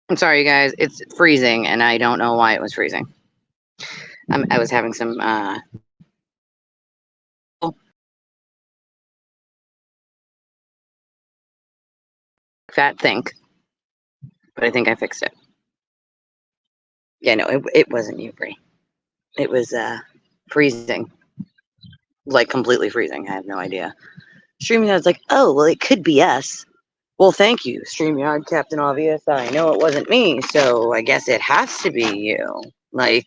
I'm sorry, you guys. It's freezing, and I don't know why it was freezing. I was having some fat think, but I think I fixed it. Yeah, no, it wasn't you, Bree. It was freezing, like completely freezing. I have no idea. StreamYard's like, oh, well, it could be us. Well, thank you, StreamYard, Captain Obvious. I know it wasn't me, so I guess it has to be you. Like,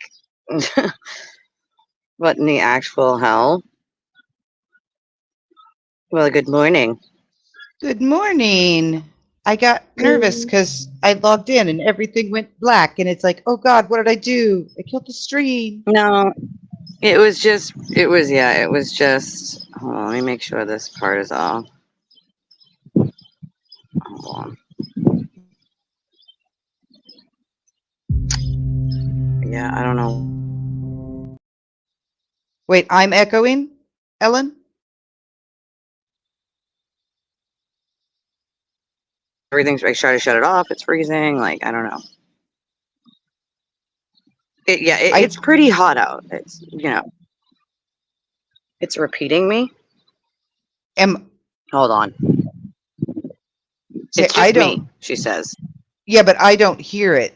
what in the actual hell? Well, good morning. Good morning. I got nervous because I logged in and everything went black, and it's like, oh God, what did I do? I killed the stream. No, it was just, hold on, let me make sure this part is off. Hold on. Yeah, I don't know. Wait, I'm echoing, Ellen? Everything's, I try to shut it off. It's freezing. Like, I don't know. It's pretty hot out. It's, it's repeating me. Hold on. It's just me, she says. Yeah, but I don't hear it.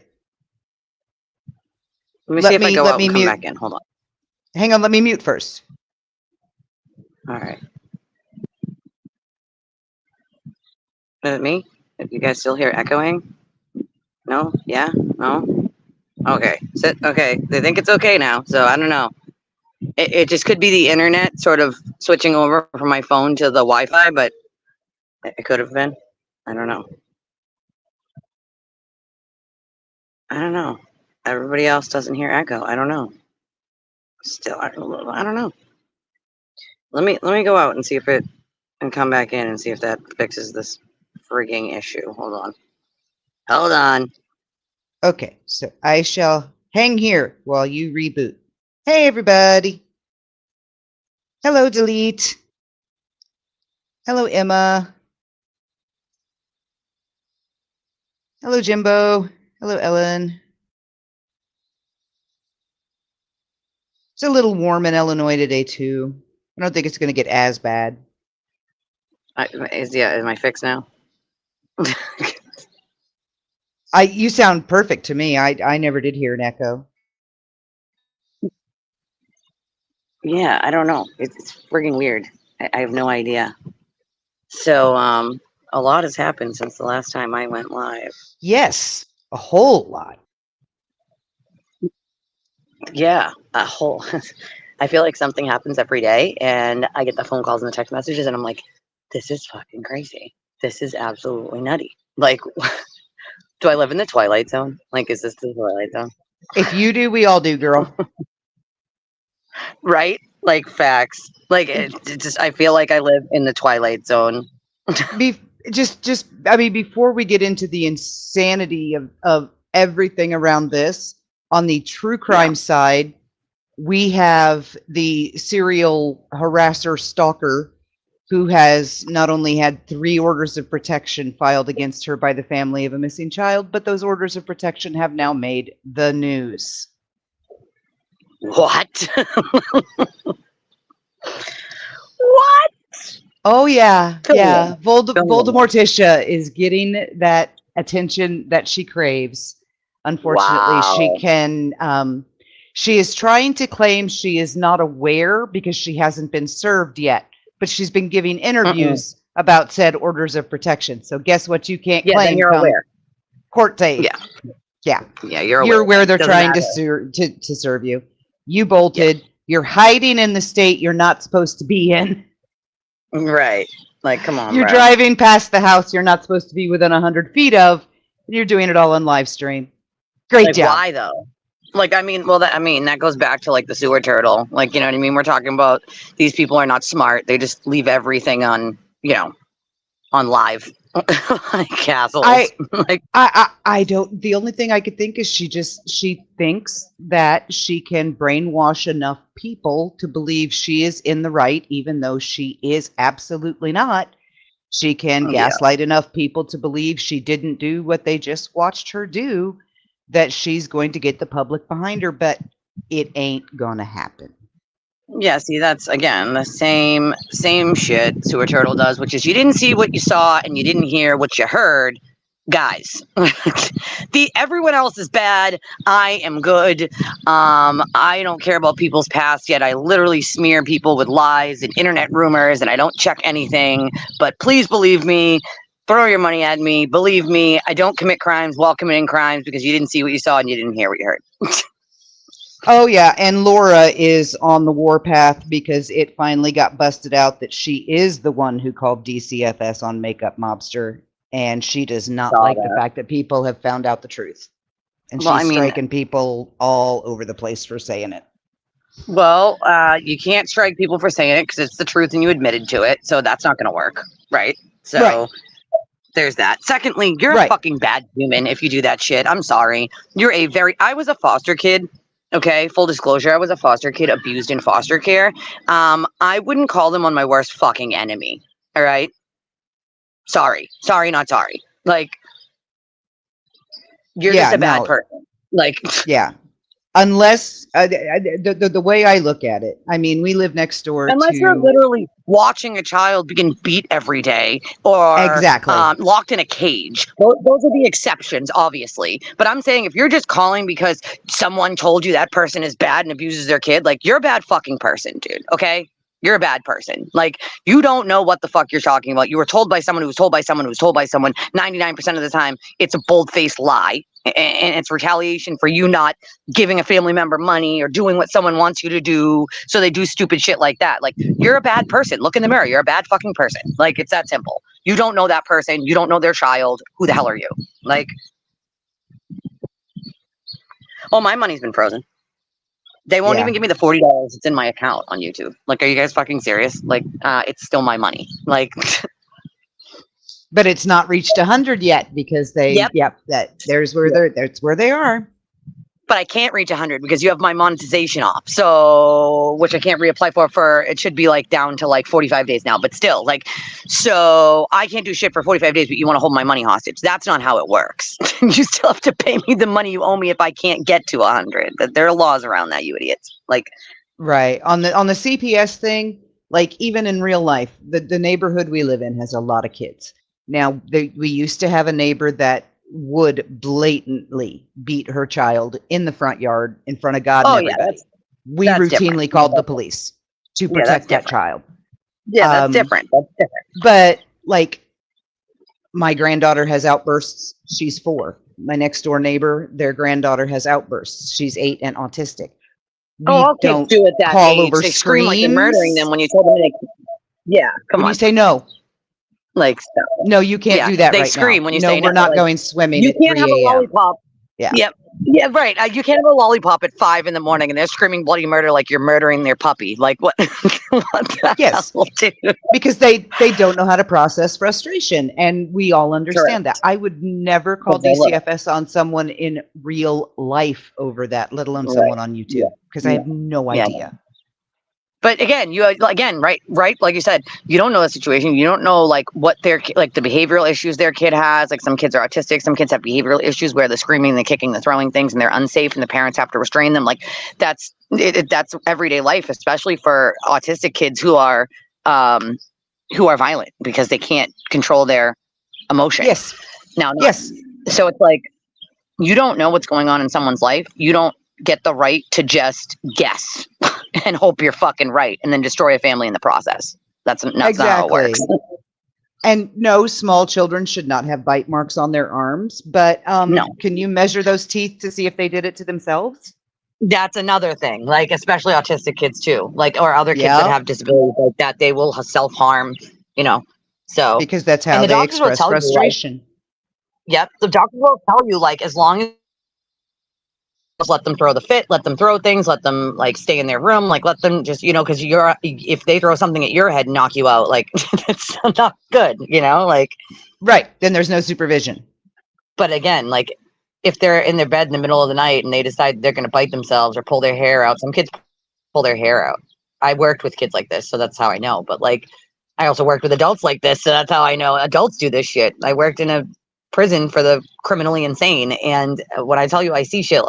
Let me see if I go out and come back in. Hold on. Hang on, let me mute first. All right. Is it me? If you guys still hear echoing? No? Yeah? No? Okay. Okay. They think it's okay now, so I don't know. It just could be the internet sort of switching over from my phone to the Wi-Fi, but it could have been. I don't know. I don't know. Everybody else doesn't hear echo. I don't know. Still, I don't know. Let me go out and see if it, and come back in and see if that fixes this frigging issue. Hold on. Hold on. Okay, so I shall hang here while you reboot. Hey, everybody. Hello, Delete. Hello, Emma. Hello, Jimbo. Hello, Ellen. It's a little warm in Illinois today, too. I don't think it's going to get as bad. Is my fix now? You sound perfect to me. I never did hear an echo. Yeah, I don't know. It's frigging weird. I have no idea. So, a lot has happened since the last time I went live. Yes, a whole lot. Yeah, a whole. I feel like something happens every day, and I get the phone calls and the text messages, and I'm like, this is fucking crazy. This is absolutely nutty. Like, do I live in the Twilight Zone? Like, is this the Twilight Zone? If you do, we all do, girl. Right? Like, facts. Like, it just, I feel like I live in the Twilight Zone. I mean, before we get into the insanity of everything around this, on the true crime side, we have the serial harasser stalker who has not only had 3 orders of protection filed against her by the family of a missing child, but those orders of protection have now made the news. What? What? Oh, yeah. Yeah. Voldemorticia is getting that attention that she craves. Unfortunately, she is trying to claim she is not aware because she hasn't been served yet, but she's been giving interviews about said orders of protection. So guess what you can't claim? Then you're aware. Court date. Yeah. Yeah, you're aware. You're aware they're trying to serve you. You bolted. Yeah. You're hiding in the state you're not supposed to be in. Right. Like, come on, You're driving past the house you're not supposed to be within 100 feet of, and you're doing it all on live stream. Great job. Why, though? Like, I mean, that goes back to, like, the sewer turtle. Like, you know what I mean? We're talking about these people are not smart. They just leave everything on, on live. Like castles. I don't. The only thing I could think is she thinks that she can brainwash enough people to believe she is in the right, even though she is absolutely not. She can Yeah. gaslight enough people to believe she didn't do what they just watched her do, that she's going to get the public behind her, but it ain't gonna happen. Yeah, see, that's again the same shit Sewer Turtle does, which is you didn't see what you saw and you didn't hear what you heard. Guys, everyone else is bad. I am good. I don't care about people's past, yet I literally smear people with lies and internet rumors, and I don't check anything. But please believe me, throw your money at me. Believe me, I don't commit crimes while committing crimes because you didn't see what you saw and you didn't hear what you heard. Oh yeah, and Laura is on the warpath because it finally got busted out that she is the one who called DCFS on Makeup Mobster, and she does not Saw like that. the fact that people have found out the truth. And Well, she's I mean- striking people all over the place for saying it. Well, you can't strike people for saying it because it's the truth and you admitted to it, so that's not going to work, right? So Right. there's that. Secondly, you're a Right. fucking bad human if you do that shit. I'm sorry. I was a foster kid. Okay, full disclosure, I was a foster kid abused in foster care. I wouldn't call them on my worst fucking enemy. All right? Sorry, not sorry. Like, you're Yeah, just a bad no. person. Like, Yeah. Unless the way I look at it, I mean, we live next door unless to you're literally watching a child being beat every day or Exactly. locked in a cage. Those are the exceptions, obviously. But I'm saying if you're just calling because someone told you that person is bad and abuses their kid, like, you're a bad fucking person, dude. Okay? You're a bad person. Like, you don't know what the fuck you're talking about. You were told by someone who was told by someone who was told by someone. 99% of the time, it's a bold-faced lie. And it's retaliation for you not giving a family member money or doing what someone wants you to do. So they do stupid shit like that. Like, you're a bad person. Look in the mirror. You're a bad fucking person. Like, it's that simple. You don't know that person. You don't know their child. Who the hell are you? Like, oh, my money's been frozen. They won't Yeah. even give me the $40 that's in my account on YouTube. Like, are you guys fucking serious? Like, it's still my money. Like, but it's not reached 100 yet because they Yep. that's where they are. but I can't reach 100 because you have my monetization off. So, which I can't reapply for it should be like down to like 45 days now, but still, like, so I can't do shit for 45 days, but you want to hold my money hostage. That's not how it works. You still have to pay me the money you owe me if I can't get to 100. There are laws around that, you idiots. Like, Right. On the CPS thing, like even in real life, the neighborhood we live in has a lot of kids. Now, we used to have a neighbor that would blatantly beat her child in the front yard in front of God oh and yeah, everybody. We that's routinely different. called the police to Yeah, that's protect that different. child. That's different. That's different. But like my granddaughter has outbursts. She's 4. My next door neighbor, their granddaughter has outbursts. She's 8 and autistic. We Oh, okay, don't do it that call age. over They scream like you're murdering screams. them when you tell them to. Yeah, come When on. you say no, Like, stop. no, you can't Yeah, do that they right scream now. when you no, say we're no, not like, going swimming you at can't 3 have a a.m. lollipop. Yeah. Yep. Yeah, right. You can't have a lollipop at 5 in the morning and they're screaming bloody murder like you're murdering their puppy. Like, what? What the Yes. hell, dude? Because they don't know how to process frustration, and we all understand that. I would never call Because they look. DCFS on someone in real life over that, let alone Right. someone on YouTube, because I have no Yeah. idea. But again, right, like you said, you don't know the situation. You don't know like what their like the behavioral issues their kid has. Like some kids are autistic, some kids have behavioral issues where the screaming, the kicking, the throwing things, and they're unsafe, and the parents have to restrain them. Like that's everyday life, especially for autistic kids who are violent because they can't control their emotion. Yes. Now, Yes. so it's like you don't know what's going on in someone's life. You don't get the right to just guess and hope you're fucking right and then destroy a family in the process. That's not how it works. And no, small children should not have bite marks on their arms, but No. Can you measure those teeth to see if they did it to themselves? That's another thing, like especially autistic kids too, like or other kids Yeah. that have disabilities like that, they will self-harm, so Because that's how the they doctors will express tell you, like, frustration. yep, the doctor will tell you like as long as just let them throw the fit, let them throw things, let them like stay in their room, like let them just, because if they throw something at your head and knock you out, like it's not good, like. Right. Then there's no supervision. But again, like if they're in their bed in the middle of the night and they decide they're going to bite themselves or pull their hair out, some kids pull their hair out. I worked with kids like this, so that's how I know. But like I also worked with adults like this, so that's how I know adults do this shit. I worked in a prison for the criminally insane, and when I tell you I see shit,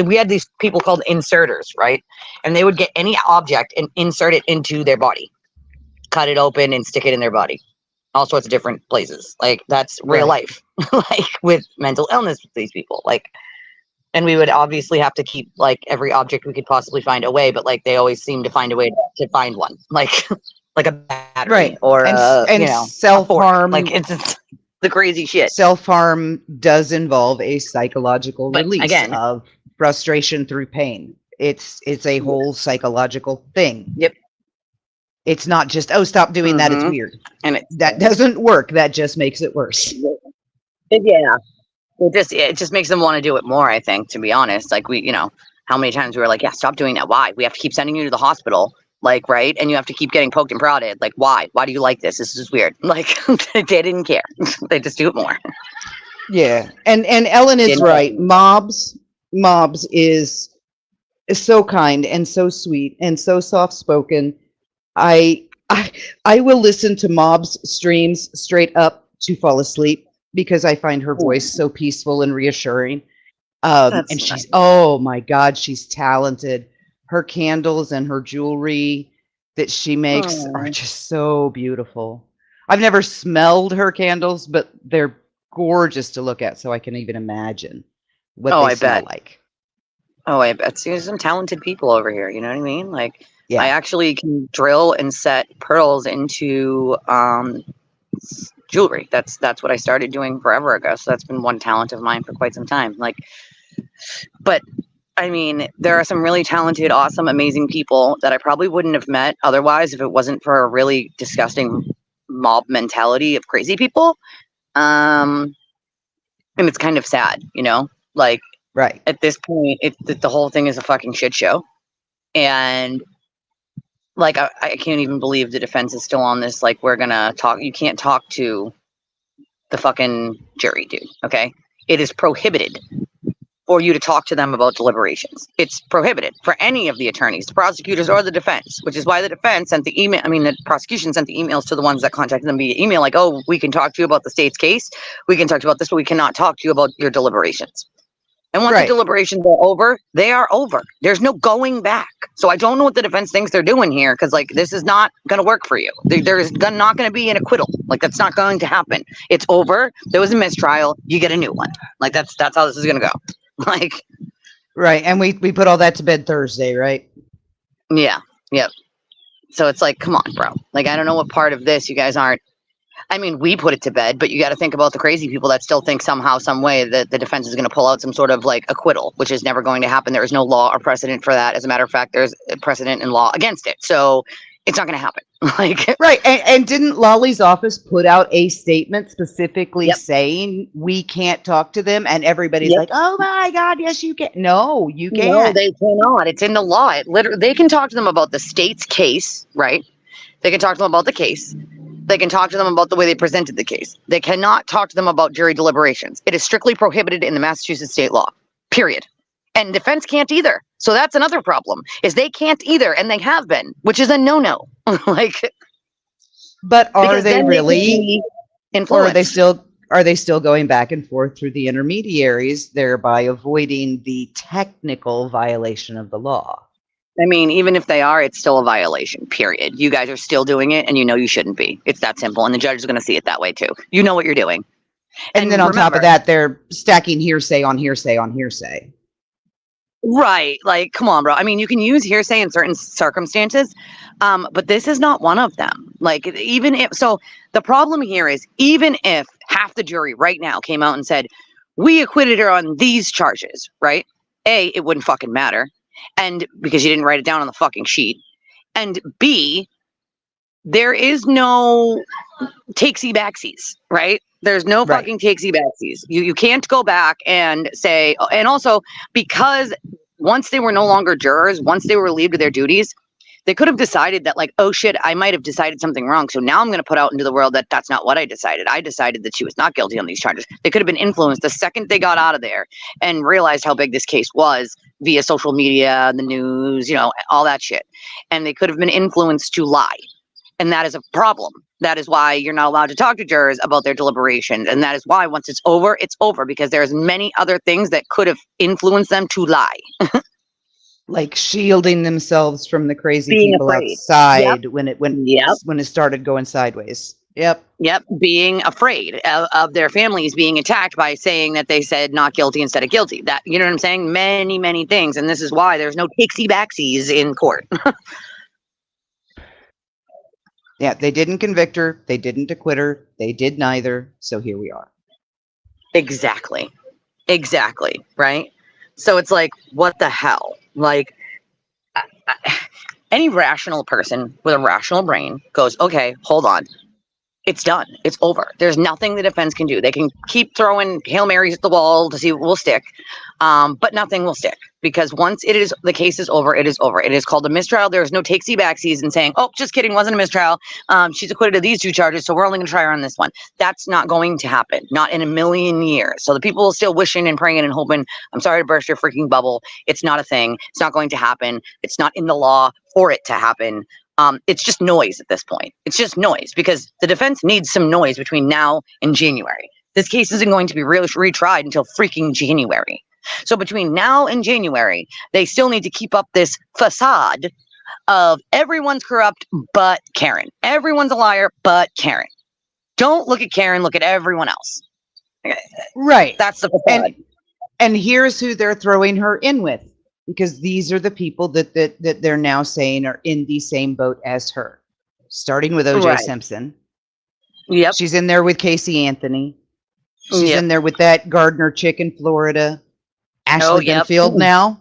we had these people called inserters, right? And they would get any object and insert it into their body, cut it open and stick it in their body, all sorts of different places. Like, that's real life, like with mental illness with these people, like. And we would obviously have to keep like every object we could possibly find away, but like they always seem to find a way to find one, like like a battery or and you know, self-harm. like it's the crazy shit. Self-harm does involve a psychological But release again, of frustration through pain. It's a whole psychological thing. Yep. It's not just, oh, stop doing that, it's weird. And that doesn't work. That just makes it worse. Yeah. It just makes them want to do it more, I think, to be honest. Like, we, you know, how many times we were like, yeah, stop doing that. Why? We have to keep sending you to the hospital. Like, right? And you have to keep getting poked and prodded. Like, why? Why do you like this? This is weird. Like, they didn't care. They just do it more. Yeah. And Ellen is right. Mobs is so kind and so sweet and so soft-spoken. I will listen to Mob's streams straight up to fall asleep, because I find her voice so peaceful and reassuring. And she's, oh my God, she's talented. Her candles and her jewelry that she makes are just so beautiful. I've never smelled her candles, but they're gorgeous to look at. So I can even imagine what they smell like. Oh, I bet. See, there's some talented people over here. You know what I mean? Like, yeah. I actually can drill and set pearls into, jewelry. That's what I started doing forever ago. So that's been one talent of mine for quite some time. Like, but I mean, there are some really talented, awesome, amazing people that I probably wouldn't have met otherwise if it wasn't for a really disgusting mob mentality of crazy people. And it's kind of sad, you know, like, right at this point, the whole thing is a fucking shit show. And like, I can't even believe the defense is still on this. Like, we're gonna talk. You can't talk to the fucking jury, dude. Okay, it is prohibited for you to talk to them about deliberations. It's prohibited for any of the attorneys, the prosecutors, or the defense. Which is why the defense sent the email. I mean, the prosecution sent the emails to the ones that contacted them via email. Like, oh, we can talk to you about the state's case. We can talk to you about this, but we cannot talk to you about your deliberations. And once the deliberations are over, they are over. There's no going back. So I don't know what the defense thinks they're doing here, because like, this is not going to work for you. There's not going to be an acquittal. Like, that's not going to happen. It's over. There was a mistrial. You get a new one. Like, that's how this is going to go. Like, right. And we put all that to bed Thursday, right? Yeah. Yep. So it's like, come on, bro. Like, I don't know what part of this you guys aren't. I mean, we put it to bed, but you got to think about the crazy people that still think somehow, some way that the defense is going to pull out some sort of like acquittal, which is never going to happen. There is no law or precedent for that. As a matter of fact, there's a precedent in law against it. So it's not going to happen. Like, right. And didn't Lolly's office put out a statement specifically saying we can't talk to them? And everybody's like, oh my God, yes, you can. No, you can't. No, they cannot. It's in the law. It literally, they can talk to them about the state's case, right? They can talk to them about the case. They can talk to them about the way they presented the case. They cannot talk to them about jury deliberations. It is strictly prohibited in the Massachusetts state law, period. And defense can't either. So that's another problem, is they can't either, and they have been, which is a no-no. Like, but are they really? Or are they still going back and forth through the intermediaries, thereby avoiding the technical violation of the law? I mean, even if they are, it's still a violation, period. You guys are still doing it, and you know you shouldn't be. It's that simple, and the judge is going to see it that way, too. You know what you're doing. And then on top of that, they're stacking hearsay on hearsay on hearsay. Right. Like, come on, bro. I mean, you can use hearsay in certain circumstances, but this is not one of them. Like, even if, so the problem here is, even if half the jury right now came out and said, we acquitted her on these charges, right? A, it wouldn't fucking matter. And because you didn't write it down on the fucking sheet. And B, there is no takesy backsies, right? There's no fucking takesy backsies. You can't go back and say, and also because once they were no longer jurors, once they were relieved of their duties, they could have decided that like, oh shit, I might have decided something wrong. So now I'm going to put out into the world that that's not what I decided. I decided that she was not guilty on these charges. They could have been influenced the second they got out of there and realized how big this case was via social media, the news, you know, all that shit. And they could have been influenced to lie. And that is a problem. That is why you're not allowed to talk to jurors about their deliberations. And that is why once it's over, because there's many other things that could have influenced them to lie. Like shielding themselves from the crazy Being people afraid. outside when it Yep. when it started going sideways. Yep. Yep. Being afraid of their families being attacked by saying that they said not guilty instead of guilty. That, you know what I'm saying? Many, many things. And this is why there's no takesy-backsies in court. Yeah, they didn't convict her. They didn't acquit her. They did neither. So here we are. Exactly. Exactly. Right? So it's like, what the hell? Like, any rational person with a rational brain goes, okay, hold on. It's done. It's over. There's nothing the defense can do. They can keep throwing Hail Marys at the wall to see what will stick, but nothing will stick, because once the case is over, it is over. It is called a mistrial. There's no takesy-backsies and saying, oh, just kidding, wasn't a mistrial. She's acquitted of these 2 charges, so we're only going to try her on this one. That's not going to happen. Not in a million years. So the people are still wishing and praying and hoping. I'm sorry to burst your freaking bubble. It's not a thing. It's not going to happen. It's not in the law for it to happen. It's just noise at this point. It's just noise, because the defense needs some noise between now and January. This case isn't going to be retried until freaking January. So between now and January, they still need to keep up this facade of everyone's corrupt but Karen. Everyone's a liar but Karen. Don't look at Karen, look at everyone else. Right. That's the facade. And here's who they're throwing her in with, because these are the people that they're now saying are in the same boat as her. Starting with O.J. Right. Simpson. Yep. She's in there with Casey Anthony. She's Yep. in there with that Gardner chick in Florida. Ashley yep. Benfield now.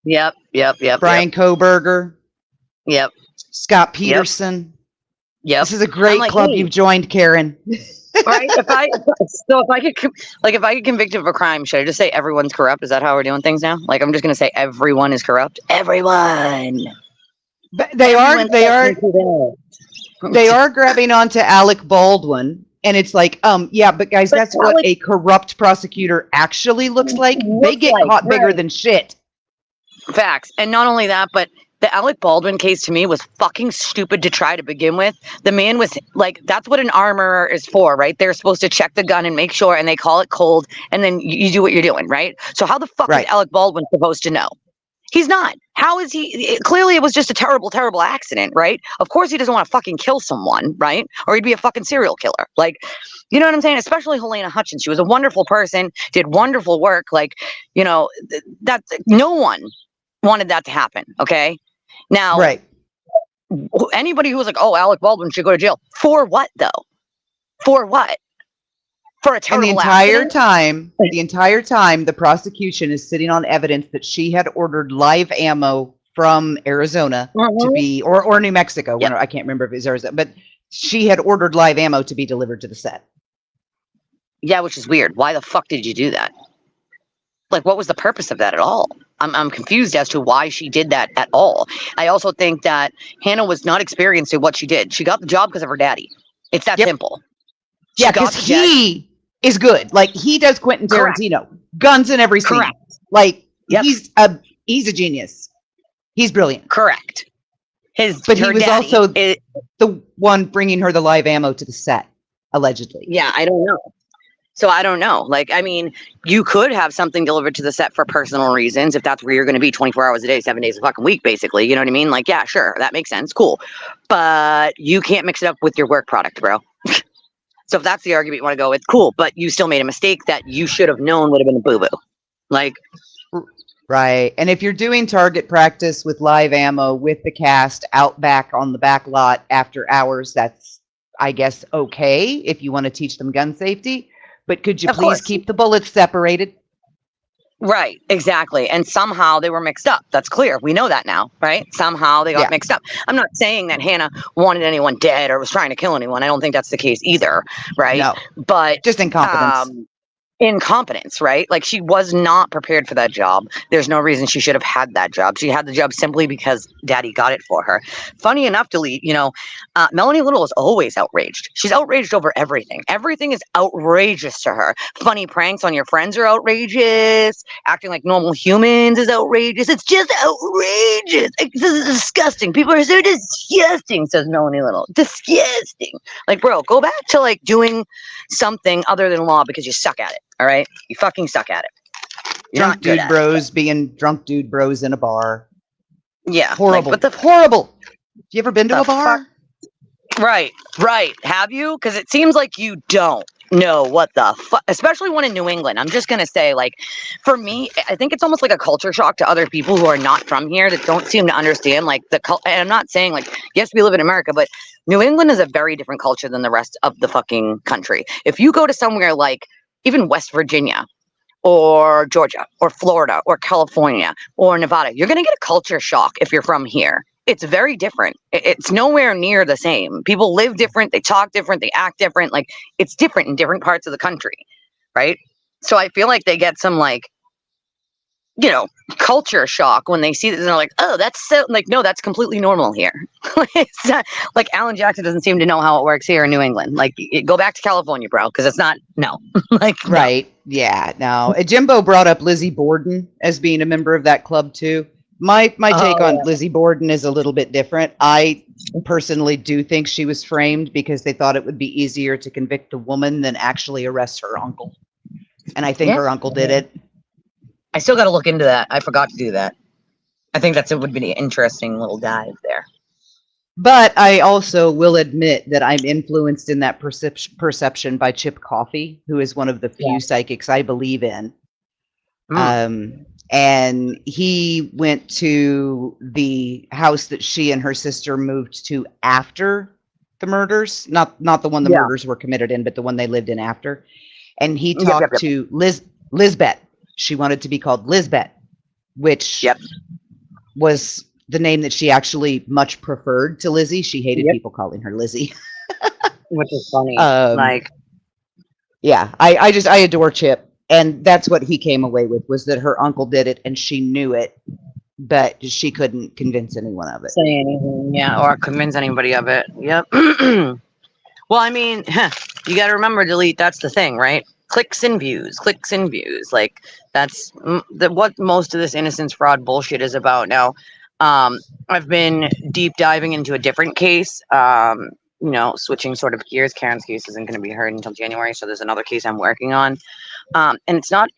Yep. Brian Koberger. Yep. Scott Peterson. Yep. This is a great club you've joined, Karen. Right? If I get convicted of a crime, should I just say everyone's corrupt? Is that how we're doing things now? Like, I'm just going to say everyone is corrupt. Everyone. But they are grabbing onto Alec Baldwin, and it's like, yeah, but guys, that's what a corrupt prosecutor actually looks like. They get caught bigger than shit. Facts. And not only that, but the Alec Baldwin case to me was fucking stupid to try to begin with. The man was like, that's what an armorer is for, right? They're supposed to check the gun and make sure, and they call it cold, and then you do what you're doing, right? So how the fuck is Alec Baldwin supposed to know? He's not. How is he? Clearly, it was just a terrible, terrible accident, right? Of course, he doesn't want to fucking kill someone, right? Or he'd be a fucking serial killer. Like, you know what I'm saying? Especially Helena Hutchins. She was a wonderful person, did wonderful work. Like, you know, that no one wanted that to happen, okay? Now, anybody who was like, oh, Alec Baldwin should go to jail. For what, though? For what? For a terrible accident? The entire time, the prosecution is sitting on evidence that she had ordered live ammo from Arizona to be, or New Mexico. Yep. I can't remember if it was Arizona, but she had ordered live ammo to be delivered to the set. Yeah, which is weird. Why the fuck did you do that? Like, what was the purpose of that at all? I'm confused as to why she did that at all. I also think that Hannah was not experienced in what she did. She got the job because of her daddy. It's that simple. Yeah, because he is good. Like, he does Quentin Tarantino. Guns in every scene. Like, he's a genius. He's brilliant. Correct. But he was also the one bringing her the live ammo to the set, allegedly. Yeah, I don't know. So I don't know. Like, I mean, you could have something delivered to the set for personal reasons if that's where you're going to be 24 hours a day, 7 days a fucking week, basically. You know what I mean? Like, yeah, sure. That makes sense. Cool. But you can't mix it up with your work product, bro. So if that's the argument you want to go with, cool. But you still made a mistake that you should have known would have been a boo-boo. Like. Right. And if you're doing target practice with live ammo with the cast out back on the back lot after hours, that's, I guess, okay if you want to teach them gun safety. But could you please keep the bullets separated? Right, exactly. And somehow they were mixed up. That's clear. We know that now, right? Somehow they got mixed up. I'm not saying that Hannah wanted anyone dead or was trying to kill anyone. I don't think that's the case either, right? No, but just incompetence. incompetence, right? Like, she was not prepared for that job. There's no reason she should have had that job. She had the job simply because daddy got it for her. Funny enough, Delete, Melanie Little is always outraged. She's outraged over everything. Everything is outrageous to her. Funny pranks on your friends are outrageous. Acting like normal humans is outrageous. It's just outrageous. This is disgusting. People are so disgusting, says Melanie Little. Disgusting. Like, bro, go back to like doing something other than law because you suck at it. All right, you fucking suck at it. You're Drunk dude bros being drunk dude bros in a bar. Yeah, horrible. Like, what the horrible? You ever been to a bar? Right. Have you? Because it seems like you don't know what the fuck, especially one in New England. I'm just gonna say, like, for me, I think it's almost like a culture shock to other people who are not from here that don't seem to understand, like, and I'm not saying, like, yes, we live in America, but New England is a very different culture than the rest of the fucking country. If you go to somewhere like even West Virginia or Georgia or Florida or California or Nevada, you're gonna get a culture shock if you're from here. It's very different. It's nowhere near the same. People live different. They talk different. They act different. Like, it's different in different parts of the country, right? So I feel like they get some, like, culture shock when they see this and they're like, oh, that's so, like, no, that's completely normal here. It's not, like, Alan Jackson doesn't seem to know how it works here in New England. Like, go back to California, bro, because it's not, no. Like, right. No. Yeah, no. Jimbo brought up Lizzie Borden as being a member of that club too. My take on Lizzie Borden is a little bit different. I personally do think she was framed because they thought it would be easier to convict a woman than actually arrest her uncle. And I think her uncle did it. I still got to look into that. I forgot to do that. I think it would be an interesting little dive there. But I also will admit that I'm influenced in that perception by Chip Coffey, who is one of the few psychics I believe in. And he went to the house that she and her sister moved to after the murders, not the one the murders were committed in, but the one they lived in after. And he talked to Lizbeth. She wanted to be called Lizbeth, which was the name that she actually much preferred to Lizzie. She hated people calling her Lizzie. Which is funny. I adore Chip. And that's what he came away with, was that her uncle did it and she knew it, but she couldn't convince anyone of it. Say anything, or convince anybody of it. Yep. Well, I mean, you got to remember, Delete, that's the thing, right? Clicks and views. Like, that's what most of this innocence fraud bullshit is about. Now, I've been deep diving into a different case, switching sort of gears. Karen's case isn't going to be heard until January, so there's another case I'm working on. And it's not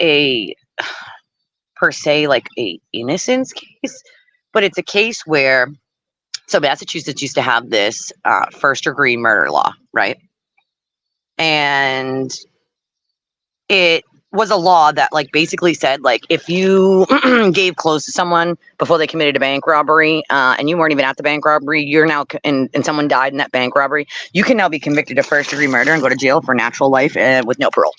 per se like a innocence case, but it's a case where, so Massachusetts used to have this first-degree murder law, right? And it was a law that, like, basically said, like, if you gave clothes to someone before they committed a bank robbery, and you weren't even at the bank robbery, you're now, and someone died in that bank robbery, you can now be convicted of first-degree murder and go to jail for natural life with no parole.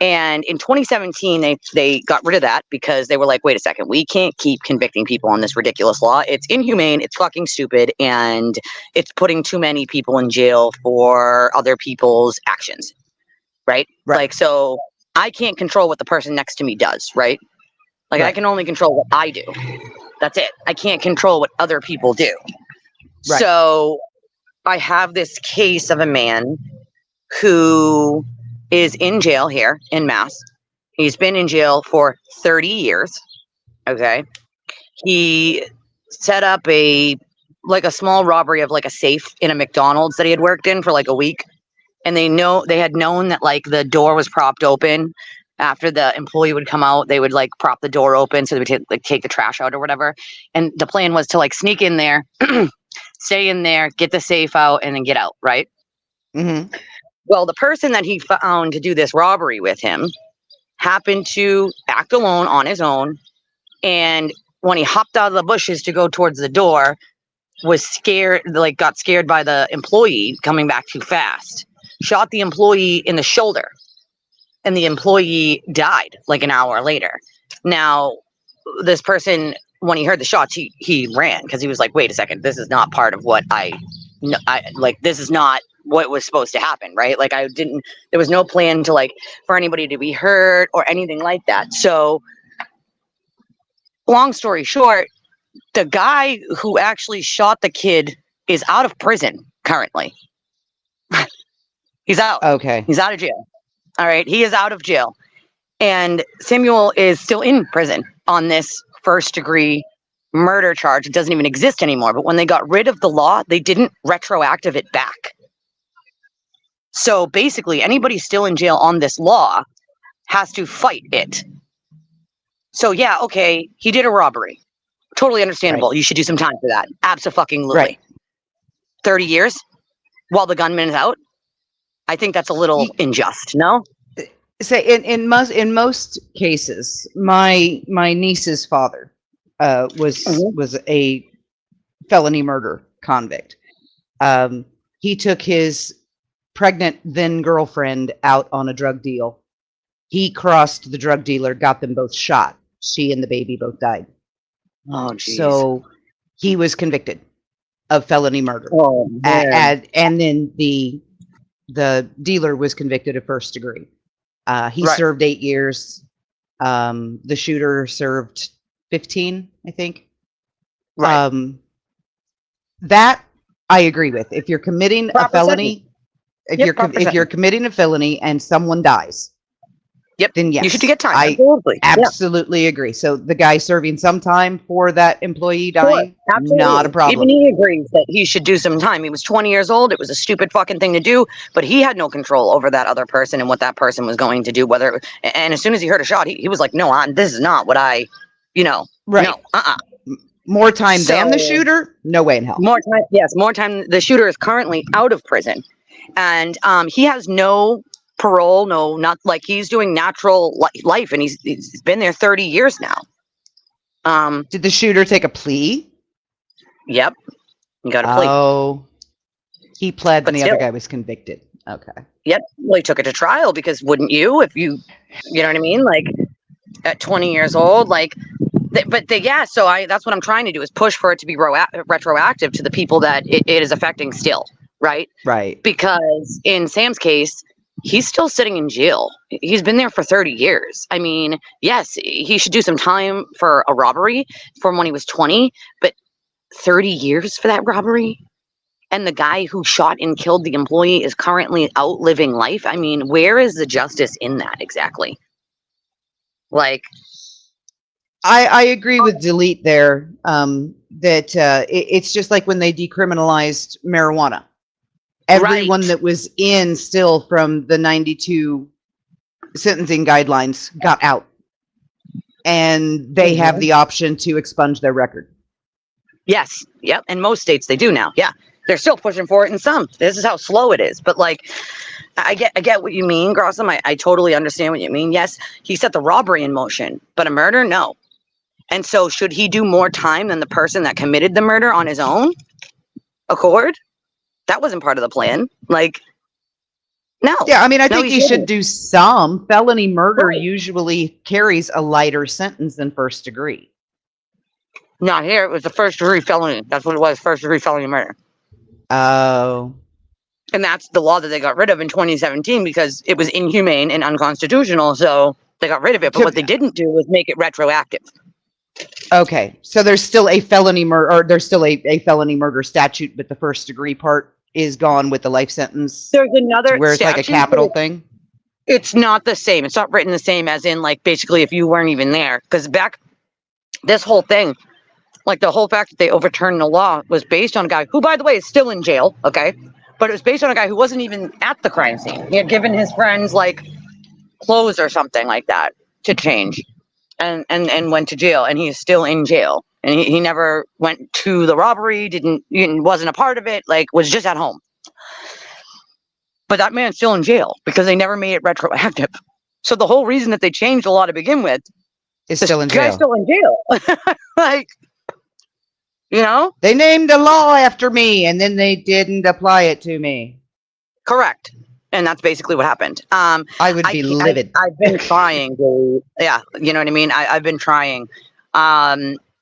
And in 2017, they got rid of that because they were like, wait a second, we can't keep convicting people on this ridiculous law. It's inhumane, it's fucking stupid, and it's putting too many people in jail for other people's actions, right? Like, so I can't control what the person next to me does, right? Like, I can only control what I do. That's it. I can't control what other people do. Right. So I have this case of a man who is in jail here in Mass. He's been in jail for 30 years. Okay. He set up a small robbery of like a safe in a McDonald's that he had worked in for like a week. And they had known that, like, the door was propped open. After the employee would come out, they would, like, prop the door open so they would take the trash out or whatever. And the plan was to, like, sneak in there, stay in there, get the safe out, and then get out, right? Mm-hmm. Well, the person that he found to do this robbery with him happened to act alone on his own. And when he hopped out of the bushes to go towards the door, was scared, like, got scared by the employee coming back too fast. Shot the employee in the shoulder, and the employee died like an hour later. Now, this person, when he heard the shots, he ran because he was like, wait a second, this is not part of what this is not what was supposed to happen, right? Like there was no plan to like for anybody to be hurt or anything like that. So long story short, the guy who actually shot the kid is out of prison currently. He's out. Okay. He's out of jail. All right. He is out of jail. And Samuel is still in prison on this first-degree murder charge. It doesn't even exist anymore. But when they got rid of the law, they didn't retroactive it back. So basically, anybody still in jail on this law has to fight it. So yeah, okay, he did a robbery. Totally understandable. Right. You should do some time for that. Abso-fucking-lutely. Right. 30 years while the gunman is out? I think that's a little unjust, no? Say in most cases, my niece's father was a felony murder convict. He took his pregnant then girlfriend out on a drug deal. He crossed the drug dealer, got them both shot. She and the baby both died. Oh, geez. So he was convicted of felony murder. Oh, man. And then the dealer was convicted of first degree. He Right. served 8 years. The shooter served 15, I think. Right. That I agree with. If you're committing a Proper felony, Yep, proper if you're committing a felony and someone dies, Yep. then yes, You should get time. I Absolutely. Yeah. absolutely agree. So the guy serving some time for that employee dying, Absolutely. not a problem. Even he agrees that he should do some time. He was 20 years old. It was a stupid fucking thing to do, but he had no control over that other person and what that person was going to do. And as soon as he heard a shot, he was like, no, this is not what I, Right. no, More time than the So- shooter? No way in hell. More time. Yes, more time. The shooter is currently out of prison, and he has no parole. No, not like he's doing natural life, and he's been there 30 years now. Did the shooter take a plea? Yep. You got to plea. Oh, he pled, But and the other still. guy was convicted. Okay. Yep. Well, he took it to trial because wouldn't you, if you know what I mean? Like at 20 years old, like, yeah. So that's what I'm trying to do is push for it to be retroactive to the people that it is affecting still. Right. Right. Because in Sam's case, he's still sitting in jail. He's been there for 30 years. I mean, yes, he should do some time for a robbery from when he was 20, but 30 years for that robbery? And the guy who shot and killed the employee is currently outliving life? I mean, where is the justice in that exactly? Like, I agree with Delete there. That it's just like when they decriminalized marijuana. Everyone Right. that was in still from the 92 sentencing guidelines got out. And they have the option to expunge their record. yes, yep. And most states they do now. Yeah. They're still pushing for it in some. This is how slow it is. But like, I get what you mean, Grossum. I totally understand what you mean. Yes, he set the robbery in motion, but a murder, no. And so should he do more time than the person that committed the murder on his own accord? That wasn't part of the plan. Like, no. Yeah, I mean, I No, think he he should shouldn't. do some. Felony murder Right. usually carries a lighter sentence than first degree. Not here. It was a first degree felony. That's what it was. First degree felony murder. Oh, And that's the law that they got rid of in 2017 because it was inhumane and unconstitutional. So they got rid of it. But what they didn't do was make it retroactive. okay. So there's still a felony murder, or there's still a felony murder statute, but the first degree part is gone with the life sentence. There's another Where it's like a statute, capital but thing. it's not the same. It's not written the same as in like basically if you weren't even there. Because this whole thing, like the whole fact that they overturned the law was based on a guy who, by the way, is still in jail. Okay. But it was based on a guy who wasn't even at the crime scene. He had given his friends like clothes or something like that to change and went to jail. And he's still in jail. And he never went to the robbery, wasn't a part of it, like was just at home. But that man's still in jail because they never made it retroactive. So the whole reason that they changed the law to begin with Is still in guy's jail. still in jail. Like, They named a law after me, and then they didn't apply it to me. correct. And that's basically what happened. I would be livid. I've been trying to, yeah, you know what I mean? I've been trying.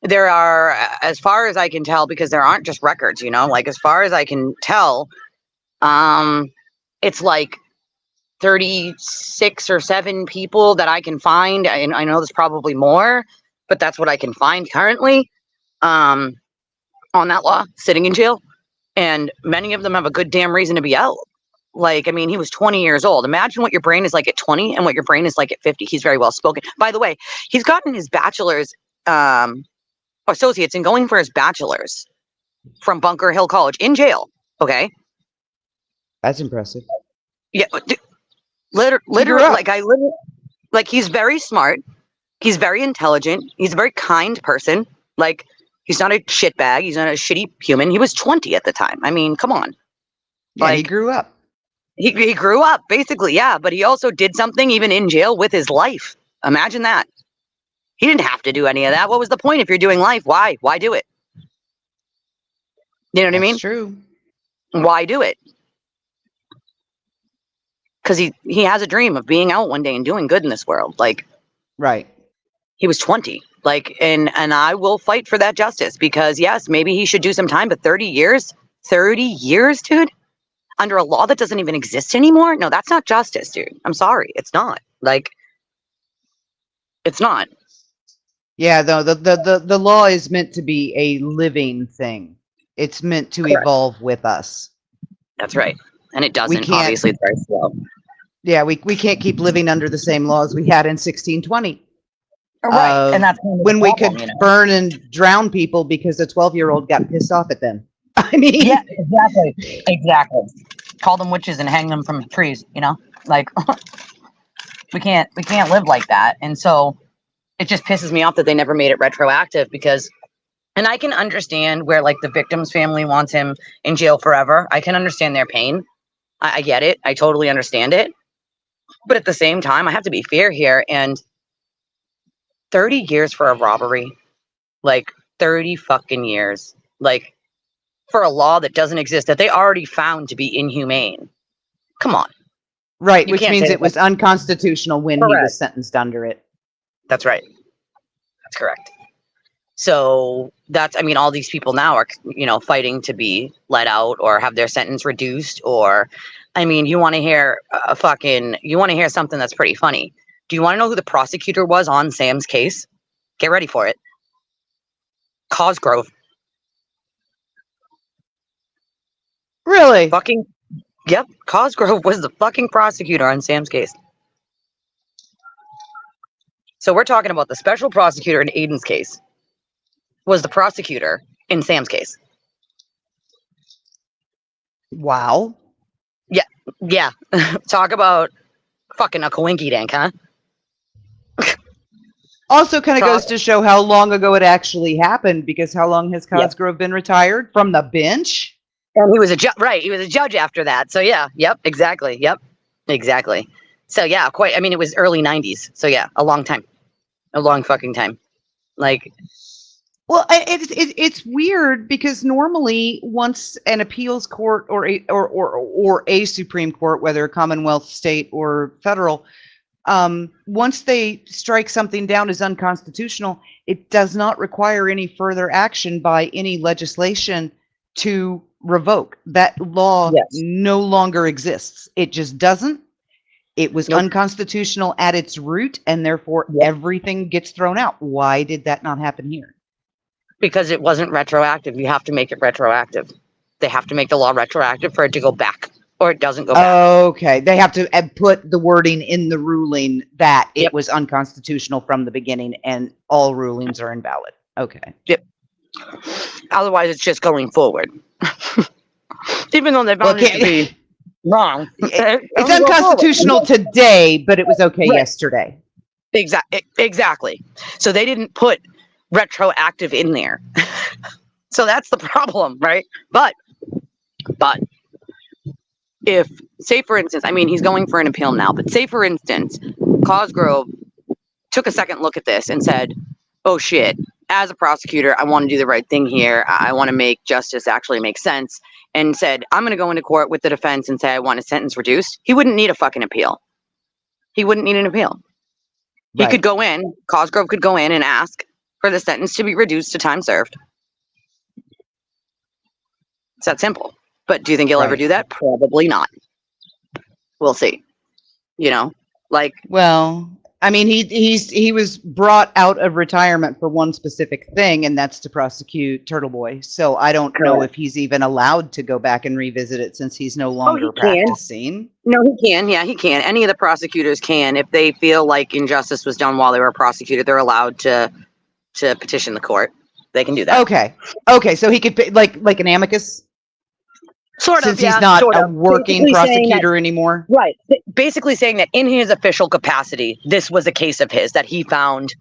There are, as far as I can tell, because there aren't just records, like as far as I can tell, It's like 36 or 7 people that I can find. And I know there's probably more, but that's what I can find currently on that law, sitting in jail. And many of them have a good damn reason to be out. Like, I mean, he was 20 years old. Imagine what your brain is like at 20 and what your brain is like at 50. He's very well spoken. By the way, he's gotten his bachelor's, associates and going for his bachelor's from Bunker Hill College in jail. Okay. That's impressive. Yeah. Literally, like he's very smart. He's very intelligent. He's a very kind person. Like, he's not a shitbag. He's not a shitty human. He was 20 at the time. I mean, come on. Yeah, like, he grew up. He grew up, basically, yeah. But he also did something even in jail with his life. Imagine that. He didn't have to do any of that. What was the point if you're doing life? Why? Why do it? You know what I mean? True. Why do it? Because he has a dream of being out one day and doing good in this world. Like, right. He was 20. Like, and I will fight for that justice, because yes, maybe he should do some time, but 30 years, dude, under a law that doesn't even exist anymore. No, that's not justice, dude. I'm sorry. It's not. Like, it's not. Yeah, though the law is meant to be a living thing. It's meant to evolve with us. That's right. And it doesn't. Obviously, it's very slow. Yeah, we can't keep living under the same laws we had in 1620. Right. And that's when we could burn and drown people because a 12-year-old got pissed off at them. I mean, yeah, exactly. Call them witches and hang them from trees, you know? Like, we can't live like that. And so it just pisses me off that they never made it retroactive, because, and I can understand where, like, the victim's family wants him in jail forever. I can understand their pain. I get it. I totally understand it. But at the same time, I have to be fair here. And 30 years for a robbery, like 30 fucking years, like, for a law that doesn't exist, that they already found to be inhumane. Come on. Right, which means it was unconstitutional when he was sentenced under it. That's right. That's correct. So that's, I mean, all these people now are, you know, fighting to be let out or have their sentence reduced. Or, I mean, you want to hear you want to hear something that's pretty funny. Do you want to know who the prosecutor was on Sam's case? Get ready for it. Cosgrove. Really? Yep. Cosgrove was the fucking prosecutor on Sam's case. So we're talking about the special prosecutor in Aiden's case was the prosecutor in Sam's case. Wow. Yeah. Talk about fucking a coinky dink, huh? Also kind of goes to show how long ago it actually happened, because how long has Cosgrove been retired from the bench? And he was a judge, right? He was a judge after that. So yeah, exactly. So yeah, quite. I mean, it was early 90s. So yeah, a long time, a long fucking time. Like, well, it's weird, because normally once an appeals court or a Supreme Court, whether a Commonwealth, state, or federal, once they strike something down as unconstitutional, it does not require any further action by any legislation to revoke that law. No longer exists. It just doesn't. It was unconstitutional at its root, and therefore everything gets thrown out. Why did that not happen here? Because it wasn't retroactive. You have to make it retroactive. They have to make the law retroactive for it to go back, or it doesn't go back. Okay, they have to put the wording in the ruling that it was unconstitutional from the beginning, and all rulings are invalid. Okay. Yep. Otherwise, it's just going forward. Even though they found it to be wrong. It's unconstitutional today, but it was okay yesterday. Exactly. So they didn't put retroactive in there. So that's the problem, right? But if, say for instance, I mean, he's going for an appeal now, but say for instance, Cosgrove took a second look at this and said, oh shit, as a prosecutor, I want to do the right thing here. I want to make justice actually make sense. And said, I'm going to go into court with the defense and say I want a sentence reduced. He wouldn't need a fucking appeal. He wouldn't need an appeal. He could go in, Cosgrove could go in and ask for the sentence to be reduced to time served. It's that simple. But do you think he'll ever Right. do that? Probably not. We'll see. You know, like, Well, I mean, he was brought out of retirement for one specific thing, and that's to prosecute Turtle Boy. So I don't know correct. if he's even allowed to go back and revisit it since he's no longer he can. practicing. No, he can. Yeah, he can. Any of the prosecutors can. If they feel like injustice was done while they were prosecuted, they're allowed to petition the court. They can do that. Okay. So he could like an amicus, Sort of, since yeah, he's not sort a of. working Basically saying that, prosecutor anymore. right. Basically saying that in his official capacity, this was a case of his that he found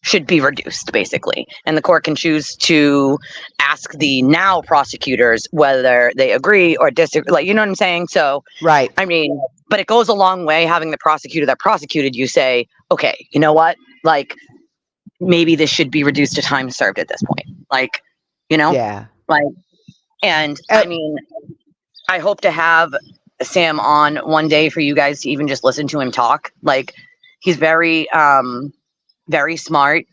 should be reduced, basically. And the court can choose to ask the now prosecutors whether they agree or disagree. Like, you know what I'm saying? So, Right. I mean, but it goes a long way having the prosecutor that prosecuted you say, okay, you know what? Like, maybe this should be reduced to time served at this point. Like, you know? Yeah. Like, and I mean, I hope to have Sam on one day for you guys to even just listen to him talk. Like, he's very, very smart.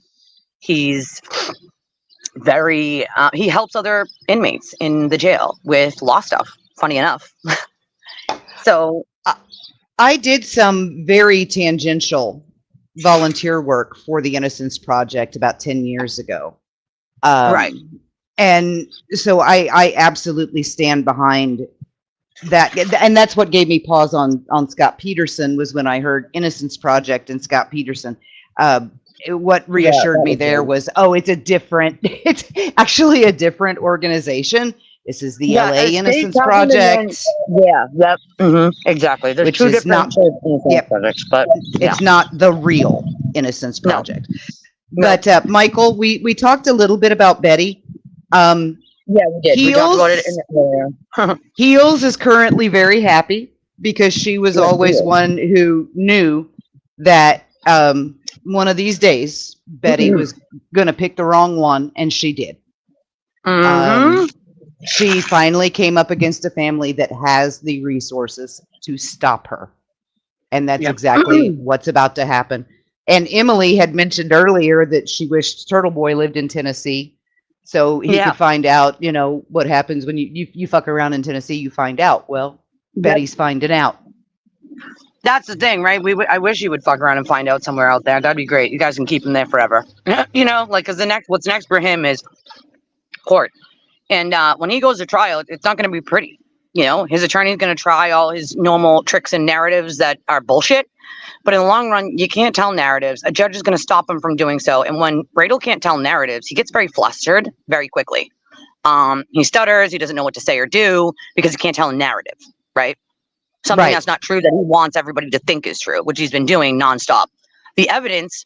He's very, he helps other inmates in the jail with law stuff, funny enough. So I did some very tangential volunteer work for the Innocence Project about 10 years ago. Right. And so I absolutely stand behind that. And that's what gave me pause on Scott Peterson, was when I heard Innocence Project and Scott Peterson. What reassured me there was, it's actually a different organization. This is the LA Innocence Project. Yeah, yep. Exactly. There's Which two is different yep. projects, but it's not the real Innocence Project. No. But Michael, we talked a little bit about Betty. Yeah, we did. We talked about it in the Heels is currently very happy because she was always one who knew that one of these days Betty was going to pick the wrong one, and she did. She finally came up against a family that has the resources to stop her. And that's exactly what's about to happen. And Emily had mentioned earlier that she wished Turtle Boy lived in Tennessee, so he could find out, you know, what happens when you fuck around in Tennessee, you find out. Well, Betty's finding out. That's the thing, right? I wish you would fuck around and find out somewhere out there. That'd be great. You guys can keep him there forever. You know, like, because what's next for him is court. And when he goes to trial, it's not going to be pretty. You know, his attorney's going to try all his normal tricks and narratives that are bullshit. But in the long run, you can't tell narratives. A judge is going to stop him from doing so. And when Bradel can't tell narratives, he gets very flustered very quickly. He stutters. He doesn't know what to say or do because he can't tell a narrative, right? Something that's not true that he wants everybody to think is true, which he's been doing nonstop. The evidence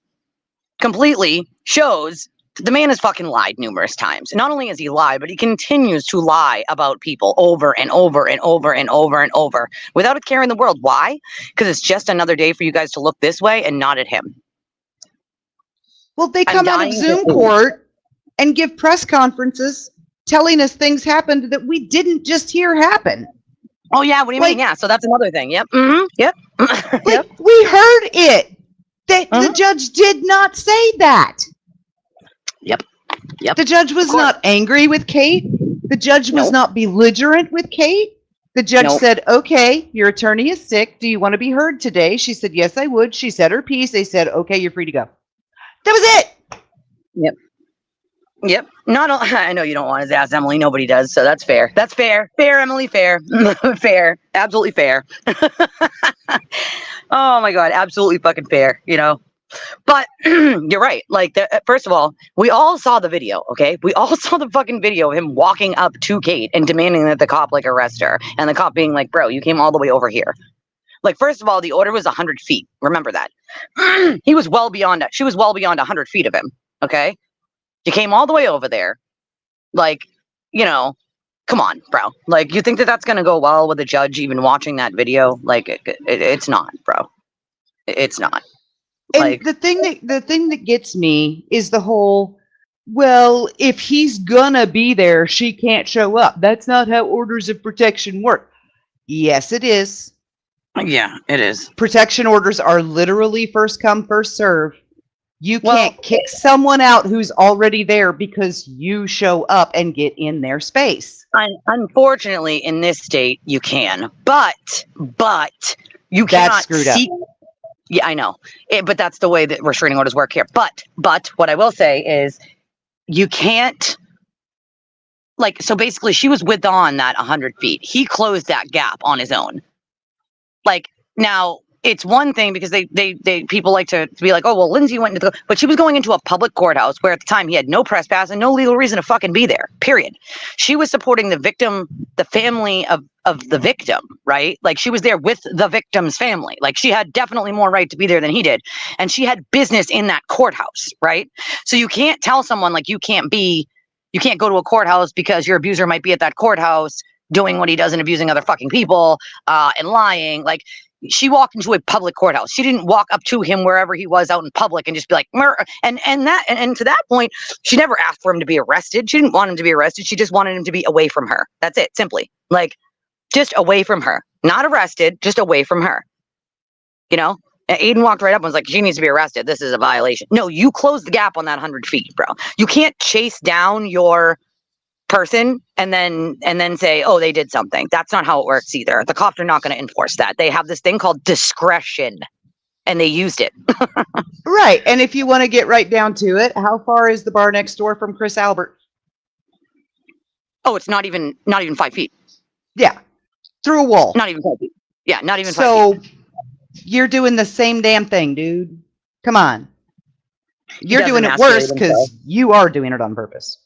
completely shows the man has fucking lied numerous times. Not only has he lied, but he continues to lie about people over and over and over and over and over without a care in the world. Why? Because it's just another day for you guys to look this way and not at him. Well, they come out of Zoom court and give press conferences telling us things happened that we didn't just hear happen. Oh, yeah. What do you mean? Yeah. So that's another thing. Yep. Yep. Like, we heard it. The judge did not say that. Yep. The judge was not angry with Kate. The judge was not belligerent with Kate. The judge said, okay, your attorney is sick. Do you want to be heard today? She said, yes, I would. She said her piece. They said, okay, you're free to go. That was it. Yep. I know you don't want his ass, Emily. Nobody does. So that's fair. That's fair. Fair, Emily. Fair. Fair. Absolutely fair. Oh my God. Absolutely fucking fair. You know? But you're right. Like, first of all, we all saw the video, okay? We all saw the fucking video of him walking up to Kate and demanding that the cop, like, arrest her. And the cop being like, bro, you came all the way over here. Like, first of all, the order was 100 feet. Remember that. He was well beyond that. She was well beyond 100 feet of him, okay? You came all the way over there. Like, you know, come on, bro. Like, you think that that's going to go well with the judge even watching that video? Like, it's not, bro. It's not. And like, the thing that gets me is the whole, well, if he's gonna be there, she can't show up. That's not how orders of protection work. Yes, it is. Yeah, it is. Protection orders are literally first come, first serve. You can't kick someone out who's already there because you show up and get in their space. Unfortunately, in this state, you can, but you That's cannot screwed seek. up. Yeah, I know, but that's the way that restraining orders work here. But what I will say is, you can't. Like, so basically, she was within that 100 feet. He closed that gap on his own. Like, now it's one thing because they people like to be like, oh well, Lindsay went into but she was going into a public courthouse where at the time he had no press pass and no legal reason to fucking be there. Period. She was supporting the victim, the family of the victim, right? Like, she was there with the victim's family. Like, she had definitely more right to be there than he did, and she had business in that courthouse, right? So you can't tell someone like you can't go to a courthouse because your abuser might be at that courthouse doing what he does and abusing other fucking people and lying. Like, she walked into a public courthouse. She didn't walk up to him wherever he was out in public and just be like, Mur-. And to that point, she never asked for him to be arrested. She didn't want him to be arrested. She just wanted him to be away from her. That's it, simply. Like, just away from her. Not arrested, just away from her. You know? And Aiden walked right up and was like, she needs to be arrested. This is a violation. No, you closed the gap on that 100 feet, bro. You can't chase down your person and then say, oh, they did something. That's not how it works either. The cops are not going to enforce that. They have this thing called discretion, and they used it. Right. And if you want to get right down to it, how far is the bar next door from Chris Albert? Oh, it's not even 5 feet. Yeah. Through a wall. Not even 5 feet. Yeah, not even 5 feet. So you're doing the same damn thing, dude. Come on. You're doing it worse because you are doing it on purpose.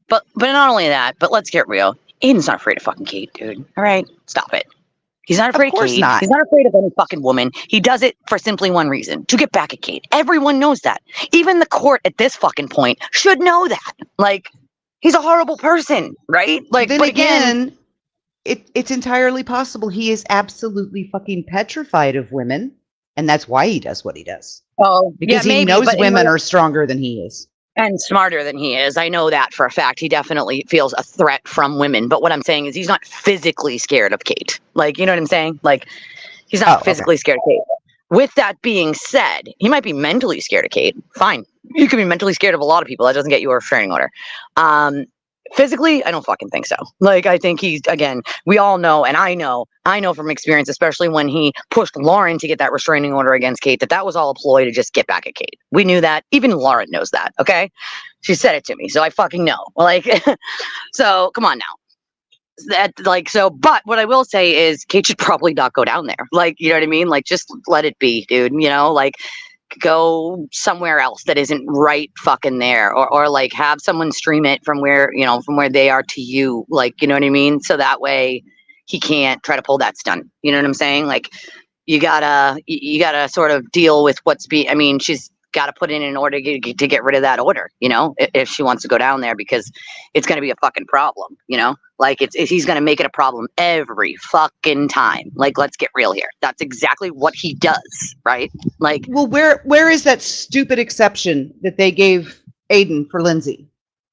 But not only that, but let's get real. Aiden's not afraid of fucking Kate, dude. All right? Stop it. He's not afraid of Kate. Not. He's not afraid of any fucking woman. He does it for simply one reason, to get back at Kate. Everyone knows that. Even the court at this fucking point should know that. Like, he's a horrible person, right? Like, then again, it's entirely possible he is absolutely fucking petrified of women, and that's why he does what he does. Oh, because he knows women are stronger than he is. And smarter than he is. I know that for a fact. He definitely feels a threat from women. But what I'm saying is he's not physically scared of Kate. Like, you know what I'm saying? Like, he's not physically scared of Kate. With that being said, he might be mentally scared of Kate. Fine. You can be mentally scared of a lot of people. That doesn't get you a restraining order. Physically, I don't fucking think so. Like, I think he's, again, we all know, and I know from experience, especially when he pushed Lauren to get that restraining order against Kate, that was all a ploy to just get back at Kate. We knew that. Even Lauren knows that, okay? She said it to me, so I fucking know. Like, so come on now. But what I will say is Kate should probably not go down there. Like, you know what I mean? Like, just let it be, dude, you know? Like, go somewhere else that isn't right fucking there, or like have someone stream it from where they are to you, like, you know what I mean? So that way he can't try to pull that stunt. You know what I'm saying? Like, you gotta sort of deal with she's got to put in an order to get rid of that order, you know, if she wants to go down there, because it's going to be a fucking problem, you know, like he's going to make it a problem every fucking time. Like, let's get real here. That's exactly what he does, right? Like, well, where is that stupid exception that they gave Aiden for Lindsay?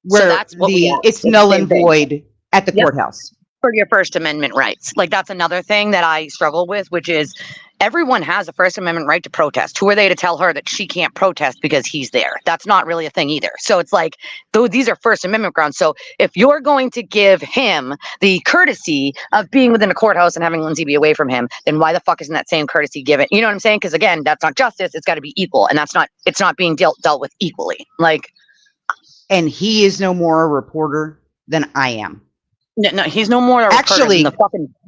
Where it's null and void at the courthouse. For your First Amendment rights. Like, that's another thing that I struggle with, which is everyone has a First Amendment right to protest. Who are they to tell her that she can't protest because he's there? That's not really a thing either. So it's like, though, these are First Amendment grounds. So if you're going to give him the courtesy of being within a courthouse and having Lindsay be away from him, then why the fuck isn't that same courtesy given? You know what I'm saying? Because again, that's not justice. It's got to be equal, and it's not being dealt with equally. Like, and he is no more a reporter than I am. No, he's no more actually than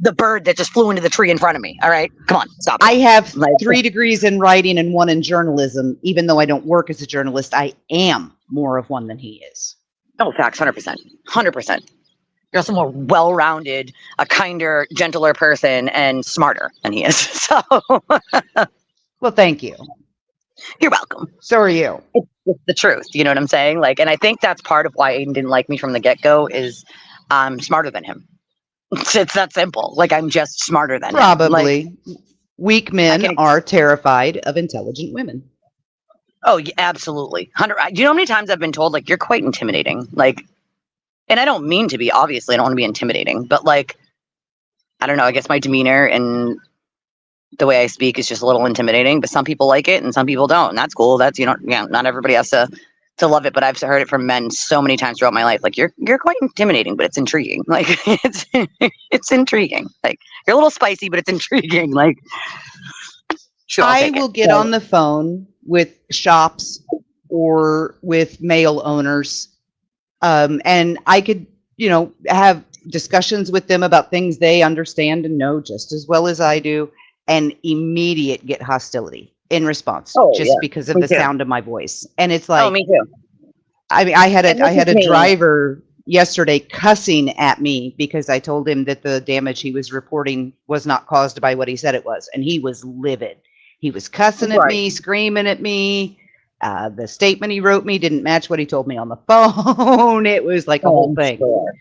the bird that just flew into the tree in front of me. All right, come on, stop it. I have 3 degrees in writing and 1 in journalism. Even though I don't work as a journalist, I am more of one than he is. Oh, facts, 100%, 100%. You're also more well-rounded, a kinder, gentler person, and smarter than he is. So, well, thank you. You're welcome. So are you. It's the truth. You know what I'm saying? Like, and I think that's part of why Aiden didn't like me from the get-go is I'm smarter than him. It's that simple. Like, I'm just smarter than him. Probably. Like, weak men are terrified of intelligent women. Oh, yeah, absolutely. Do you know how many times I've been told, like, you're quite intimidating? Like, and I don't mean to be, obviously. I don't want to be intimidating. But, like, I don't know. I guess my demeanor and the way I speak is just a little intimidating, but some people like it and some people don't. And that's cool. That's, not everybody has to love it, but I've heard it from men so many times throughout my life. Like, you're quite intimidating, but it's intriguing. Like, it's intriguing. Like, you're a little spicy, but it's intriguing. Like, sure, I will get on the phone with shops or with male owners, and I could, have discussions with them about things they understand and know just as well as I do, and immediate get hostility in response, because of the sound of my voice. And it's like, me too. I mean, I had a driver yesterday cussing at me because I told him that the damage he was reporting was not caused by what he said it was, and he was livid. He was cussing at me, screaming at me. The statement he wrote me didn't match what he told me on the phone. It was like a whole thing. Sure.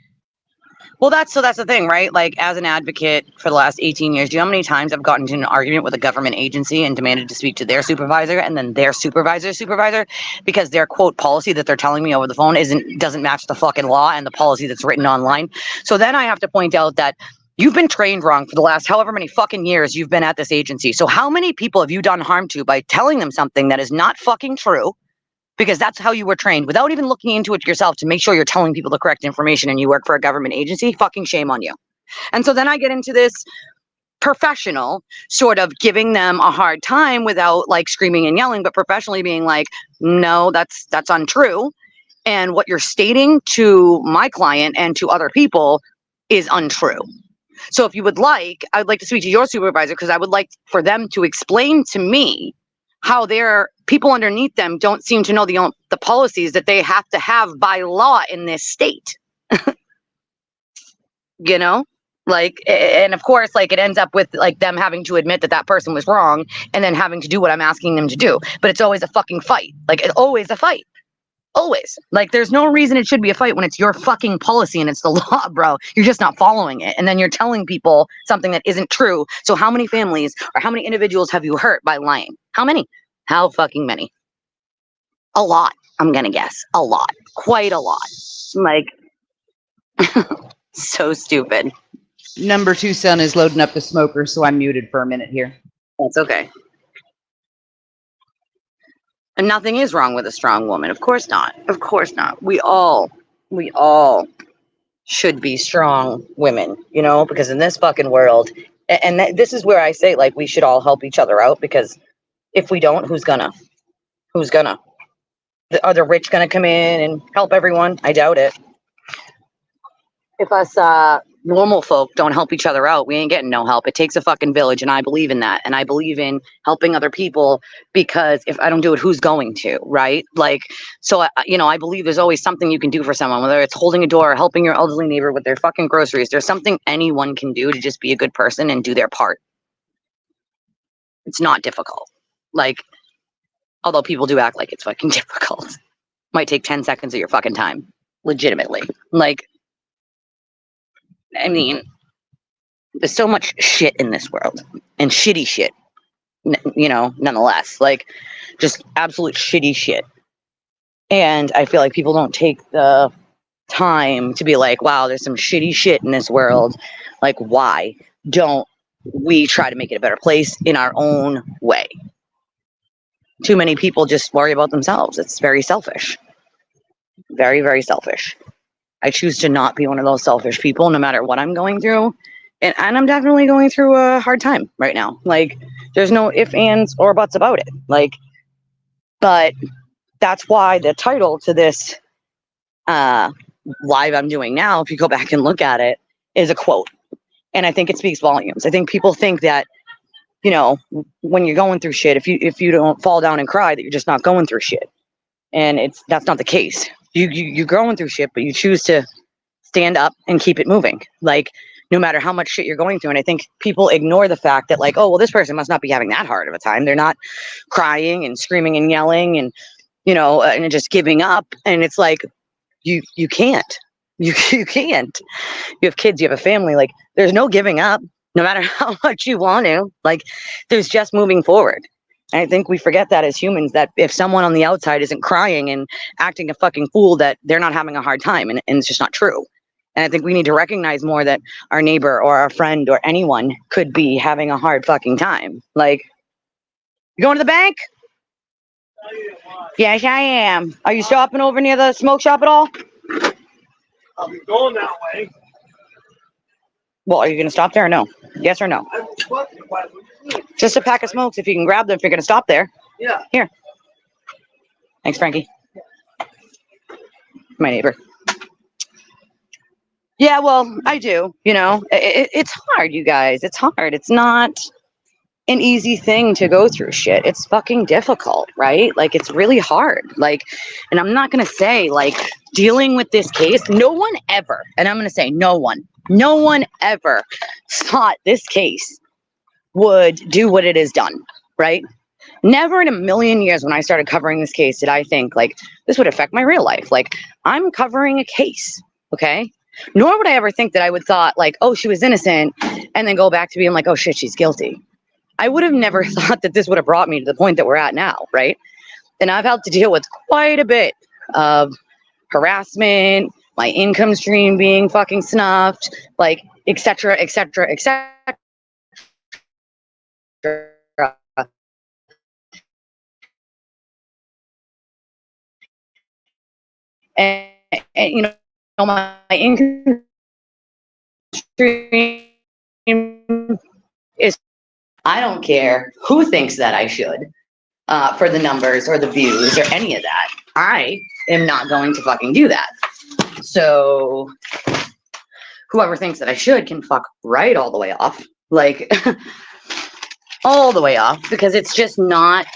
Well, that's the thing, right? Like, as an advocate for the last 18 years, do you know how many times I've gotten into an argument with a government agency and demanded to speak to their supervisor and then their supervisor's supervisor because their quote policy that they're telling me over the phone doesn't match the fucking law and the policy that's written online. So then I have to point out that you've been trained wrong for the last however many fucking years you've been at this agency. So how many people have you done harm to by telling them something that is not fucking true? Because that's how you were trained, without even looking into it yourself to make sure you're telling people the correct information, and you work for a government agency. Fucking shame on you. And so then I get into this professional sort of giving them a hard time without like screaming and yelling, but professionally being like, no, that's untrue. And what you're stating to my client and to other people is untrue. So if you would like, I would like to speak to your supervisor, because I would like for them to explain to me how their people underneath them don't seem to know the policies that they have to have by law in this state. Like, and of course, like, it ends up with like them having to admit that person was wrong and then having to do what I'm asking them to do. But it's always a fucking fight. Like, it's always a fight. Always. Like, there's no reason it should be a fight when it's your fucking policy and it's the law, bro. You're just not following it. And then you're telling people something that isn't true. So how many families or how many individuals have you hurt by lying? How many? How fucking many? A lot, I'm gonna guess. A lot. Quite a lot. Like, so stupid. Number 2 son is loading up the smoker, so I'm muted for a minute here. That's okay. And nothing is wrong with a strong woman. Of course not. Of course not. We all should be strong women, because in this fucking world, and this is where I say, like, we should all help each other out, because if we don't, who's gonna? Are the rich gonna come in and help everyone? I doubt it. If us normal folk don't help each other out, we ain't getting no help. It takes a fucking village, and I believe in that. And I believe in helping other people, because if I don't do it, who's going to, right? Like, so, I believe there's always something you can do for someone, whether it's holding a door or helping your elderly neighbor with their fucking groceries. There's something anyone can do to just be a good person and do their part. It's not difficult. Like, although people do act like it's fucking difficult. Might take 10 seconds of your fucking time. Legitimately. Like, I mean, there's so much shit in this world, and shitty shit, nonetheless, like, just absolute shitty shit. And I feel like people don't take the time to be like, wow, there's some shitty shit in this world. Like, why don't we try to make it a better place in our own way? Too many people just worry about themselves. It's very selfish. Very, very selfish. I choose to not be one of those selfish people, no matter what I'm going through. And I'm definitely going through a hard time right now. Like, there's no ifs, ands, or buts about it. Like, but that's why the title to this live I'm doing now, if you go back and look at it, is a quote. And I think it speaks volumes. I think people think that, when you're going through shit, if you don't fall down and cry, that you're just not going through shit. And that's not the case. You're going through shit, but you choose to stand up and keep it moving. Like, no matter how much shit you're going through. And I think people ignore the fact that, like, oh, well, this person must not be having that hard of a time. They're not crying and screaming and yelling and, and just giving up. And it's like, you can't. You can't. You have kids, you have a family. Like, there's no giving up, no matter how much you want to. Like, there's just moving forward. And I think we forget that as humans, that if someone on the outside isn't crying and acting a fucking fool, that they're not having a hard time. And it's just not true. And I think we need to recognize more that our neighbor or our friend or anyone could be having a hard fucking time. Like, you going to the bank? Yes, I am. Are you stopping over near the smoke shop at all? I'll be going that way. Well, are you going to stop there or no? Yes or no? Just a pack of smokes if you can grab them if you're going to stop there. Yeah. Here. Thanks, Frankie. My neighbor. Yeah, well, I do. You know, it's hard, you guys. It's hard. It's not an easy thing to go through shit. It's fucking difficult, right? Like, it's really hard. Like, and I'm not going to say, like, dealing with this case, no one ever, and I'm going to say no one ever thought this case would do what it has done, right? Never in a million years when I started covering this case did I think, like, this would affect my real life. Like, I'm covering a case, okay? Nor would I ever think that I would thought, like, oh, she was innocent, and then go back to being like, oh, shit, she's guilty. I would have never thought that this would have brought me to the point that we're at now, right? And I've had to deal with quite a bit of harassment, my income stream being fucking snuffed, like, et cetera, et cetera, et cetera. And you know, my income stream is, I don't care who thinks that I should for the numbers or the views or any of that. I am not going to fucking do that. So whoever thinks that I should can fuck right all the way off. Like, all the way off, because it's just not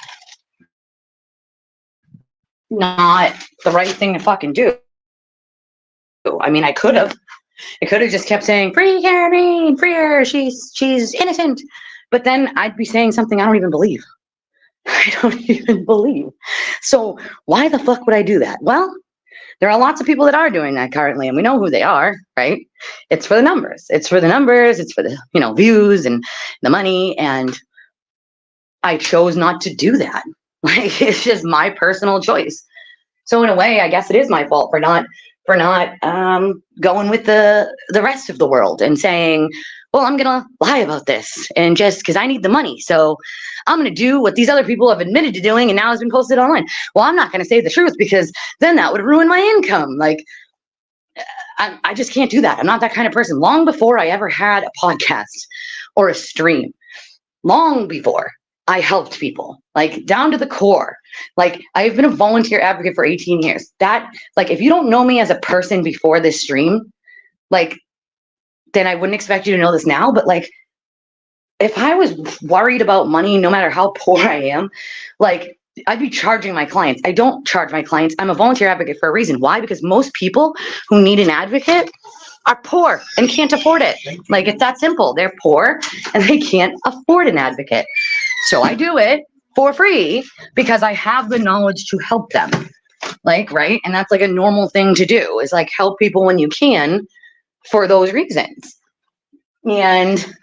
the right thing to fucking do. I mean, I could have just kept saying, free Karen, free her, she's innocent. But then I'd be saying something I don't even believe. I don't even believe. So why the fuck would I do that? Well, there are lots of people that are doing that currently, and we know who they are, right? It's for the numbers. It's for the numbers. It's for the, you know, views and the money. And I chose not to do that. Like, it's just my personal choice. So in a way, I guess it is my fault for not going with the rest of the world and saying, well, I'm gonna lie about this, and just because I need the money, so I'm gonna do what these other people have admitted to doing, and now it's been posted online. Well, I'm not gonna say the truth because then that would ruin my income. Like, I just can't do that. I'm not that kind of person. Long before I ever had a podcast or a stream, long before, I helped people, like, down to the core. Like, I've been a volunteer advocate for 18 years. That, like, if you don't know me as a person before this stream, like, then I wouldn't expect you to know this now. But, like, if I was worried about money, no matter how poor I am, like, I'd be charging my clients. I don't charge my clients. I'm a volunteer advocate for a reason. Why? Because most people who need an advocate are poor and can't afford it. Like, it's that simple. They're poor and they can't afford an advocate. So I do it for free because I have the knowledge to help them. Like, right? And that's like a normal thing to do, is like help people when you can for those reasons. And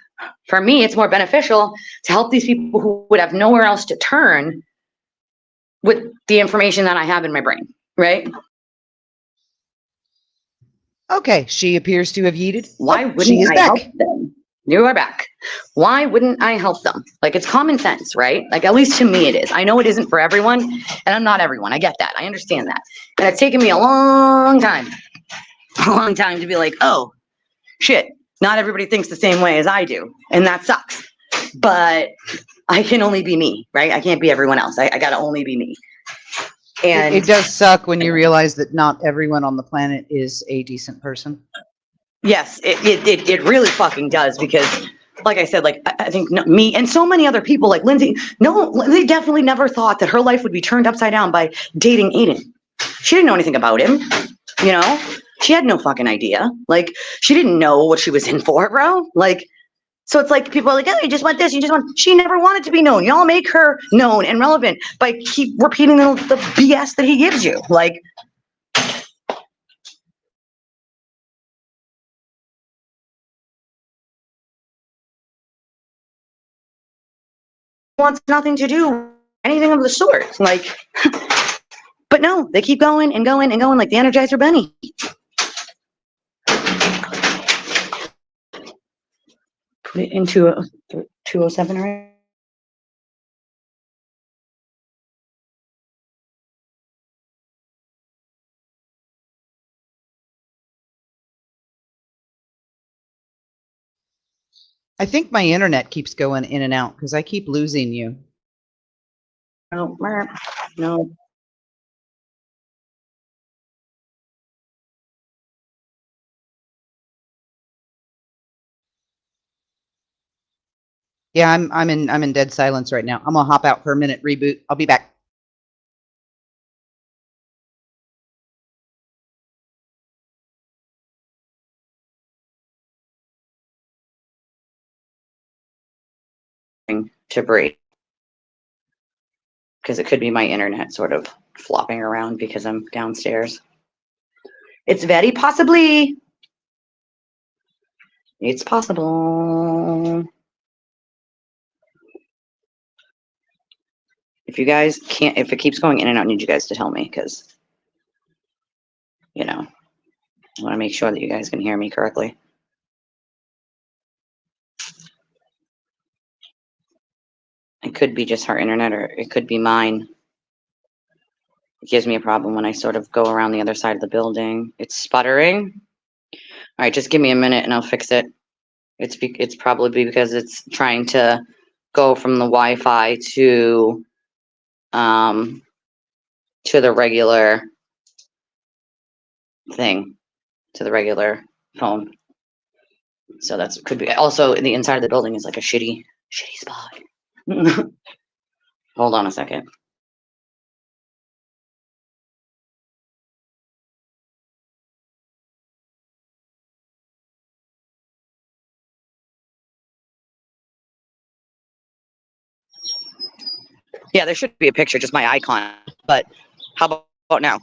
for me, it's more beneficial to help these people who would have nowhere else to turn with the information that I have in my brain, right? Okay, she appears to have yeeted. Why wouldn't I help them? You are back. Why wouldn't I help them? Like, it's common sense, right? Like, at least to me it is. I know it isn't for everyone, and I'm not everyone. I get that. I understand that. And it's taken me a long time to be like, oh, shit, not everybody thinks the same way as I do, and that sucks. But I can only be me, right? I can't be everyone else. I gotta only be me. And it does suck when you realize that not everyone on the planet is a decent person. Yes, it really fucking does, because, like I said, like, I think me and so many other people, like Lindsay, Lindsay definitely never thought that her life would be turned upside down by dating Aiden. She didn't know anything about him, you know? She had no fucking idea. Like, she didn't know what she was in for, bro. Like, so it's like people are like, oh, you just want this, you just want. She never wanted to be known. Y'all make her known and relevant by keep repeating the BS that he gives you. Like, wants nothing to do anything of the sort. Like, but no, they keep going and going and going like the Energizer Bunny. In 207, right? I think my internet keeps going in and out because I keep losing you. No, no. Yeah, I'm in dead silence right now. I'm gonna hop out for a minute, reboot. I'll be back. To breathe. Because it could be my internet sort of flopping around because I'm downstairs. It's very possibly. It's possible. If you guys can't, if it keeps going in and out, I need you guys to tell me because, you know, I want to make sure that you guys can hear me correctly. It could be just her internet or it could be mine. It gives me a problem when I sort of go around the other side of the building. It's sputtering. All right, just give me a minute and I'll fix it. It's probably because it's trying to go from the Wi-Fi to the regular thing, to the regular phone. So that's could be. Also, the inside of the building is like a shitty spot. Hold on a second. Yeah, there should be a picture, just my icon. But how about now?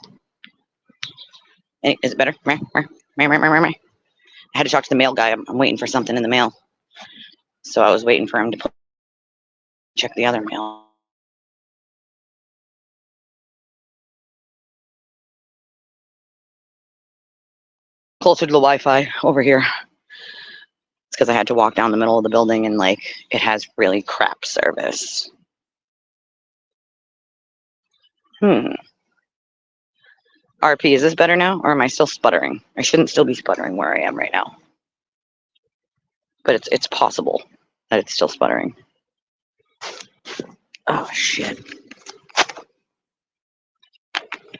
Is it better? I had to talk to the mail guy. I'm waiting for something in the mail. So I was waiting for him to check the other mail. Closer to the Wi-Fi over here. It's because I had to walk down the middle of the building and like it has really crap service. RP, is this better now or am I still sputtering? I shouldn't still be sputtering where I am right now. But it's possible that it's still sputtering. Oh shit.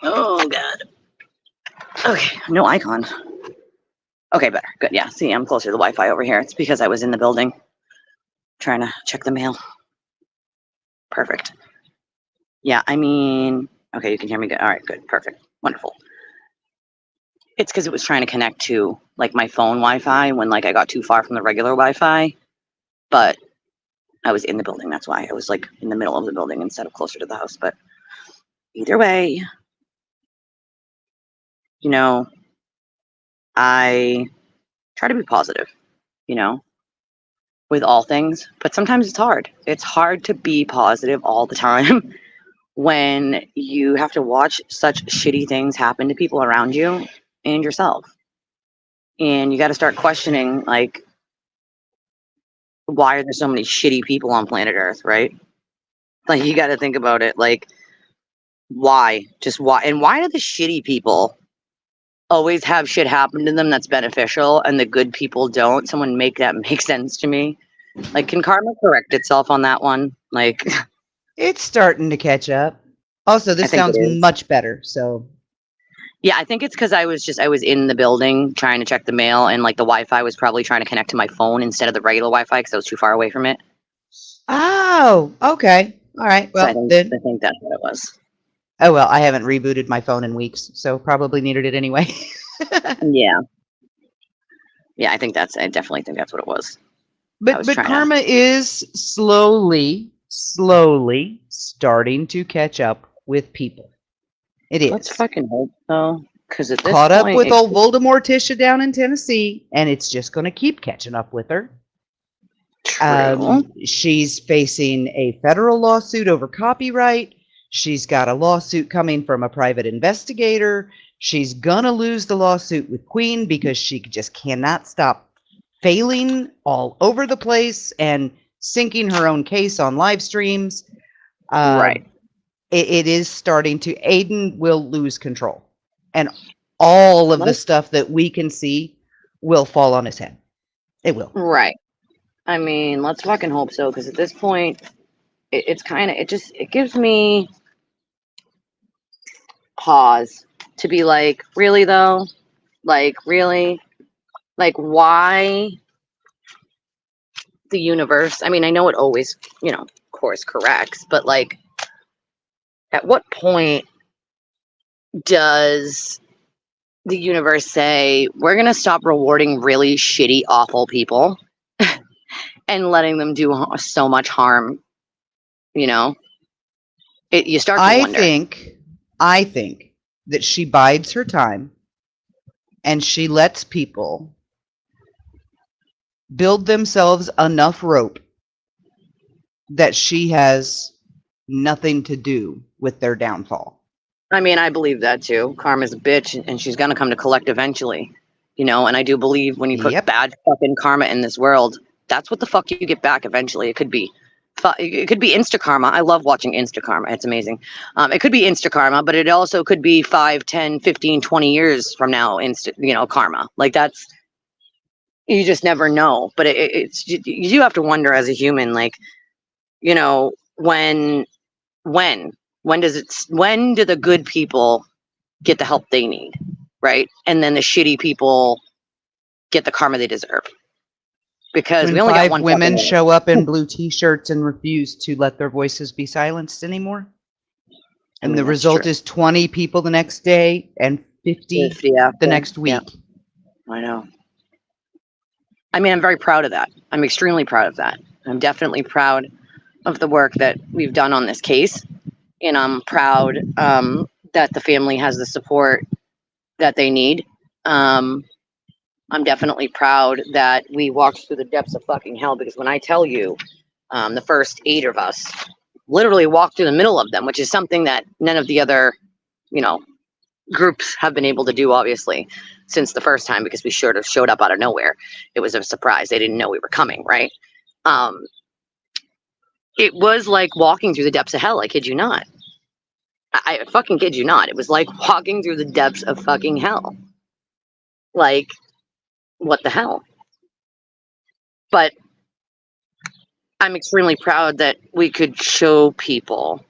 Oh god. Okay, no icon. Okay, better. Good. Yeah, see, I'm closer to the Wi-Fi over here. It's because I was in the building trying to check the mail. Perfect. Yeah, I mean, okay, you can hear me good. All right, good. Perfect. Wonderful. It's because it was trying to connect to like my phone Wi-Fi when like I got too far from the regular Wi-Fi, but I was in the building. That's why I was like in the middle of the building instead of closer to the house. But either way, you know, I try to be positive, you know, with all things, but sometimes it's hard. It's hard to be positive all the time when you have to watch such shitty things happen to people around you and yourself. And you got to start questioning, like, why are there so many shitty people on planet Earth, right? Like, you got to think about it. Like, why? Just why? And why do the shitty people always have shit happen to them that's beneficial and the good people don't? Someone make that make sense to me. Like, can karma correct itself on that one? Like, It's starting to catch up. Also, this think it sounds is. much better. So yeah, I think it's because I was in the building trying to check the mail, and like the Wi-Fi was probably trying to connect to my phone instead of the regular Wi-Fi because I was too far away from it. oh, okay. All right. So Well, I then. think that's what it was. Oh well, I haven't rebooted my phone in weeks, so probably needed it anyway. Yeah. Yeah, I definitely think that's what it was. But karma is slowly starting to catch up with people. It is. Let's fucking hope so. Because at this Caught point, up with old Voldemorticia down in Tennessee, and it's just going to keep catching up with her. True. She's facing a federal lawsuit over copyright. She's got a lawsuit coming from a private investigator. She's gonna lose the lawsuit with Queen because she just cannot stop failing all over the place and sinking her own case on live streams. Right. It is starting to, Aiden will lose control. And all of the stuff that we can see will fall on his head. It will. Right. I mean, let's fucking hope so, because at this point, it's kind of, it gives me pause to be like, really though? Like, really? Like, why the universe? I mean, I know it always, course corrects, but like, at what point does the universe say, we're going to stop rewarding really shitty, awful people and letting them do so much harm? You start to wonder. I think that she bides her time and she lets people build themselves enough rope that she has nothing to do with their downfall. I mean, I believe that too. Karma's a bitch and she's going to come to collect eventually, and I do believe when you put bad fucking karma in this world, that's what the fuck you get back eventually. It could be insta karma. I love watching insta karma. It's amazing. It could be insta karma, but it also could be 5, 10, 15, 20 years from now, karma. Like, that's, you just never know. But it's you do have to wonder as a human, like, when do the good people get the help they need, right? And then the shitty people get the karma they deserve. Because when we only got one women show up in blue t-shirts and refuse to let their voices be silenced anymore. And the result is 20 people the next day and 50 the next week. Yeah. I know. I mean, I'm very proud of that. I'm extremely proud of that. I'm definitely proud of the work that we've done on this case. And I'm proud that the family has the support that they need. I'm definitely proud that we walked through the depths of fucking hell, because when I tell you, the first 8 of us literally walked through the middle of them, which is something that none of the other, groups have been able to do, obviously, since the first time, because we sort of showed up out of nowhere. It was a surprise. They didn't know we were coming, right? It was like walking through the depths of hell. I kid you not. I fucking kid you not. It was like walking through the depths of fucking hell. Like, what the hell? But I'm extremely proud that we could show people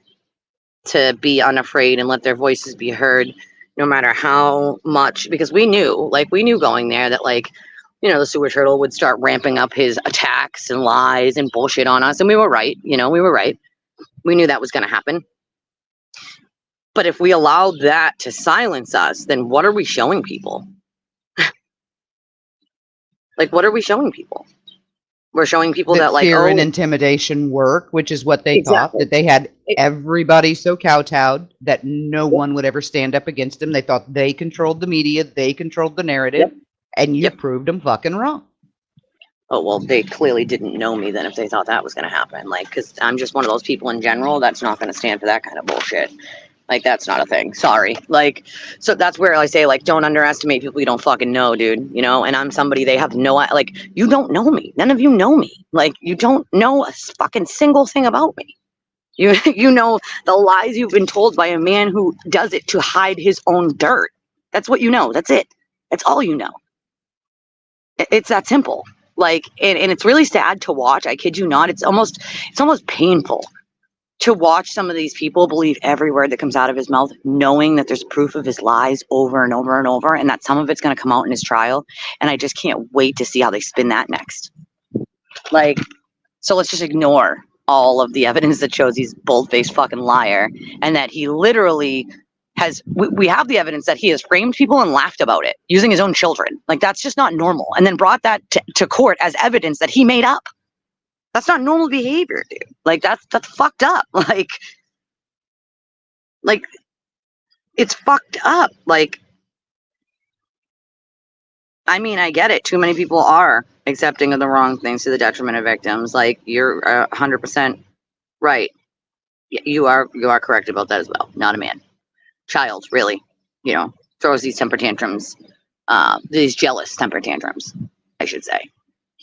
to be unafraid and let their voices be heard, no matter how much, because we knew going there that, like, the sewer turtle would start ramping up his attacks and lies and bullshit on us. And we were right. We were right. We knew that was going to happen. But if we allowed that to silence us, then what are we showing people? Like, what are we showing people? We're showing people that like, fear and intimidation work, which is what they thought, that they had everybody so kowtowed that no one would ever stand up against them. They thought they controlled the media, they controlled the narrative, and you proved them fucking wrong. Oh, well, they clearly didn't know me then if they thought that was going to happen. Like, because I'm just one of those people in general that's not going to stand for that kind of bullshit. Like, that's not a thing. Sorry. Like, so that's where I say, like, don't underestimate people you don't fucking know, dude. And I'm somebody they have no, like, you don't know me. None of you know me. Like, you don't know a fucking single thing about me. You know the lies you've been told by a man who does it to hide his own dirt. That's what you know. That's it. That's all you know. It's that simple. Like, and it's really sad to watch. I kid you not. It's almost painful to watch some of these people believe every word that comes out of his mouth, knowing that there's proof of his lies over and over and over, and that some of it's going to come out in his trial. And I just can't wait to see how they spin that next. Like, so let's just ignore all of the evidence that shows he's bold-faced fucking liar, and that he literally we have the evidence that he has framed people and laughed about it using his own children. Like, that's just not normal. And then brought that to court as evidence that he made up. That's not normal behavior, dude. Like, that's fucked up. Like, it's fucked up. Like, I mean, I get it. Too many people are accepting of the wrong things to the detriment of victims. Like, you're 100% right. You are correct about that as well. Not a man. Child, really. Throws these temper tantrums, these jealous temper tantrums, I should say.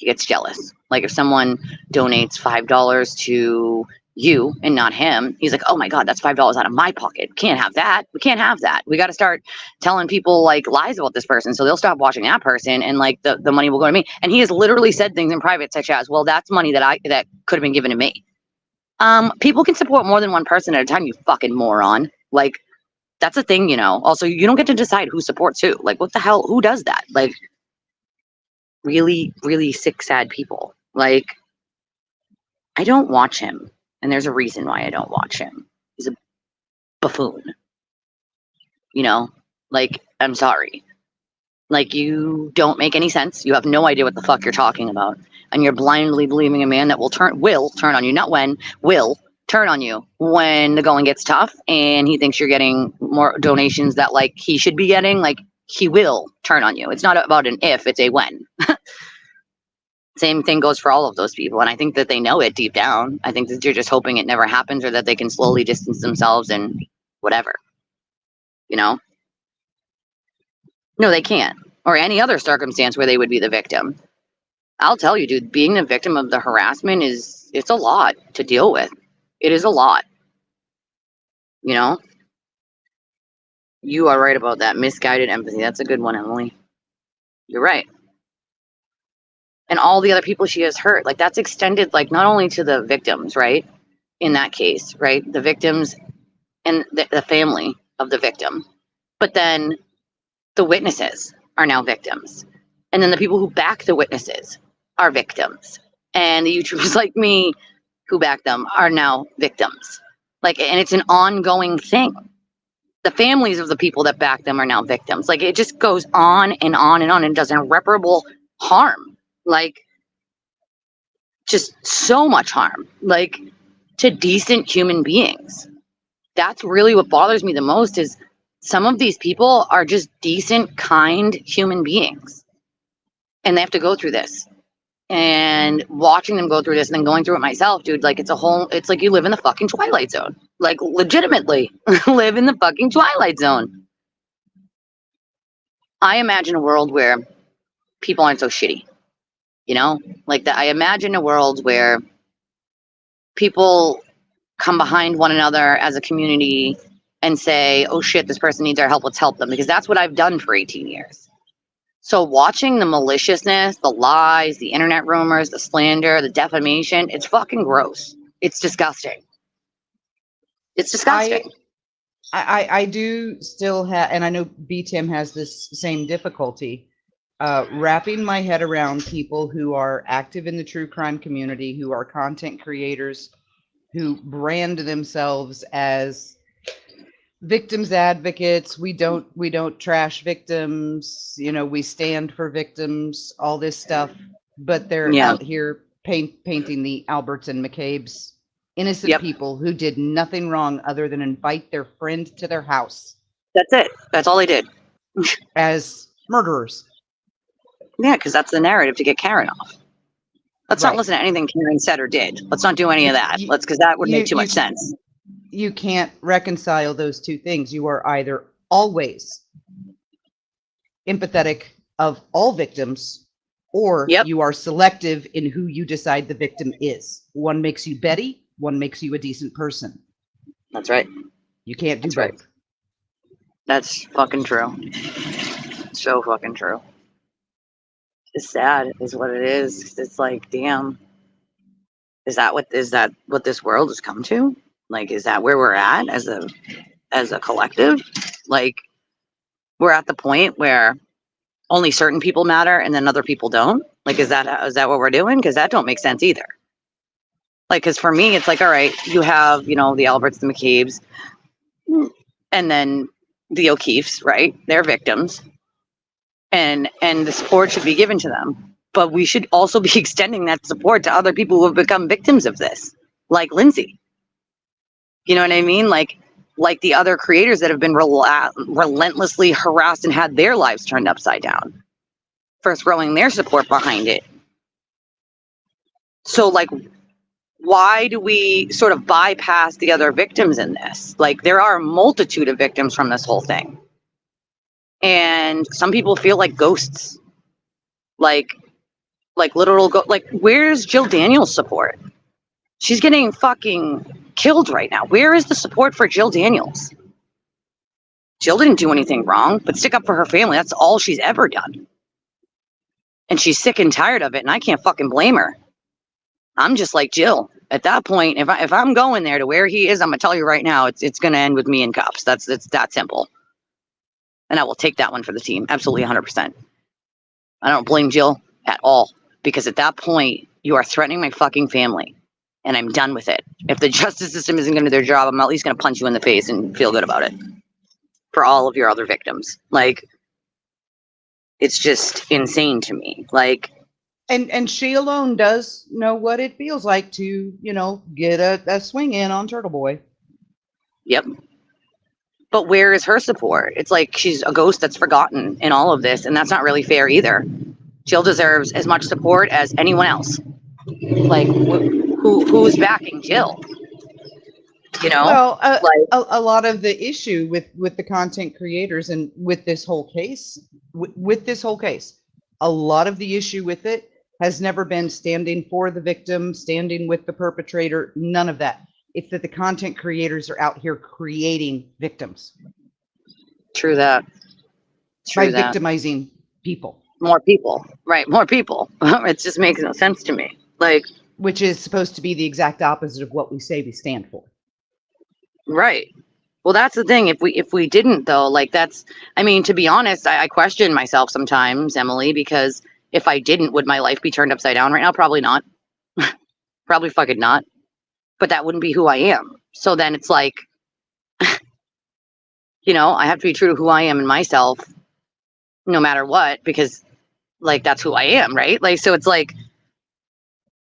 he gets jealous. Like if someone donates $5 to you and not him, he's like, oh my God, that's $5 out of my pocket. Can't have that. We can't have that. We got to start telling people like lies about this person so they'll stop watching that person, and like the money will go to me. And he has literally said things in private such as, well, that's money that could have been given to me. People can support more than one person at a time, you fucking moron. Like, that's a thing, you know. Also, you don't get to decide who supports who. Like, what the hell? Who does that? Like, really, really sick, sad people. Like, I don't watch him. And there's a reason why I don't watch him. He's a buffoon. You know? Like, I'm sorry. Like, you don't make any sense. You have no idea what the fuck you're talking about. And you're blindly believing a man that will turn on you, not when, will turn on you when the going gets tough and he thinks you're getting more donations that like he should be getting. Like, he will turn on you. It's not about an if, it's a when. Same thing goes for all of those people. And I think that they know it deep down. I think that you're just hoping it never happens, or that they can slowly distance themselves and whatever, you know? No, they can't. Or any other circumstance where they would be the victim. I'll tell you, dude, being the victim of the harassment it's a lot to deal with. It is a lot. You know? You are right about that. Misguided empathy. That's a good one, Emily. You're right. And all the other people she has hurt, like that's extended, like not only to the victims, right? In that case, right? The victims and the family of the victim. But then the witnesses are now victims. And then the people who back the witnesses are victims. And the YouTubers like me who back them are now victims. Like, and it's an ongoing thing. The families of the people that back them are now victims. Like, it just goes on and on and on and does irreparable harm. Like, just so much harm. Like, to decent human beings. That's really what bothers me the most, is some of these people are just decent, kind human beings. And they have to go through this. And watching them go through this and then going through it myself, dude, like it's like you live in the fucking Twilight Zone. Like, legitimately live in the fucking Twilight Zone. I imagine a world where people aren't so shitty. You know? Like that. I imagine a world where people come behind one another as a community and say, oh shit, this person needs our help, let's help them. Because that's what I've done for 18 years. So watching the maliciousness, the lies, the internet rumors, the slander, the defamation, it's fucking gross. It's disgusting. It's disgusting. I do still have, and I know B-Tim has this same difficulty, wrapping my head around people who are active in the true crime community, who are content creators, who brand themselves as victims advocates. We don't trash victims, you know, we stand for victims, all this stuff, but they're out here painting the Alberts and McCabe's, innocent people who did nothing wrong other than invite their friend to their house. That's it. That's all they did. As murderers. Yeah, because that's the narrative to get Karen off. Let's not listen to anything Karen said or did. Let's not do any of that. Because that would make too much sense. You can't reconcile those two things. You are either always empathetic of all victims, or you are selective in who you decide the victim is. One makes you Betty, one makes you a decent person. That's right. You can't do both. Right. That's fucking true. So fucking true. It's sad, is what it is. It's like, damn. Is that what this world has come to? Like, is that where we're at as a collective? Like, we're at the point where only certain people matter and then other people don't? Like, is that what we're doing? Because that don't make sense either. Like, because for me, it's like, all right, you have, you know, the Alberts, the McCabe's, and then the O'Keefes, right? They're victims. And the support should be given to them. But we should also be extending that support to other people who have become victims of this, like Lindsay. You know what I mean? Like the other creators that have been relentlessly harassed and had their lives turned upside down for throwing their support behind it. So, like, why do we sort of bypass the other victims in this? Like, there are a multitude of victims from this whole thing. And some people feel like ghosts. Like, Like literal go. Like where's Jill Daniels' support? She's getting fucking killed right now. Where is the support for Jill Daniels? Jill didn't do anything wrong, but stick up for her family. That's all she's ever done. And she's sick and tired of it, and I can't fucking blame her. I'm just like Jill. At that point, if I'm going there to where he is, I'm gonna tell you right now, it's gonna end with me in cuffs. It's that simple. And I will take that one for the team. Absolutely 100%. I don't blame Jill at all, because at that point, you are threatening my fucking family. And I'm done with it. If the justice system isn't going to do their job, I'm at least going to punch you in the face and feel good about it. For all of your other victims. Like, it's just insane to me. Like, and she alone does know what it feels like to, you know, get a swing in on Turtle Boy. Yep. But where is her support? It's like she's a ghost that's forgotten in all of this, and that's not really fair either. Jill deserves as much support as anyone else. Like, who's backing Jill? You know, well, like, a lot of the issue with the content creators and with this whole case, a lot of the issue with it has never been standing for the victim, standing with the perpetrator, none of that. It's that the content creators are out here creating victims. True that. By victimizing people. More people, right? More people. It just makes no sense to me. Like, which is supposed to be the exact opposite of what we say we stand for. Right. Well, that's the thing. If we didn't though, like that's, I mean, to be honest, I question myself sometimes, Emily, because if I didn't, would my life be turned upside down right now? Probably not. Probably fucking not. But that wouldn't be who I am. So then it's like, you know, I have to be true to who I am and myself no matter what, because like, that's who I am. Right. Like, so it's like,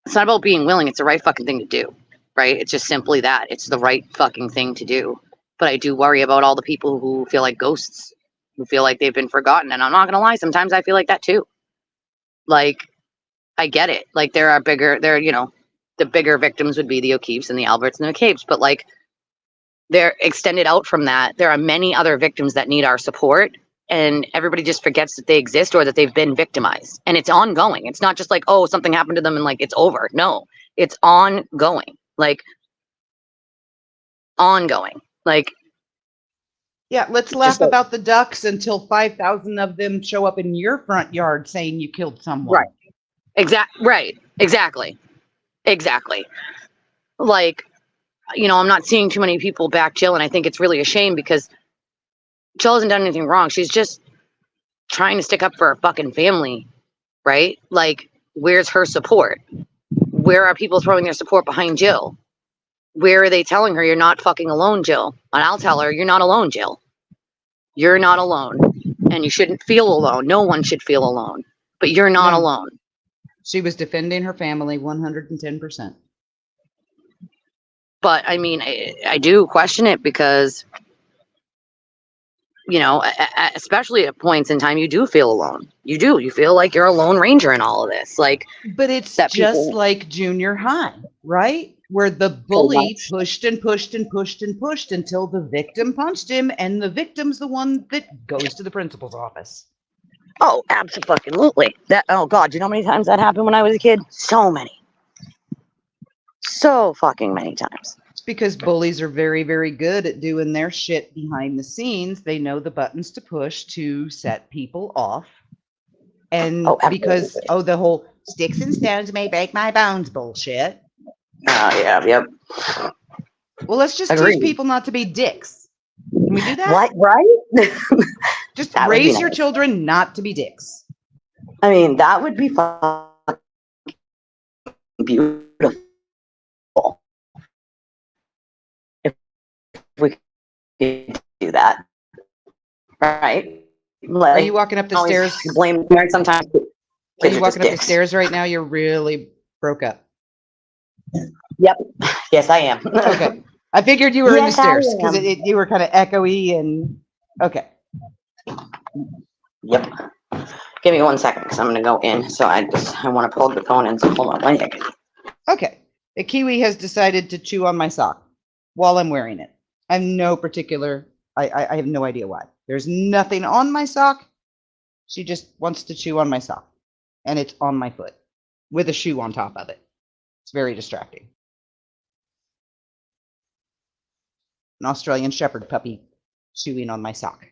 it's not about being willing. It's the right fucking thing to do. Right. It's just simply that. It's the right fucking thing to do. But I do worry about all the people who feel like ghosts, who feel like they've been forgotten. And I'm not going to lie. Sometimes I feel like that too. Like, I get it. Like you know, the bigger victims would be the O'Keefes and the Alberts and the McCabe's. But like, they're extended out from that. There are many other victims that need our support. And everybody just forgets that they exist or that they've been victimized. And it's ongoing. It's not just like, oh, something happened to them and like, it's over. No, it's ongoing. Like, ongoing. Like, yeah, let's laugh about the ducks until 5,000 of them show up in your front yard saying you killed someone. Right. Exactly. Like, you know, I'm not seeing too many people back Jill, and I think it's really a shame because Jill hasn't done anything wrong. She's just trying to stick up for her fucking family, right? Like, where's her support? Where are people throwing their support behind Jill? Where are they telling her you're not fucking alone, Jill? And I'll tell her, you're not alone, Jill. You're not alone. And you shouldn't feel alone. No one should feel alone. But you're not alone. She was defending her family 110%. But I mean, I do question it because, you know, especially at points in time, you do feel alone. You do. You feel like you're a lone ranger in all of this. Like, but it's just like junior high, right? Where the bully pushed and pushed and pushed and pushed until the victim punched him, and the victim's the one that goes to the principal's office. Oh, absolutely. Oh God, do you know how many times that happened when I was a kid? So many. So fucking many times. It's because bullies are very, very good at doing their shit behind the scenes. They know the buttons to push to set people off. And because, the whole sticks and stones may break my bones bullshit. Oh, yeah, yep. Well, let's just teach people not to be dicks. Can we do that? What, right? Just raise your children not to be dicks. I mean, that would be beautiful. If we could do that. Right? Like, are you walking up the stairs? Blame parents sometimes. Are you walking up the stairs right now? You're really broke up. Yep. Yes, I am. Okay. I figured you were in the stairs because you were kind of echoey and okay. Yep. Give me 1 second because I'm going to go in. So I want to plug the phone in. So hold on 1 second. Okay. The Kiwi has decided to chew on my sock while I'm wearing it. I have no particular, I have no idea why. There's nothing on my sock. She just wants to chew on my sock and it's on my foot. with a shoe on top of it. It's very distracting. An Australian Shepherd puppy chewing on my sock.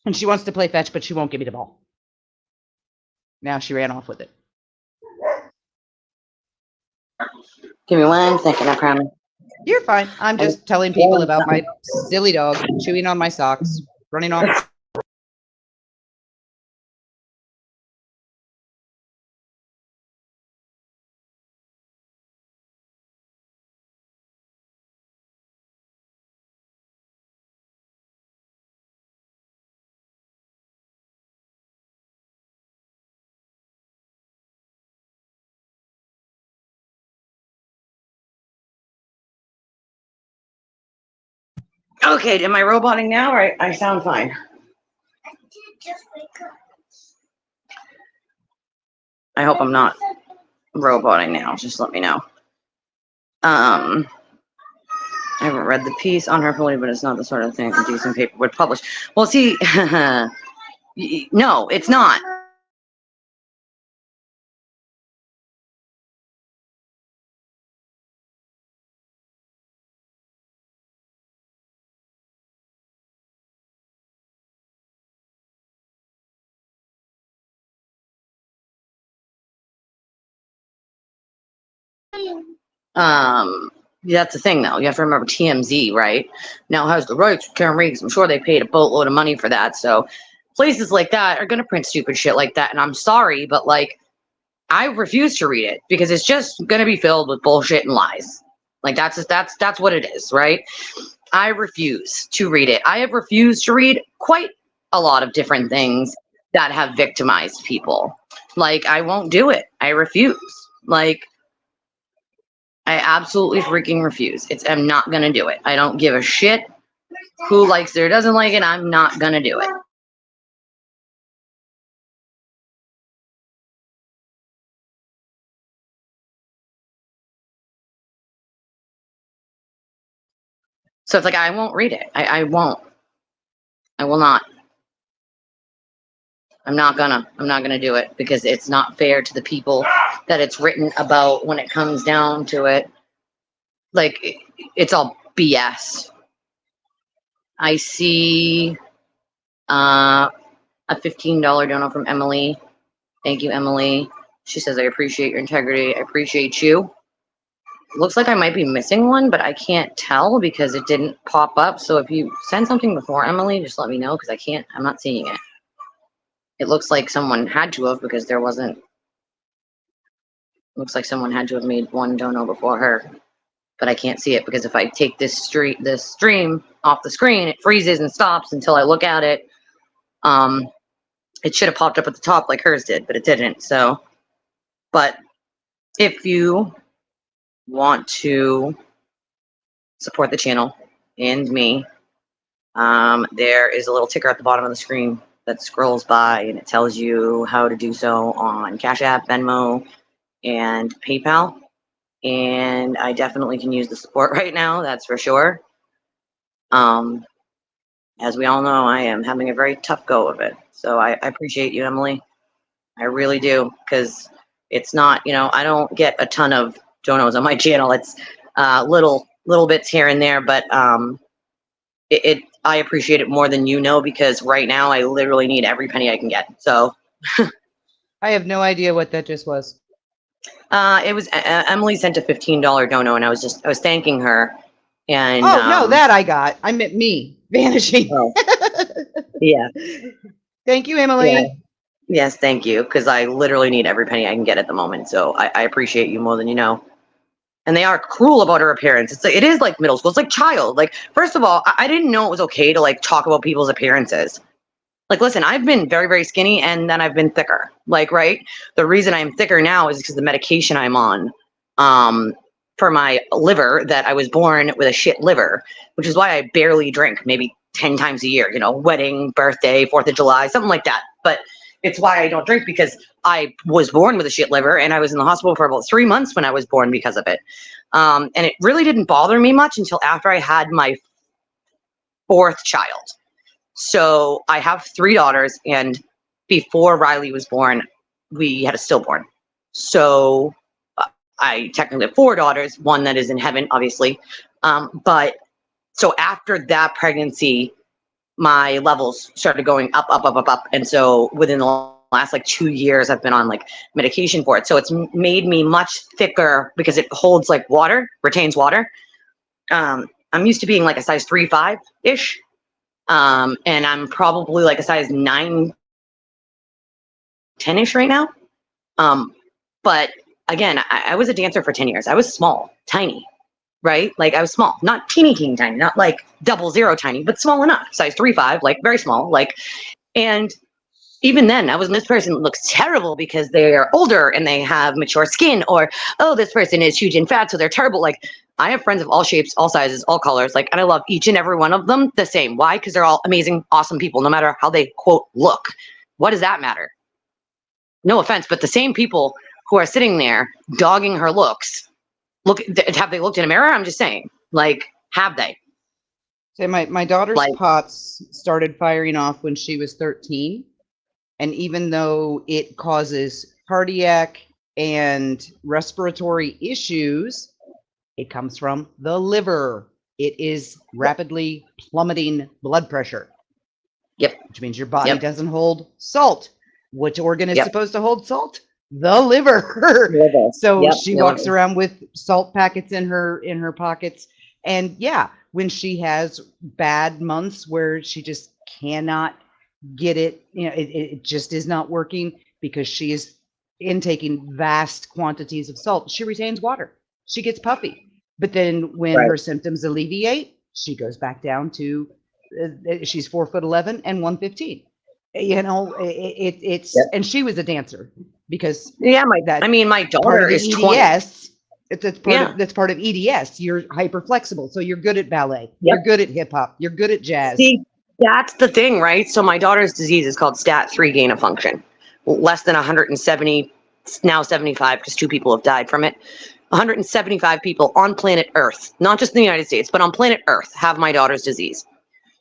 And she wants to play fetch, but she won't give me the ball. Now she ran off with it. Give me 1 second, I promise. You're fine. I'm just telling people about my silly dog chewing on my socks, running off. Okay, am I roboting now, or I sound fine? I hope I'm not roboting now. Just let me know. I haven't read the piece on her bully, but it's not the sort of thing a decent paper would publish. Well, see, no, it's not. That's the thing, though. You have to remember TMZ, right? Now has the rights to Karen Reeves. I'm sure they paid a boatload of money for that. So places like that are going to print stupid shit like that. And I'm sorry, but like, I refuse to read it because it's just going to be filled with bullshit and lies. Like that's what it is, right? I refuse to read it. I have refused to read quite a lot of different things that have victimized people. Like, I won't do it. I refuse. Like, I absolutely freaking refuse. I'm not gonna do it. I don't give a shit who likes it or doesn't like it. I'm not gonna do it. So it's like, I won't read it. I won't. I will not. I'm not gonna do it because it's not fair to the people that it's written about when it comes down to it. Like, it's all BS. I see a $15 dono from Emily. Thank you, Emily. She says, I appreciate your integrity. I appreciate you. Looks like I might be missing one, but I can't tell because it didn't pop up. So if you send something before, Emily, just let me know because I'm not seeing it. It looks like someone had to have because there wasn't. Looks like someone had to have made one dono before her, but I can't see it because if I take this stream off the screen, it freezes and stops until I look at it. It should have popped up at the top like hers did, but it didn't. So, but if you want to support the channel and me, there is a little ticker at the bottom of the screen that scrolls by and it tells you how to do so on Cash App, Venmo, and PayPal. And I definitely can use the support right now, that's for sure. As we all know, I am having a very tough go of it. So I appreciate you, Emily. I really do, because it's not, I don't get a ton of donos on my channel. It's little bits here and there, but I appreciate it more than because right now I literally need every penny I can get. So I have no idea what that just was. It was Emily sent a $15 dono, and I was thanking her. And no, that I got. I meant me vanishing. Oh. Yeah. Thank you, Emily. Yeah. Yes, thank you, because I literally need every penny I can get at the moment. So I appreciate you more than you know. And they are cruel about her appearance. It is like middle school. It's like child. Like, first of all, I didn't know it was okay to like talk about people's appearances. Like, listen, I've been very, very skinny and then I've been thicker. Like, right? The reason I'm thicker now is because the medication I'm on for my liver, that I was born with a shit liver, which is why I barely drink, maybe 10 times a year, wedding, birthday, 4th of July, something like that. But it's why I don't drink, because I was born with a shit liver and I was in the hospital for about 3 months when I was born because of it. And it really didn't bother me much until after I had my 4th child. So I have 3 daughters, and before Riley was born, we had a stillborn. So I technically have 4 daughters, one that is in heaven, obviously. But so after that pregnancy, my levels started going up, up, up, up, up. And so within the last like 2 years, I've been on like medication for it. So it's made me much thicker because it holds like water, retains water. I'm used to being like a size 3-5-ish. And I'm probably like a size 9, 10-ish right now. But again, I was a dancer for 10 years. I was small, tiny, right? Like I was small, not teeny tiny, not like 00 tiny, but small enough, size 3-5, like very small, like, and even then, this person looks terrible because they're older and they have mature skin, or, oh, this person is huge and fat, so they're terrible. Like, I have friends of all shapes, all sizes, all colors, like, and I love each and every one of them the same. Why? Because they're all amazing, awesome people, no matter how they, quote, look. What does that matter? No offense, but the same people who are sitting there dogging her looks, have they looked in a mirror? I'm just saying, like, have they? So my daughter's POTS started firing off when she was 13. And even though it causes cardiac and respiratory issues, it comes from the liver. It is rapidly plummeting blood pressure. Yep. Which means your body doesn't hold salt. Which organ is supposed to hold salt? The liver. So she walks around with salt packets in her pockets. And yeah, when she has bad months where she just cannot get it, it just is not working because she is intaking vast quantities of salt. She retains water. She gets puffy. But then when her symptoms alleviate, she goes back down to, she's 4'11" and 115. It's and she was a dancer because my daughter is 20. EDS. That's part of EDS. You're hyper flexible, so you're good at ballet. You're good at hip hop. You're good at jazz. See, that's the thing, right? So my daughter's disease is called STAT3 gain of function. Less than 170, now 75, because 2 people have died from it. 175 people on planet Earth, not just in the United States, but on planet Earth, have my daughter's disease.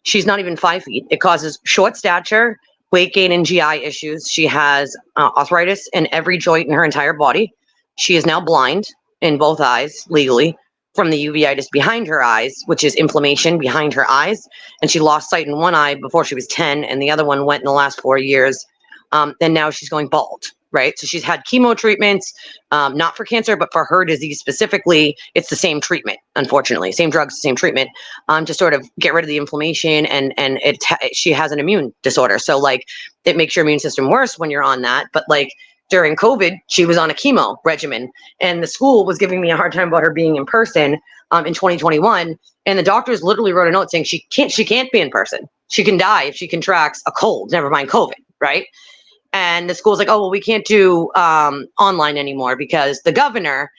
She's not even 5 feet. It causes short stature, weight gain, and GI issues. She has arthritis in every joint in her entire body. She is now blind in both eyes legally from the uveitis behind her eyes, which is inflammation behind her eyes. And she lost sight in one eye before she was 10, and the other one went in the last 4 years. And now she's going bald, right? So she's had chemo treatments, not for cancer, but for her disease specifically. It's the same treatment, unfortunately, same drugs, same treatment, to sort of get rid of the inflammation. And she has an immune disorder. So like it makes your immune system worse when you're on that. But like during COVID, she was on a chemo regimen, and the school was giving me a hard time about her being in person in 2021. And the doctors literally wrote a note saying she can't be in person. She can die if she contracts a cold, never mind COVID, right? And the school's like, oh, well, we can't do online anymore because the governor,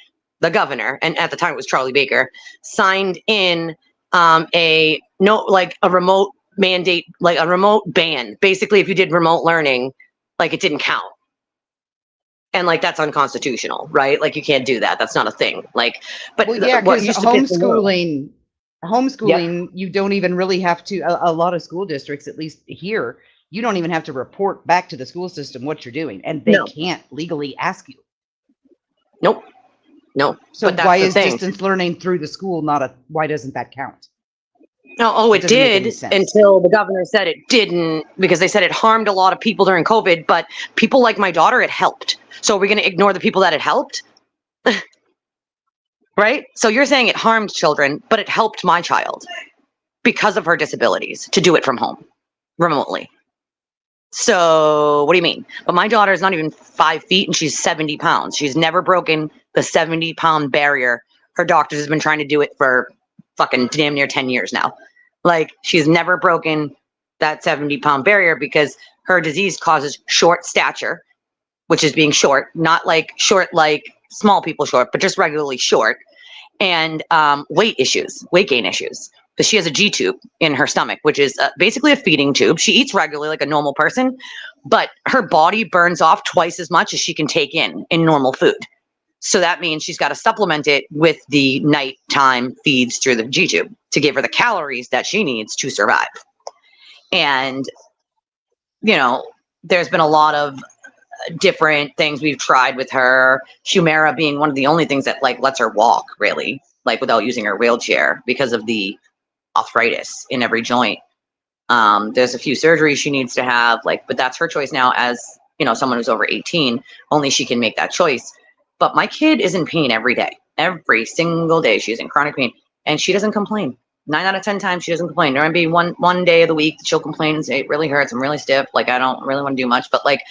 and at the time it was Charlie Baker, signed in a remote mandate, like a remote ban. Basically, if you did remote learning, like it didn't count. And like that's unconstitutional, right? Like you can't do that. That's not a thing. Like, but because homeschooling, you don't even really have to. A lot of school districts, at least here, you don't even have to report back to the school system what you're doing, and they can't legally ask you. Nope. No. So why is distance learning through the school why doesn't that count? No, it did until the governor said it didn't, because they said it harmed a lot of people during COVID, but people like my daughter, it helped. So are we going to ignore the people that it helped? Right? So you're saying it harmed children, but it helped my child because of her disabilities to do it from home, remotely. So what do you mean? But my daughter is not even 5 feet and she's 70 pounds. She's never broken the 70-pound barrier. Her doctors have been trying to do it for fucking damn near 10 years now. Like she's never broken that 70-pound barrier because her disease causes short stature, which is being short, not like short like small people short, but just regularly short, and weight gain issues. Because she has a G tube in her stomach, which is basically a feeding tube. She eats regularly like a normal person, but her body burns off twice as much as she can take in normal food. So that means she's got to supplement it with the nighttime feeds through the G tube to give her the calories that she needs to survive. And, there's been a lot of, different things we've tried with her. Humira being one of the only things that like lets her walk really, like without using her wheelchair because of the arthritis in every joint. There's a few surgeries she needs to have, like, but that's her choice now as, you know, someone who's over 18, only she can make that choice. But my kid is in pain every day, every single day. She's in chronic pain and she doesn't complain. 9 out of 10 times she doesn't complain. There might be one day of the week she'll complain and say, it really hurts, I'm really stiff, like I don't really want to do much. But like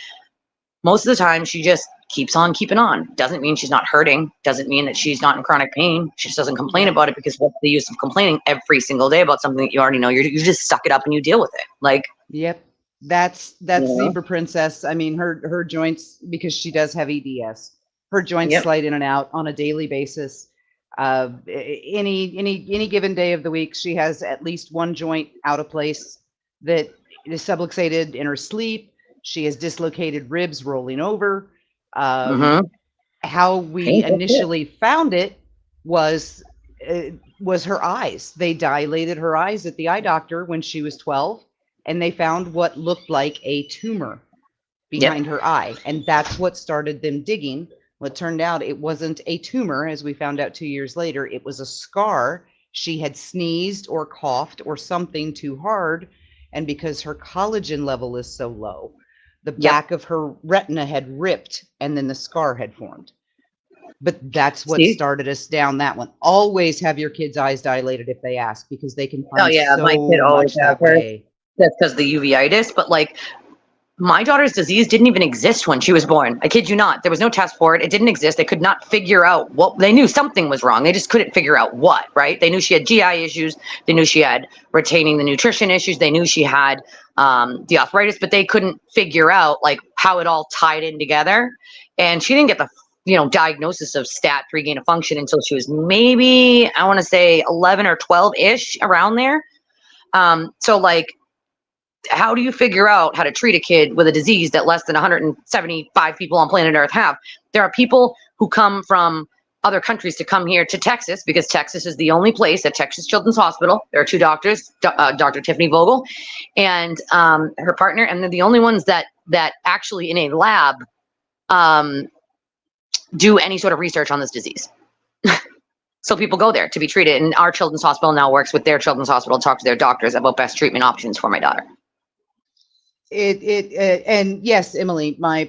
most of the time she just keeps on keeping on. Doesn't mean she's not hurting, doesn't mean that she's not in chronic pain. She just doesn't complain about it, because what's the use of complaining every single day about something that you already know? You just suck it up and you deal with it. Like, yep, that's Zebra Princess. I mean, her joints, because she does have EDS, her joints slide in and out on a daily basis. Any given day of the week, she has at least one joint out of place that is subluxated in her sleep. She has dislocated ribs rolling over. How we initially found it was her eyes. They dilated her eyes at the eye doctor when she was 12, and they found what looked like a tumor behind her eye, and that's what started them digging. Well, it turned out it wasn't a tumor, as we found out 2 years later. It was a scar. She had sneezed or coughed or something too hard, and because her collagen level is so low, the back of her retina had ripped, and then the scar had formed. But that's what started us down that one. Always have your kids' eyes dilated if they ask, because they can find so my kid always much that way. That's because of the uveitis. But like, my daughter's disease didn't even exist when she was born. I kid you not. There was no test for it. It didn't exist. They could not figure out what. They knew something was wrong. They just couldn't figure out what, right? They knew she had GI issues. They knew she had retaining the nutrition issues. They knew she had the arthritis, but they couldn't figure out like how it all tied in together. And she didn't get the, you know, diagnosis of STAT3 gain of function until she was maybe, I want to say 11 or 12-ish, around there. So like, how do you figure out how to treat a kid with a disease that less than 175 people on planet Earth have? There are people who come from other countries to come here to Texas, because Texas is the only place at Texas Children's Hospital. There are two doctors, Dr. Tiffany Vogel and her partner, and they're the only ones that actually in a lab do any sort of research on this disease. So people go there to be treated, and our Children's Hospital now works with their Children's Hospital to talk to their doctors about best treatment options for my daughter. And yes, Emily, my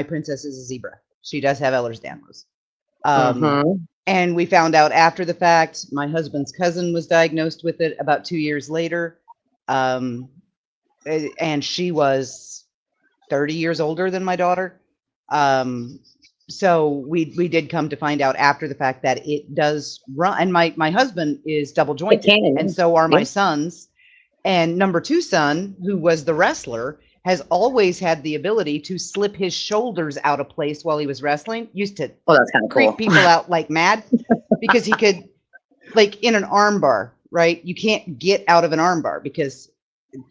princess is a zebra. She does have Ehlers-Danlos. And we found out after the fact. My husband's cousin was diagnosed with it about 2 years later. And she was 30 years older than my daughter. So we did come to find out after the fact that it does run. And my husband is double jointed, and so are my sons. And number two son, who was the wrestler, has always had the ability to slip his shoulders out of place while he was wrestling. Used to that's kind of creep cool. people out like mad, because he could, like in an arm bar, right? You can't get out of an arm bar because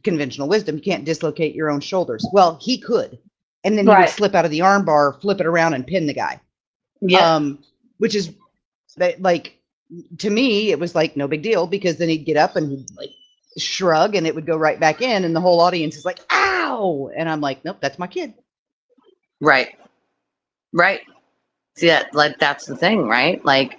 conventional wisdom, you can't dislocate your own shoulders. Well, he could. And then he would slip out of the arm bar, flip it around, and pin the guy. Which is like, to me, it was like no big deal, because then he'd get up and he'd like shrug and it would go right back in, and the whole audience is like, ow. And I'm like, nope, that's my kid. Right. See, that, like, that's the thing, right? Like,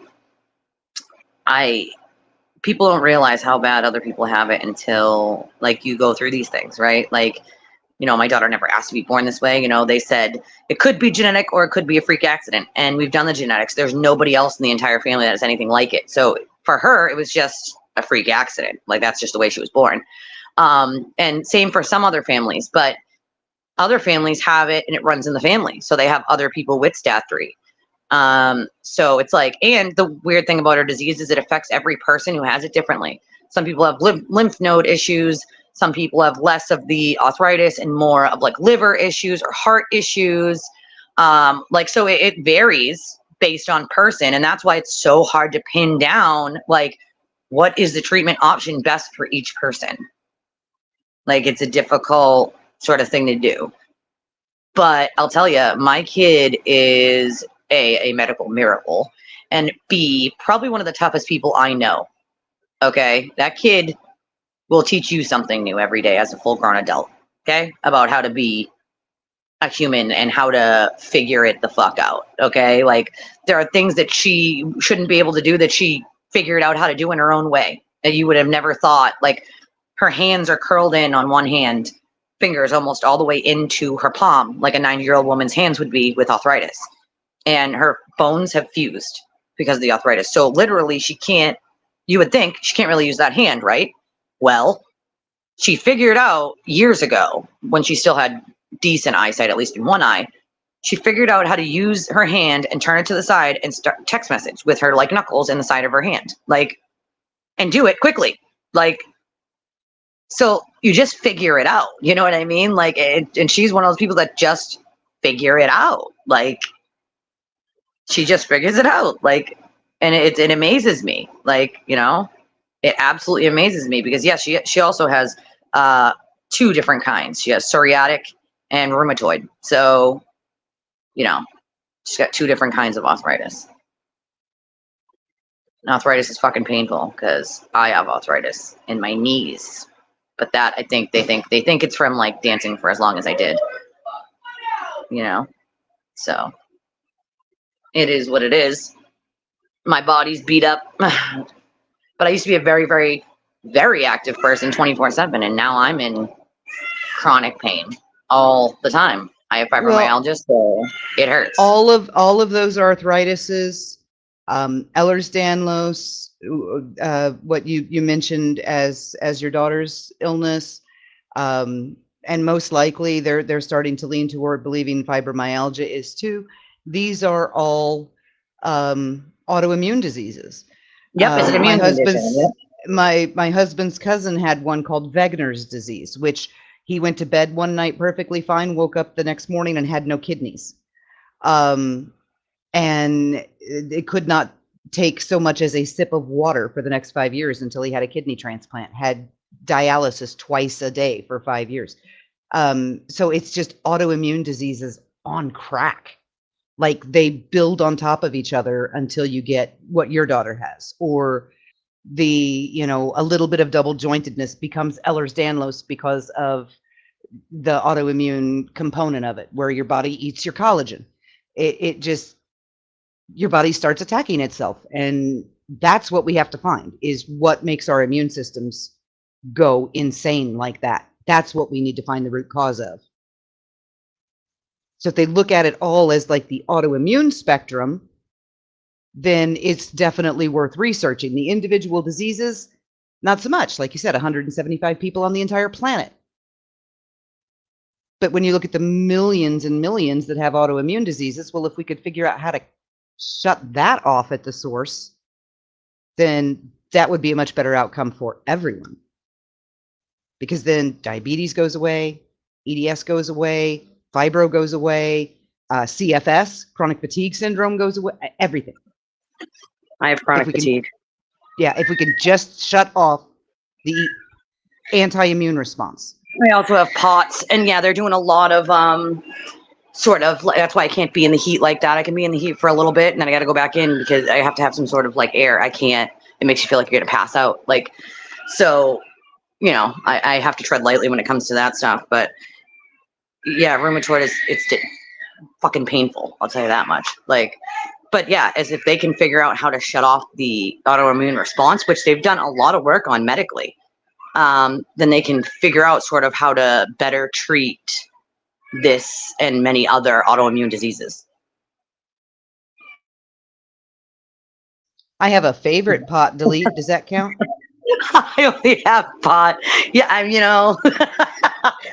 people don't realize how bad other people have it until like you go through these things, right? Like, you know, my daughter never asked to be born this way. You know, they said it could be genetic or it could be a freak accident. And we've done the genetics. There's nobody else in the entire family that has anything like it. So for her, it was just a freak accident. Like, that's just the way she was born. And same for some other families, but other families have it and it runs in the family. So they have other people with STAT3. So it's like, and the weird thing about her disease is it affects every person who has it differently. Some people have lymph node issues. Some people have less of the arthritis and more of like liver issues or heart issues. Like, so it varies based on person. And that's why it's so hard to pin down, like, what is the treatment option best for each person? Like, it's a difficult sort of thing to do. But I'll tell you, my kid is a medical miracle, and B, probably one of the toughest people I know. Okay, that kid will teach you something new every day as a full-grown adult, okay, about how to be a human and how to figure it the fuck out. Okay. Like there are things that she shouldn't be able to do that she figured out how to do in her own way that you would have never thought. Like her hands are curled in on one hand, fingers almost all the way into her palm, like a 90-year-old woman's hands would be with arthritis. And her bones have fused because of the arthritis. So literally she can't, you would think she can't really use that hand, right? Well, she figured out years ago when she still had decent eyesight, at least in one eye, she figured out how to use her hand and turn it to the side and start text message with her like knuckles in the side of her hand, like, and do it quickly. Like, so you just figure it out. You know what I mean? Like, and she's one of those people that just figure it out. Like, she just figures it out. Like, and it amazes me. Like, you know, it absolutely amazes me because yes, she also has two different kinds. She has psoriatic and rheumatoid. So, you know, she's got two different kinds of arthritis. And arthritis is fucking painful because I have arthritis in my knees. But that, I think they think it's from like dancing for as long as I did. You know? So it is what it is. My body's beat up. But I used to be a very, very, very active person 24/7, and now I'm in chronic pain all the time. I have fibromyalgia, so it hurts. All of those arthritises, Ehlers-Danlos, what you mentioned as your daughter's illness, and most likely they're starting to lean toward believing fibromyalgia is too. These are all autoimmune diseases. Yep, it's an immune condition. Yep. My husband's cousin had one called Wegener's disease, which he went to bed one night perfectly fine, woke up the next morning and had no kidneys. And it could not take so much as a sip of water for the next 5 years until he had a kidney transplant, had dialysis twice a day for 5 years. So it's just autoimmune diseases on crack. Like they build on top of each other until you get what your daughter has, or a little bit of double jointedness becomes Ehlers-Danlos because of the autoimmune component of it, where your body eats your collagen. It just, your body starts attacking itself. And that's what we have to find, is what makes our immune systems go insane like that. That's what we need to find the root cause of. So if they look at it all as like the autoimmune spectrum, then it's definitely worth researching. The individual diseases, not so much. Like you said, 175 people on the entire planet. But when you look at the millions and millions that have autoimmune diseases, well, if we could figure out how to shut that off at the source, then that would be a much better outcome for everyone. Because then diabetes goes away, EDS goes away, fibro goes away, CFS, chronic fatigue syndrome goes away, everything. I have chronic fatigue. If we can just shut off the anti-immune response. I also have POTS, and yeah, they're doing a lot of sort of, that's why I can't be in the heat like that. I can be in the heat for a little bit, and then I got to go back in because I have to have some sort of like air. I can't, it makes you feel like you're going to pass out. Like, so, you know, I have to tread lightly when it comes to that stuff. But yeah, rheumatoid it's fucking painful. I'll tell you that much. Like, but yeah, as if they can figure out how to shut off the autoimmune response, which they've done a lot of work on medically, then they can figure out sort of how to better treat this and many other autoimmune diseases. I have a favorite pot delete. Does that count? I only have pot. Yeah,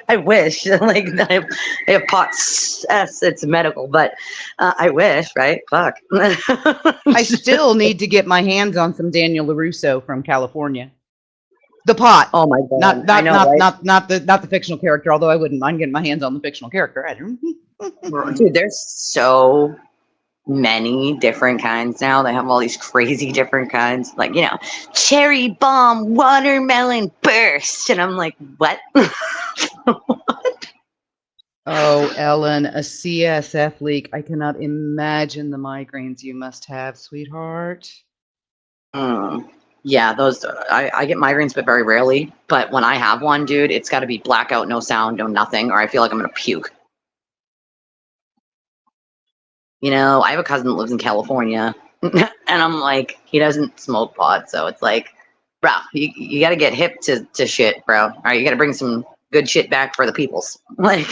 I wish. Like I have POTS. It's medical, but I wish, right? Fuck. I still need to get my hands on some Daniel LaRusso from California. The pot. Oh my god. Not the fictional character, although I wouldn't mind getting my hands on the fictional character. Dude, there's so many different kinds now. They have all these crazy different kinds, like, you know, cherry bomb, watermelon burst, and I'm like, what? What? Oh, Ellen, a CSF leak. I cannot imagine the migraines you must have, sweetheart. Yeah, those I get migraines, but very rarely. But when I have one, dude, it's got to be blackout, no sound, no nothing, or I feel like I'm gonna puke. you know, I have a cousin that lives in California. And I'm like, he doesn't smoke pot. So it's like, bro, you got to get hip to shit, bro. All right, you got to bring some good shit back for the peoples. Like,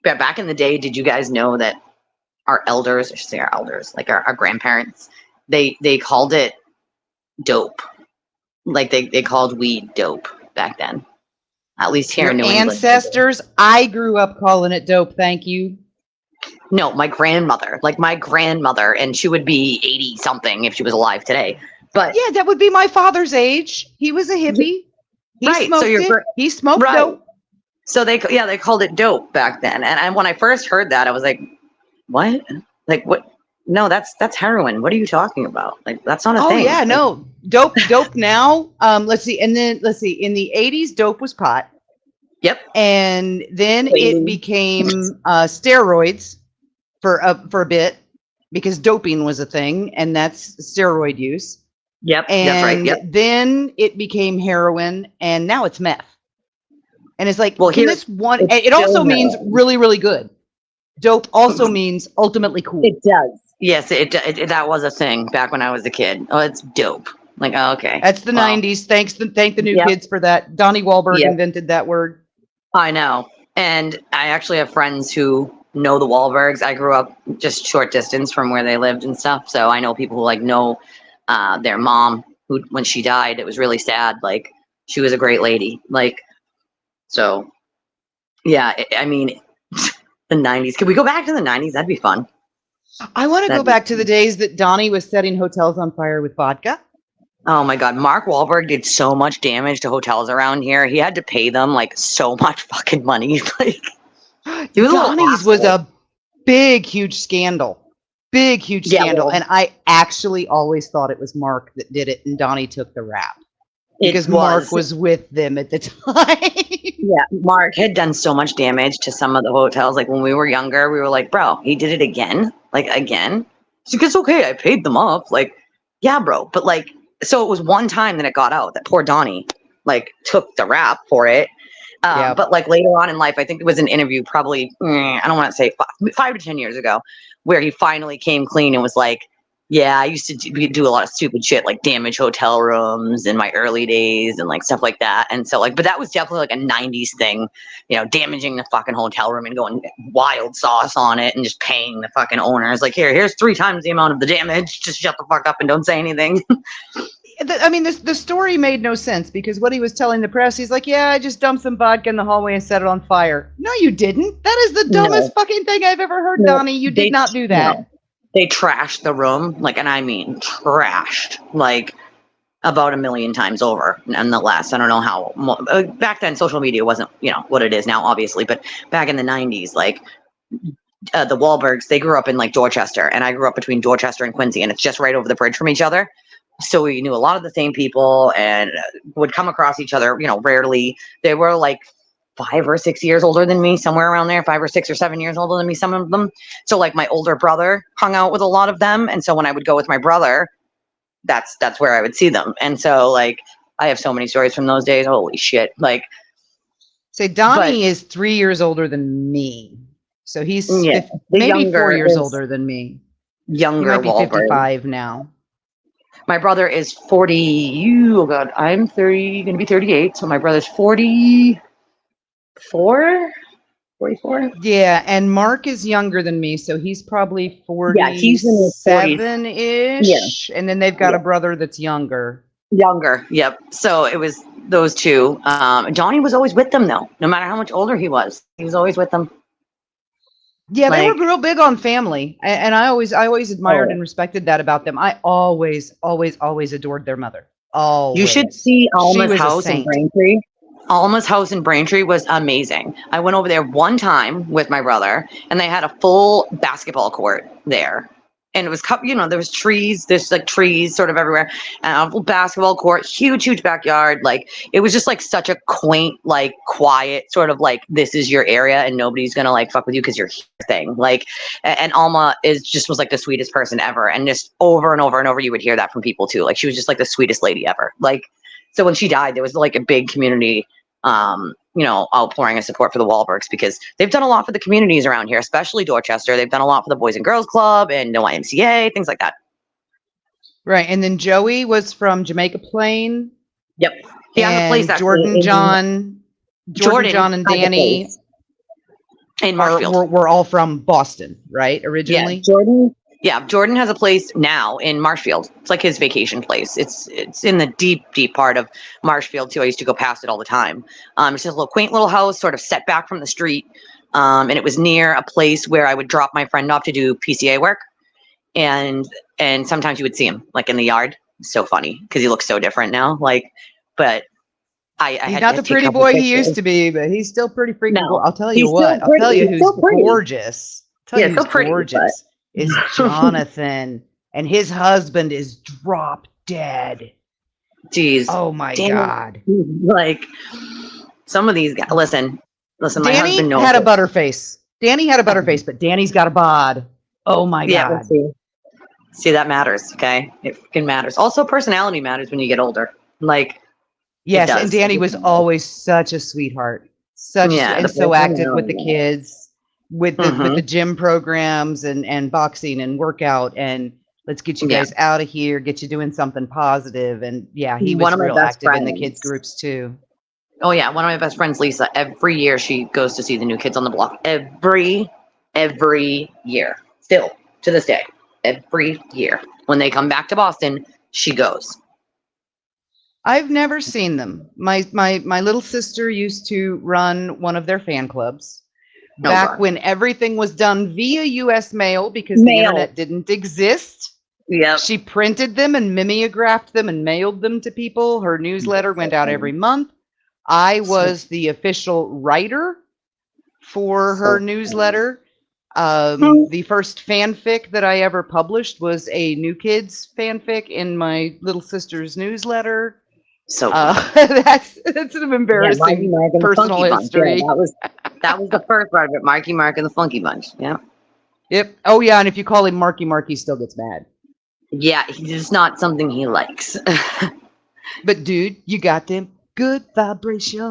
but back in the day, did you guys know that our elders, I should say our elders, like our grandparents, they called it dope. Like they called weed dope back then. At least here Your in New England. ancestors, I grew up calling it dope. Thank you. No, my grandmother, and she would be 80 something if she was alive today. But Yeah, that would be my father's age. He was a hippie. He right, smoked it. He smoked right. dope. So they called it dope back then. And when I first heard that, I was like, what? Like what? No, that's heroin. What are you talking about? Like that's not a thing. Oh yeah, like, no. Dope now. Let's see. In the 80s, dope was pot. Yep. And then it became steroids for a bit because doping was a thing, and that's steroid use. Yep. And that's right. Yep. then it became heroin, and now it's meth. And it's like, well, can this one? It also means really, really good. Dope also means ultimately cool. It does. Yes, it that was a thing back when I was a kid. Oh, it's dope. Like, oh, okay. That's the 90s. Thank the new kids for that. Donnie Wahlberg invented that word. I know. And I actually have friends who know the Wahlbergs. I grew up just short distance from where they lived and stuff. So I know people who like know their mom, who when she died, it was really sad. Like she was a great lady. Like, so yeah, I mean, the 90s. Can we go back to the 90s? That'd be fun. I want to go back to the days that Donnie was setting hotels on fire with vodka. Oh my God. Mark Wahlberg did so much damage to hotels around here. He had to pay them like so much fucking money. Like, Donnie's was a big, huge scandal. Big, huge scandal. Well, and I actually always thought it was Mark that did it and Donnie took the rap. Because Mark was with them at the time. Yeah, Mark had done so much damage to some of the hotels. Like when we were younger, we were like, bro, he did it again? Like again? So it's okay, I paid them up. Like, yeah, bro. But like, so it was one time that it got out that poor Donnie like took the rap for it. But like later on in life, I think it was an interview probably, I don't want to say 5 to 10 years ago, where he finally came clean and was like, yeah, I used to do a lot of stupid shit, like damage hotel rooms in my early days and like stuff like that. And so like, but that was definitely like a 90s thing, you know, damaging the fucking hotel room and going wild sauce on it and just paying the fucking owners. Like, here's 3 times the amount of the damage. Just shut the fuck up and don't say anything. I mean, the story made no sense because what he was telling the press, he's like, yeah, I just dumped some vodka in the hallway and set it on fire. No, you didn't. That is the dumbest fucking thing I've ever heard, Donnie. You did not do that. No. They trashed the room, like, and I mean trashed, like, about 1 million times over. Nonetheless, I don't know how. Back then, social media wasn't, you know, what it is now, obviously. But back in the 90s, like, the Wahlbergs, they grew up in, like, Dorchester. And I grew up between Dorchester and Quincy. And it's just right over the bridge from each other. So we knew a lot of the same people and would come across each other, you know, rarely. They were, like, 5 or 6 years older than me, somewhere around there, 5 or 6 or 7 years older than me, some of them. So like my older brother hung out with a lot of them. And so when I would go with my brother, that's where I would see them. And so like, I have so many stories from those days. Holy shit. Like, say Donnie is 3 years older than me. So he's maybe 4 years older than me. Younger. He might be 55 now. My brother is 40. Oh God, I'm 30, going to be 38. So my brother's 44. Yeah, and Mark is younger than me, so he's probably 47-ish. Yeah, he's in his 40s. Yeah. And then they've got a brother that's younger. Yep. So it was those two. Donnie was always with them though, no matter how much older he was always with them. Yeah, they were real big on family, and I always admired and respected that about them. I always adored their mother. Always. You should see Alma's house in Braintree. Alma's house in Braintree was amazing. I went over there one time with my brother, and they had a full basketball court there. And it was, you know, there was trees, there's like trees sort of everywhere, and a full basketball court, huge backyard. Like, it was just like such a quaint, like quiet sort of like, this is your area and nobody's gonna like fuck with you because you're here thing. Like, and Alma was like the sweetest person ever. And just over and over and over, you would hear that from people too. Like, she was just like the sweetest lady ever. Like, so when she died, there was like a big community outpouring of support for the Wahlbergs, because they've done a lot for the communities around here, especially Dorchester. They've done a lot for the Boys and Girls Club and the YMCA, things like that. Right. And then Joey was from Jamaica Plain. Yep. He has a place actually Jordan, John, and Danny in Marshfield. We're all from Boston, right? Originally. Yeah, Jordan has a place now in Marshfield. It's like his vacation place. It's in the deep part of Marshfield too. I used to go past it all the time. It's just a little quaint little house, sort of set back from the street. And it was near a place where I would drop my friend off to do PCA work. And sometimes you would see him like in the yard. It's so funny because he looks so different now. But he's not the pretty boy he used to be, but he's still pretty freaking cool. I'll tell you what. I'll tell you who's gorgeous. Gorgeous is Jonathan, and his husband is drop dead. Jeez. Oh my God. Like some of these guys. Listen. My Danny husband knows had a butterface. Danny had a butterface, but Danny's got a bod. Oh my God. See, that matters. Okay, it freaking matters. Also, personality matters when you get older. Like. Yes, and Danny was always such a sweetheart, and so active with the kids, with the gym programs and boxing and workout, and let's get you guys out of here, get you doing something positive, and he was real active in the kids groups too. Oh yeah, one of my best friends, Lisa. Every year she goes to see the new kids on the block. Every year, still to this day, every year when they come back to Boston, she goes. I've never seen them. My little sister used to run one of their fan clubs back when everything was done via U.S. mail because the internet didn't exist. Yeah. She printed them and mimeographed them and mailed them to people. Her newsletter went out every month. I was the official writer for her newsletter. The first fanfic that I ever published was a New Kids fanfic in my little sister's newsletter. So that's an embarrassing personal history. Yeah, that was the first part of it. Marky Mark and the Funky Bunch. Yeah. Yep. Oh yeah, and if you call him Marky Mark, he still gets mad. Yeah, it's not something he likes. But dude, you got them good vibrations. I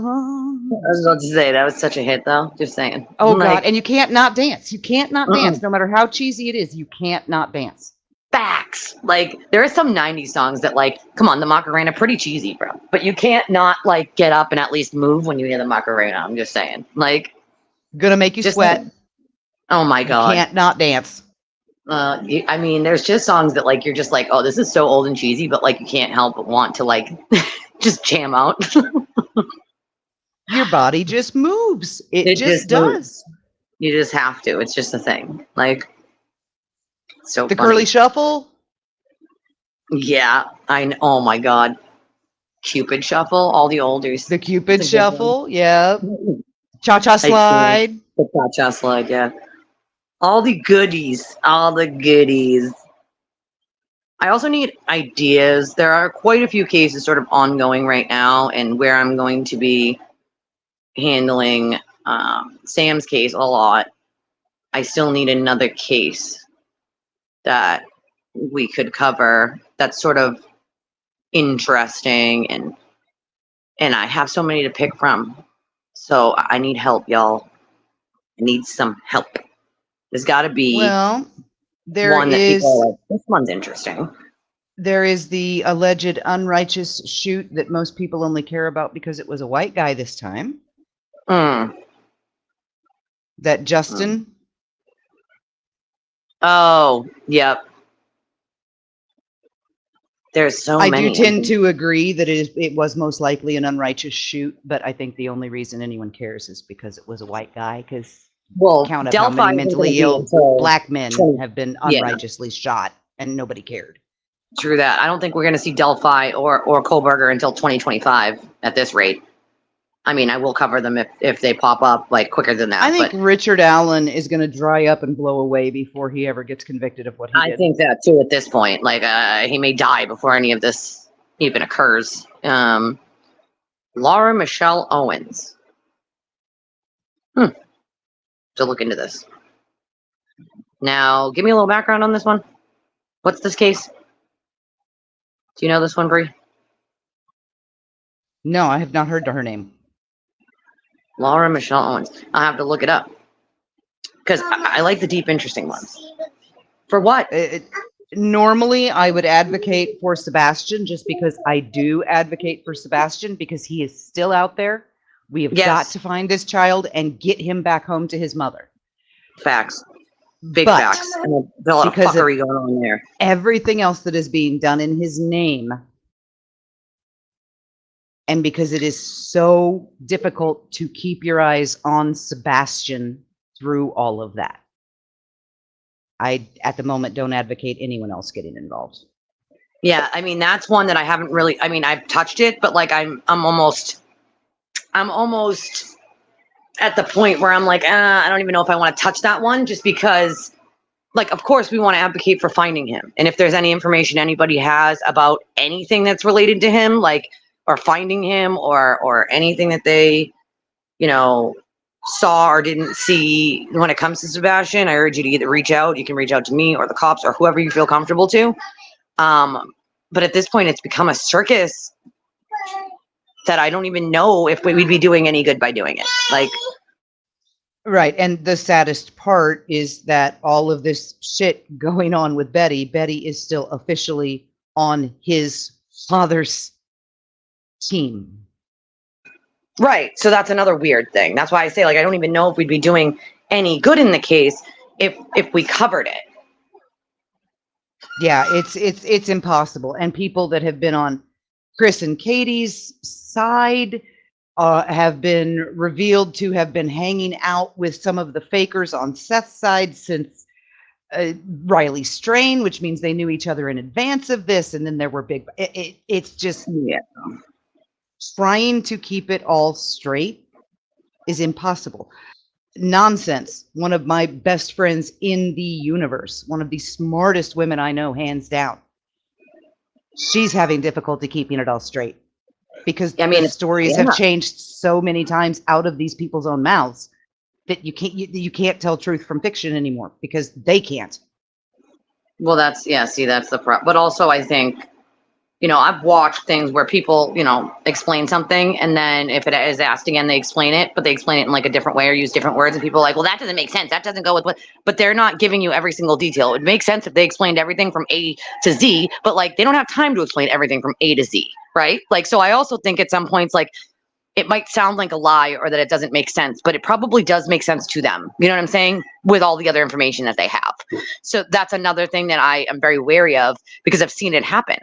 was about to say that was such a hit, though. Just saying. Oh God, and you can't not dance. You can't not dance, no matter how cheesy it is. You can't not dance. Facts. Like there are some '90s songs that, like, come on, the Macarena, pretty cheesy, bro. But you can't not like get up and at least move when you hear the Macarena. I'm just saying, like, gonna make you sweat. Oh my God, you can't not dance. I mean, there's just songs that like you're just like, oh, this is so old and cheesy, but like you can't help but want to like just jam out. Your body just moves. It just does. Moves. You just have to. It's just a thing. Like. So the funny. Curly shuffle. Yeah, oh my God, Cupid shuffle, all the olders. The Cupid shuffle, yeah. Cha-cha slide. The cha-cha slide, yeah. All the goodies, all the goodies. I also need ideas. There are quite a few cases sort of ongoing right now, and where I'm going to be handling Sam's case a lot. I still need another case that we could cover that's sort of interesting, and I have so many to pick from, so I need help, y'all. I need some help. There's got to be one that people are like, this one's interesting. There is the alleged unrighteous shoot that most people only care about because it was a white guy this time. That Justin. Oh, yep. There's so many. I do tend to agree that it was most likely an unrighteous shoot, but I think the only reason anyone cares is because it was a white guy. Because count up how many mentally ill black men have been unrighteously shot, and nobody cared. True that. I don't think we're going to see Delphi or Kohlberger until 2025 at this rate. I mean, I will cover them if they pop up like quicker than that. I think Richard Allen is going to dry up and blow away before he ever gets convicted of what he did. I think that too at this point. Like he may die before any of this even occurs. Laura Michelle Owens. To look into this. Now, give me a little background on this one. What's this case? Do you know this one, Bree? No, I have not heard her name. Laura Michelle Owens. I'll have to look it up because I like the deep, interesting ones. For what? Normally, I would advocate for Sebastian just because I do advocate for Sebastian because he is still out there. We have got to find this child and get him back home to his mother. Facts. Big facts. And there's a lot of fuckery going on there. Everything else that is being done in his name, and because it is so difficult to keep your eyes on Sebastian through all of that. I, at the moment, don't advocate anyone else getting involved. Yeah, I mean, that's one that I haven't really, I mean, I've touched it, but like I'm almost at the point where I'm like, I don't even know if I want to touch that one, just because, like, of course we want to advocate for finding him. And if there's any information anybody has about anything that's related to him, like, or finding him or anything that they, you know, saw or didn't see when it comes to Sebastian, I urge you to either reach out. You can reach out to me or the cops or whoever you feel comfortable to. But at this point, it's become a circus that I don't even know if we'd be doing any good by doing it. Like, right. And the saddest part is that all of this shit going on with Betty is still officially on his father's team. Right. So that's another weird thing. That's why I say, like, I don't even know if we'd be doing any good in the case if we covered it. Yeah, it's impossible. And people that have been on Chris and Katie's side have been revealed to have been hanging out with some of the fakers on Seth's side since Riley Strain, which means they knew each other in advance of this. And then there were big, it's just trying to keep it all straight is impossible. Nonsense. One of my best friends in the universe, one of the smartest women I know, hands down. She's having difficulty keeping it all straight because the stories have changed so many times out of these people's own mouths that you can't tell truth from fiction anymore because they can't. Well, that's the problem. But also, I think, you know, I've watched things where people, you know, explain something, and then if it is asked again, they explain it, but they explain it in like a different way or use different words, and people are like, well, that doesn't make sense. That doesn't go with what, but they're not giving you every single detail. It would make sense if they explained everything from A to Z, but like, they don't have time to explain everything from A to Z, right? Like, so I also think at some points, like, it might sound like a lie or that it doesn't make sense, but it probably does make sense to them. You know what I'm saying? With all the other information that they have. So that's another thing that I am very wary of because I've seen it happen.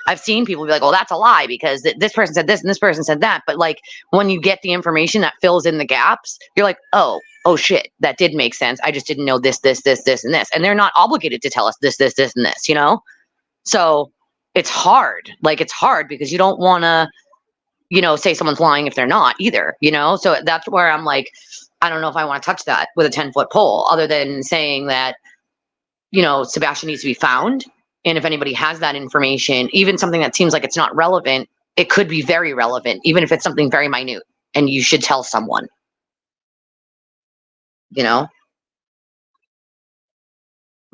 I've seen people be like, "Oh, that's a lie because this person said this and this person said that." But like, when you get the information that fills in the gaps, you're like, "Oh shit, that did make sense. I just didn't know this, and this." And they're not obligated to tell us this, and this, you know? So it's hard. Like, it's hard because you don't want to, you know, say someone's lying if they're not either, you know? So that's where I'm like, I don't know if I want to touch that with a 10-foot pole, other than saying that, you know, Sebastian needs to be found. And if anybody has that information, even something that seems like it's not relevant, it could be very relevant, even if it's something very minute, and you should tell someone, you know?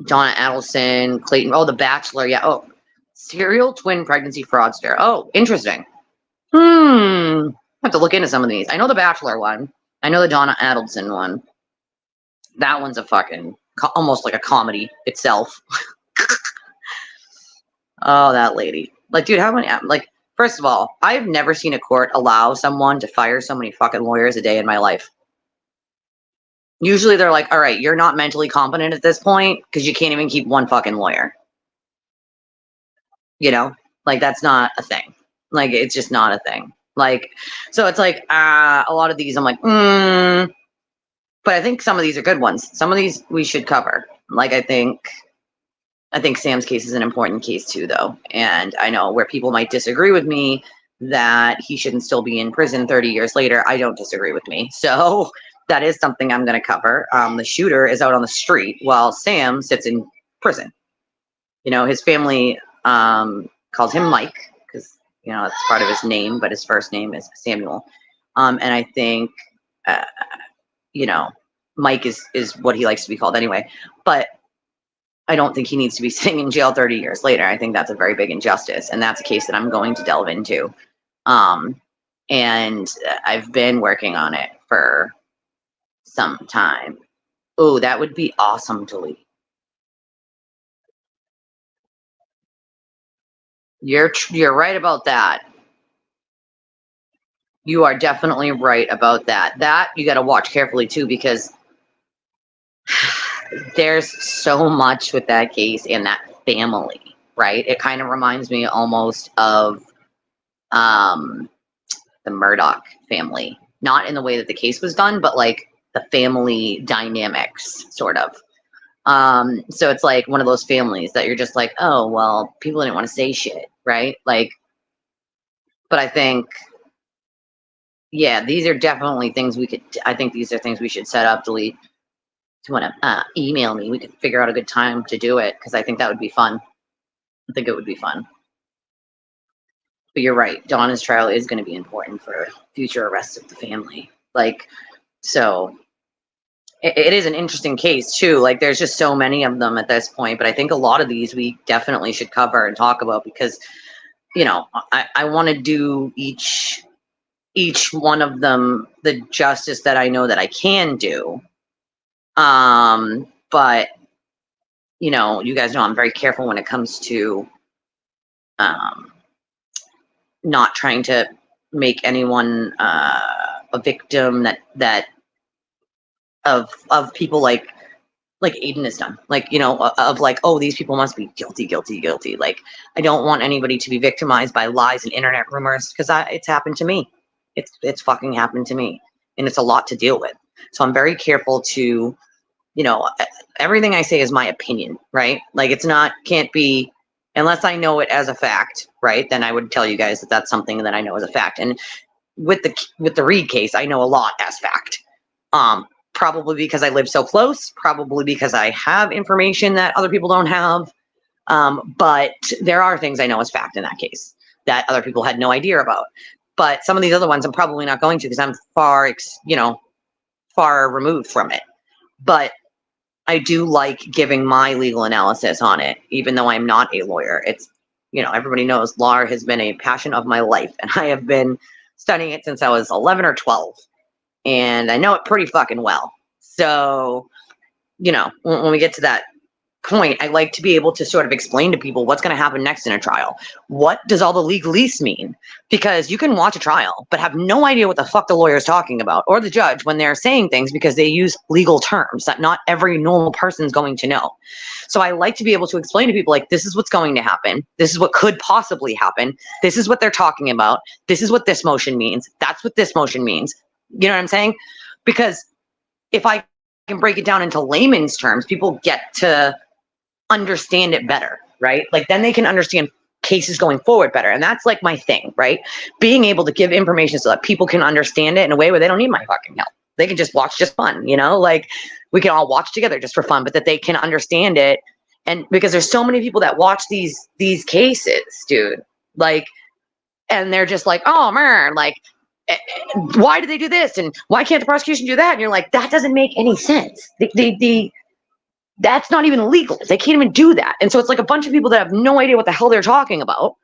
Donna Adelson, Clayton, The Bachelor, yeah. Oh, serial twin pregnancy fraudster. Oh, interesting. I have to look into some of these. I know the Bachelor one. I know the Donna Adelson one. That one's a fucking, almost like a comedy itself. Oh, that lady. Like, dude, how many, like, first of all, I've never seen a court allow someone to fire so many fucking lawyers a day in my life. Usually they're like, all right, you're not mentally competent at this point because you can't even keep one fucking lawyer. You know? Like, that's not a thing. Like, it's just not a thing. Like, so it's like, a lot of these I'm like, but I think some of these are good ones. Some of these we should cover. Like, I think Sam's case is an important case too, though. And I know where people might disagree with me that he shouldn't still be in prison 30 years later. I don't disagree with me. So that is something I'm going to cover. The shooter is out on the street while Sam sits in prison. You know, his family calls him Mike because, you know, it's part of his name, but his first name is Samuel. And I think, you know, Mike is what he likes to be called anyway. But I don't think he needs to be sitting in jail 30 years later. I think that's a very big injustice. And that's a case that I'm going to delve into. And I've been working on it for some time. Oh, that would be awesome, delete. You're right about that. You are definitely right about that. That you got to watch carefully too, because there's so much with that case and that family, right? It kind of reminds me almost of the Murdoch family, not in the way that the case was done, but like the family dynamics, sort of. So it's like one of those families that you're just like, oh, well, people didn't want to say shit, right? Like, but I think, yeah, these are definitely things I think these are things we should set up, delete. If you want to email me, we could figure out a good time to do it, because I think that would be fun. I think it would be fun. But you're right, Donna's trial is going to be important for future arrests of the family. Like, so it is an interesting case too. Like, there's just so many of them at this point, but I think a lot of these we definitely should cover and talk about, because, you know, I want to do each one of them the justice that I know that I can do. But, you know, you guys know I'm very careful when it comes to not trying to make anyone a victim that of people like Aiden has done, like, you know, of like, oh, these people must be guilty. Like, I don't want anybody to be victimized by lies and internet rumors, because it's happened to me. It's fucking happened to me, and it's a lot to deal with. So I'm very careful to, you know, everything I say is my opinion, right? Like, it's not, can't be, unless I know it as a fact, right? Then I would tell you guys that that's something that I know as a fact. And with the Reed case, I know a lot as fact. Probably because I live so close, probably because I have information that other people don't have. But there are things I know as fact in that case that other people had no idea about. But some of these other ones I'm probably not going to, because I'm far removed from it. But I do like giving my legal analysis on it, even though I'm not a lawyer. It's, you know, everybody knows law has been a passion of my life, and I have been studying it since I was 11 or 12. And I know it pretty fucking well. So, you know, when we get to that point, I like to be able to sort of explain to people what's going to happen next in a trial. What does all the legalese mean? Because you can watch a trial, but have no idea what the fuck the lawyer is talking about, or the judge, when they're saying things, because they use legal terms that not every normal person's going to know. So I like to be able to explain to people, like, this is what's going to happen. This is what could possibly happen. This is what they're talking about. This is what this motion means. That's what this motion means. You know what I'm saying? Because if I can break it down into layman's terms, people get to understand it better, right? Like, then they can understand cases going forward better. And that's like my thing, right? Being able to give information so that people can understand it in a way where they don't need my fucking help. They can just watch just fun, you know? Like, we can all watch together just for fun, but that they can understand it. And because there's so many people that watch these cases, dude, like, and they're just like, oh man, like, why do they do this, and why can't the prosecution do that? And you're like, that doesn't make any sense. That's not even legal. They can't even do that. And so it's like a bunch of people that have no idea what the hell they're talking about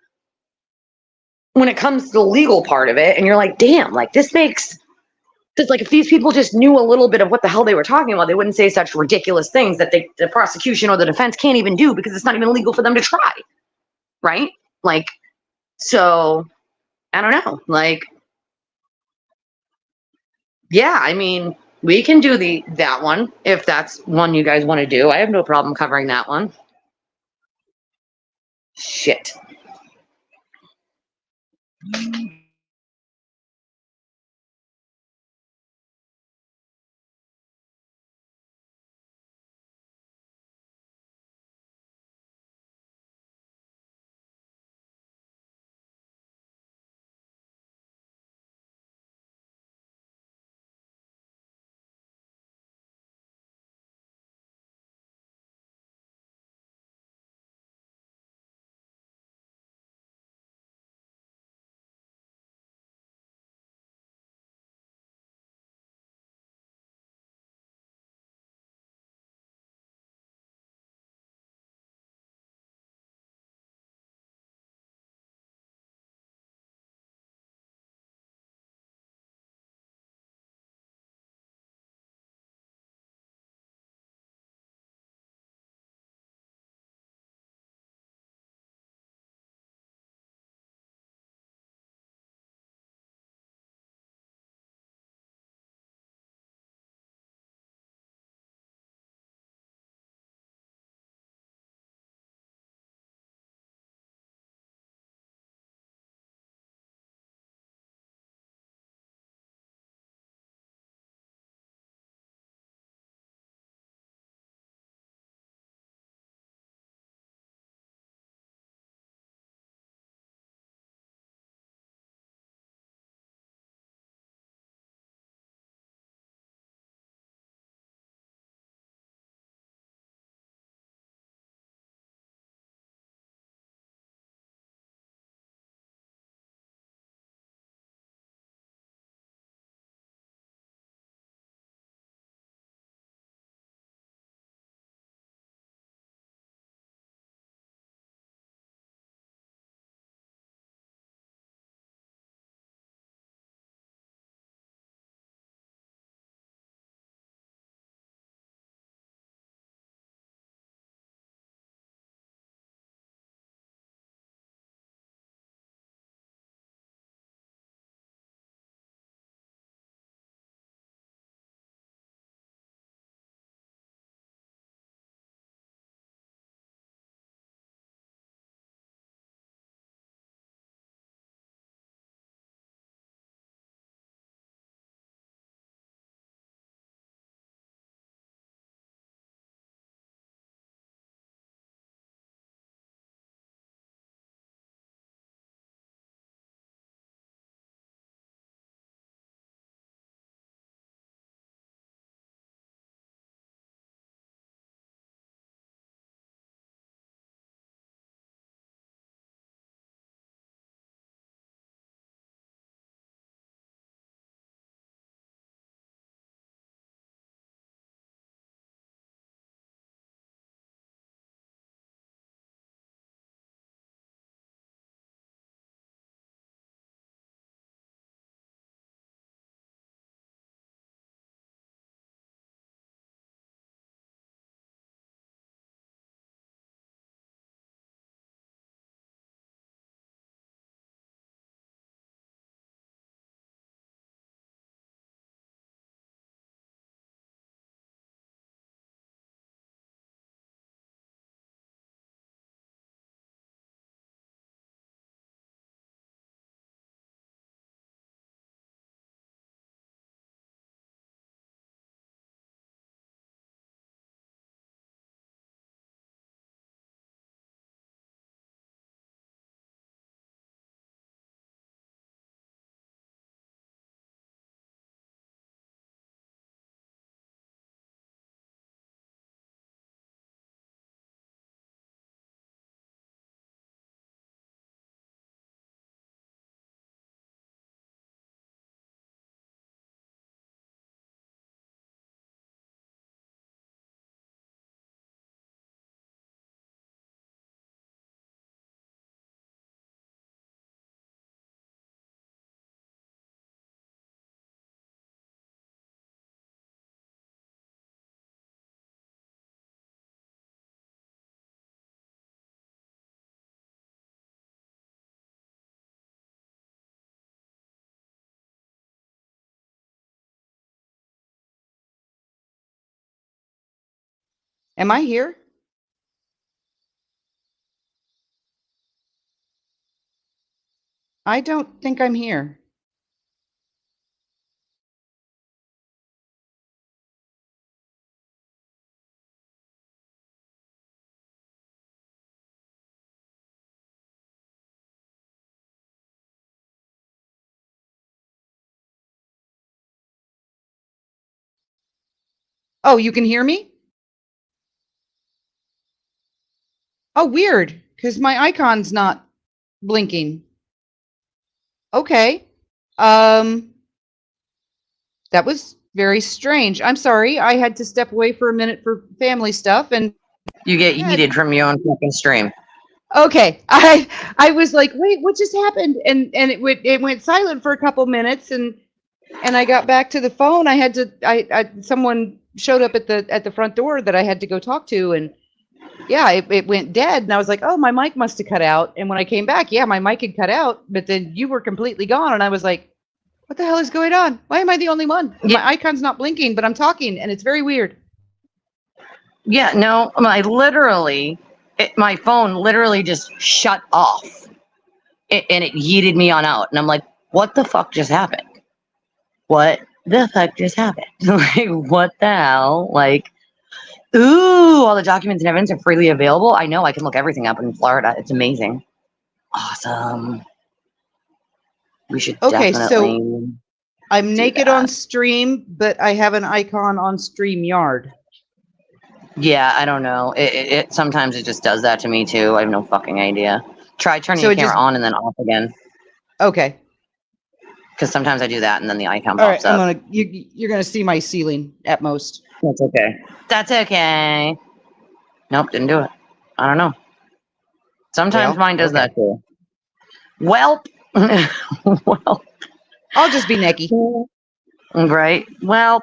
when it comes to the legal part of it. And you're like, damn, like, this makes, because, like, if these people just knew a little bit of what the hell they were talking about, they wouldn't say such ridiculous things that the prosecution or the defense can't even do, because it's not even legal for them to try, right? Like, so I don't know, like, yeah, I mean, we can do that one if that's one you guys want to do. I have no problem covering that one. Shit. Am I here? I don't think I'm here. Oh, you can hear me? Oh, weird, because my icon's not blinking. Okay. That was very strange. I'm sorry. I had to step away for a minute for family stuff, and You get yeeted from your own fucking stream. okay. I was like, wait, what just happened? And it went silent for a couple minutes, and I got back to the phone. I had to someone showed up at the front door that I had to go talk to, and yeah, it went dead, and I was like, oh, my mic must have cut out. And when I came back, yeah, my mic had cut out, but then you were completely gone, and I was like, what the hell is going on? Why am I the only one? Yeah. My icon's not blinking, but I'm talking, and it's very weird. Yeah, no, my phone literally just shut off, and it yeeted me on out, and I'm like, what the fuck just happened? What the fuck just happened? Like, what the hell? Like, ooh, all the documents and evidence are freely available. I know, I can look everything up in Florida. It's amazing. Awesome. We should Okay, definitely. so I'm naked on stream, but I have an icon on StreamYard. Yeah, I don't know. It sometimes it just does that to me too. I have no fucking idea. Try turning the camera on and then off again. Okay. Because sometimes I do that and then the icon All right, pops up. you're gonna see my ceiling at most. That's okay. That's okay. Nope, didn't do it. I don't know. Sometimes mine does that too. Welp. Well. I'll just be Nikki. Right. Well.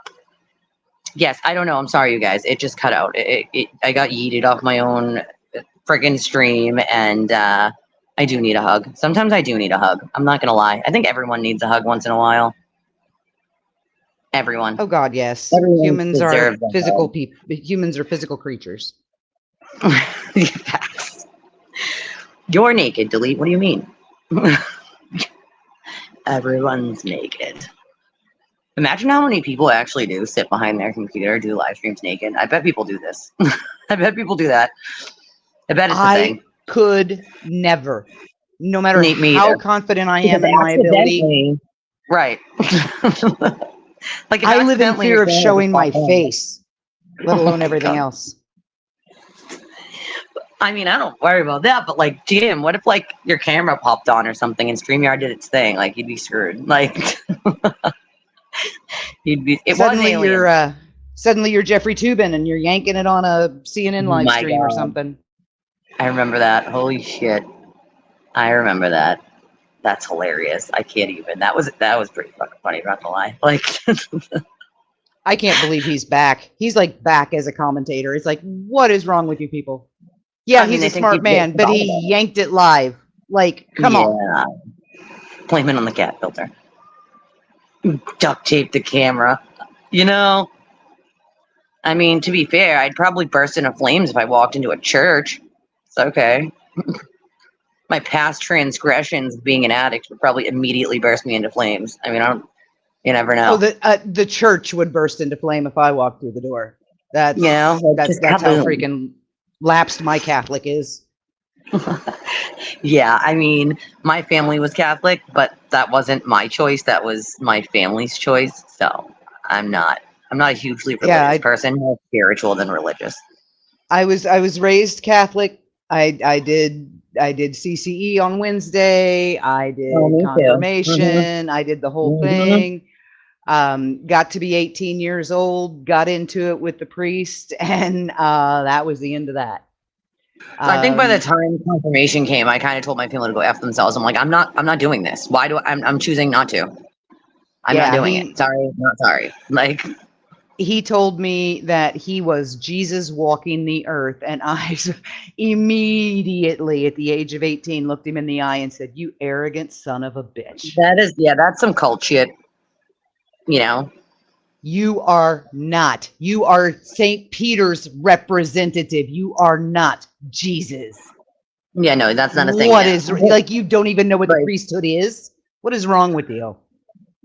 Yes, I don't know. I'm sorry, you guys. It just cut out. I got yeeted off my own friggin' stream, and I do need a hug. Sometimes I do need a hug. I'm not gonna lie. I think everyone needs a hug once in a while. Everyone. Oh God, yes. Everyone Humans are deserves a physical hug. people. Humans are physical creatures. You're naked, Delete. What do you mean? Everyone's naked. Imagine how many people actually do sit behind their computer, do live streams naked. I bet people do this. I bet people do that. I bet it's the thing. I could never, no matter Me how either. confident I am in my ability. Right. Like if I live in accidentally fear your of camera showing just my popped on. face, let Oh alone my everything God. else. I mean, I don't worry about that, but like, Jim, what if like your camera popped on or something and StreamYard did its thing? Like, you'd be screwed. Like, you'd be. It was alien. Suddenly you're Jeffrey Toobin and you're yanking it on a CNN live My stream or God. something. I remember that. Holy shit. I remember that. That's hilarious. I can't even. That was pretty fucking funny, not to lie. Like, I can't believe he's back. He's like back as a commentator. It's like, what is wrong with you people? Yeah, I mean, he's they a think smart he's man, but he about it. yanked it live. Like, come on. Blame it on the cat filter. Duct tape the camera. You know, I mean, to be fair, I'd probably burst into flames if I walked into a church. It's okay. My past transgressions of being an addict would probably immediately burst me into flames. I mean, you never know. Oh, the church would burst into flame if I walked through the door. That's like, that's how freaking lapsed my Catholic is. Yeah, I mean, my family was Catholic, but that wasn't my choice. That was my family's choice. So I'm not a hugely religious person. More spiritual than religious. I was raised Catholic. I did CCE on Wednesday. I did confirmation. Mm-hmm. I did the whole thing. Got to be 18 years old, got into it with the priest, and that was the end of that. I think by the time confirmation came, I kind of told my family to go F themselves. I'm like, I'm not doing this. Why do I'm choosing not to? I'm not doing it. Sorry, not sorry. Like, he told me that he was Jesus walking the earth, and I immediately at the age of 18 looked him in the eye and said, "You arrogant son of a bitch." That's some cult shit. You know, You are not. You are St. Peter's representative. You are not Jesus. Yeah, no, that's not a thing. What yet. is, like, you don't even know what the Right. priesthood is? What is wrong with you?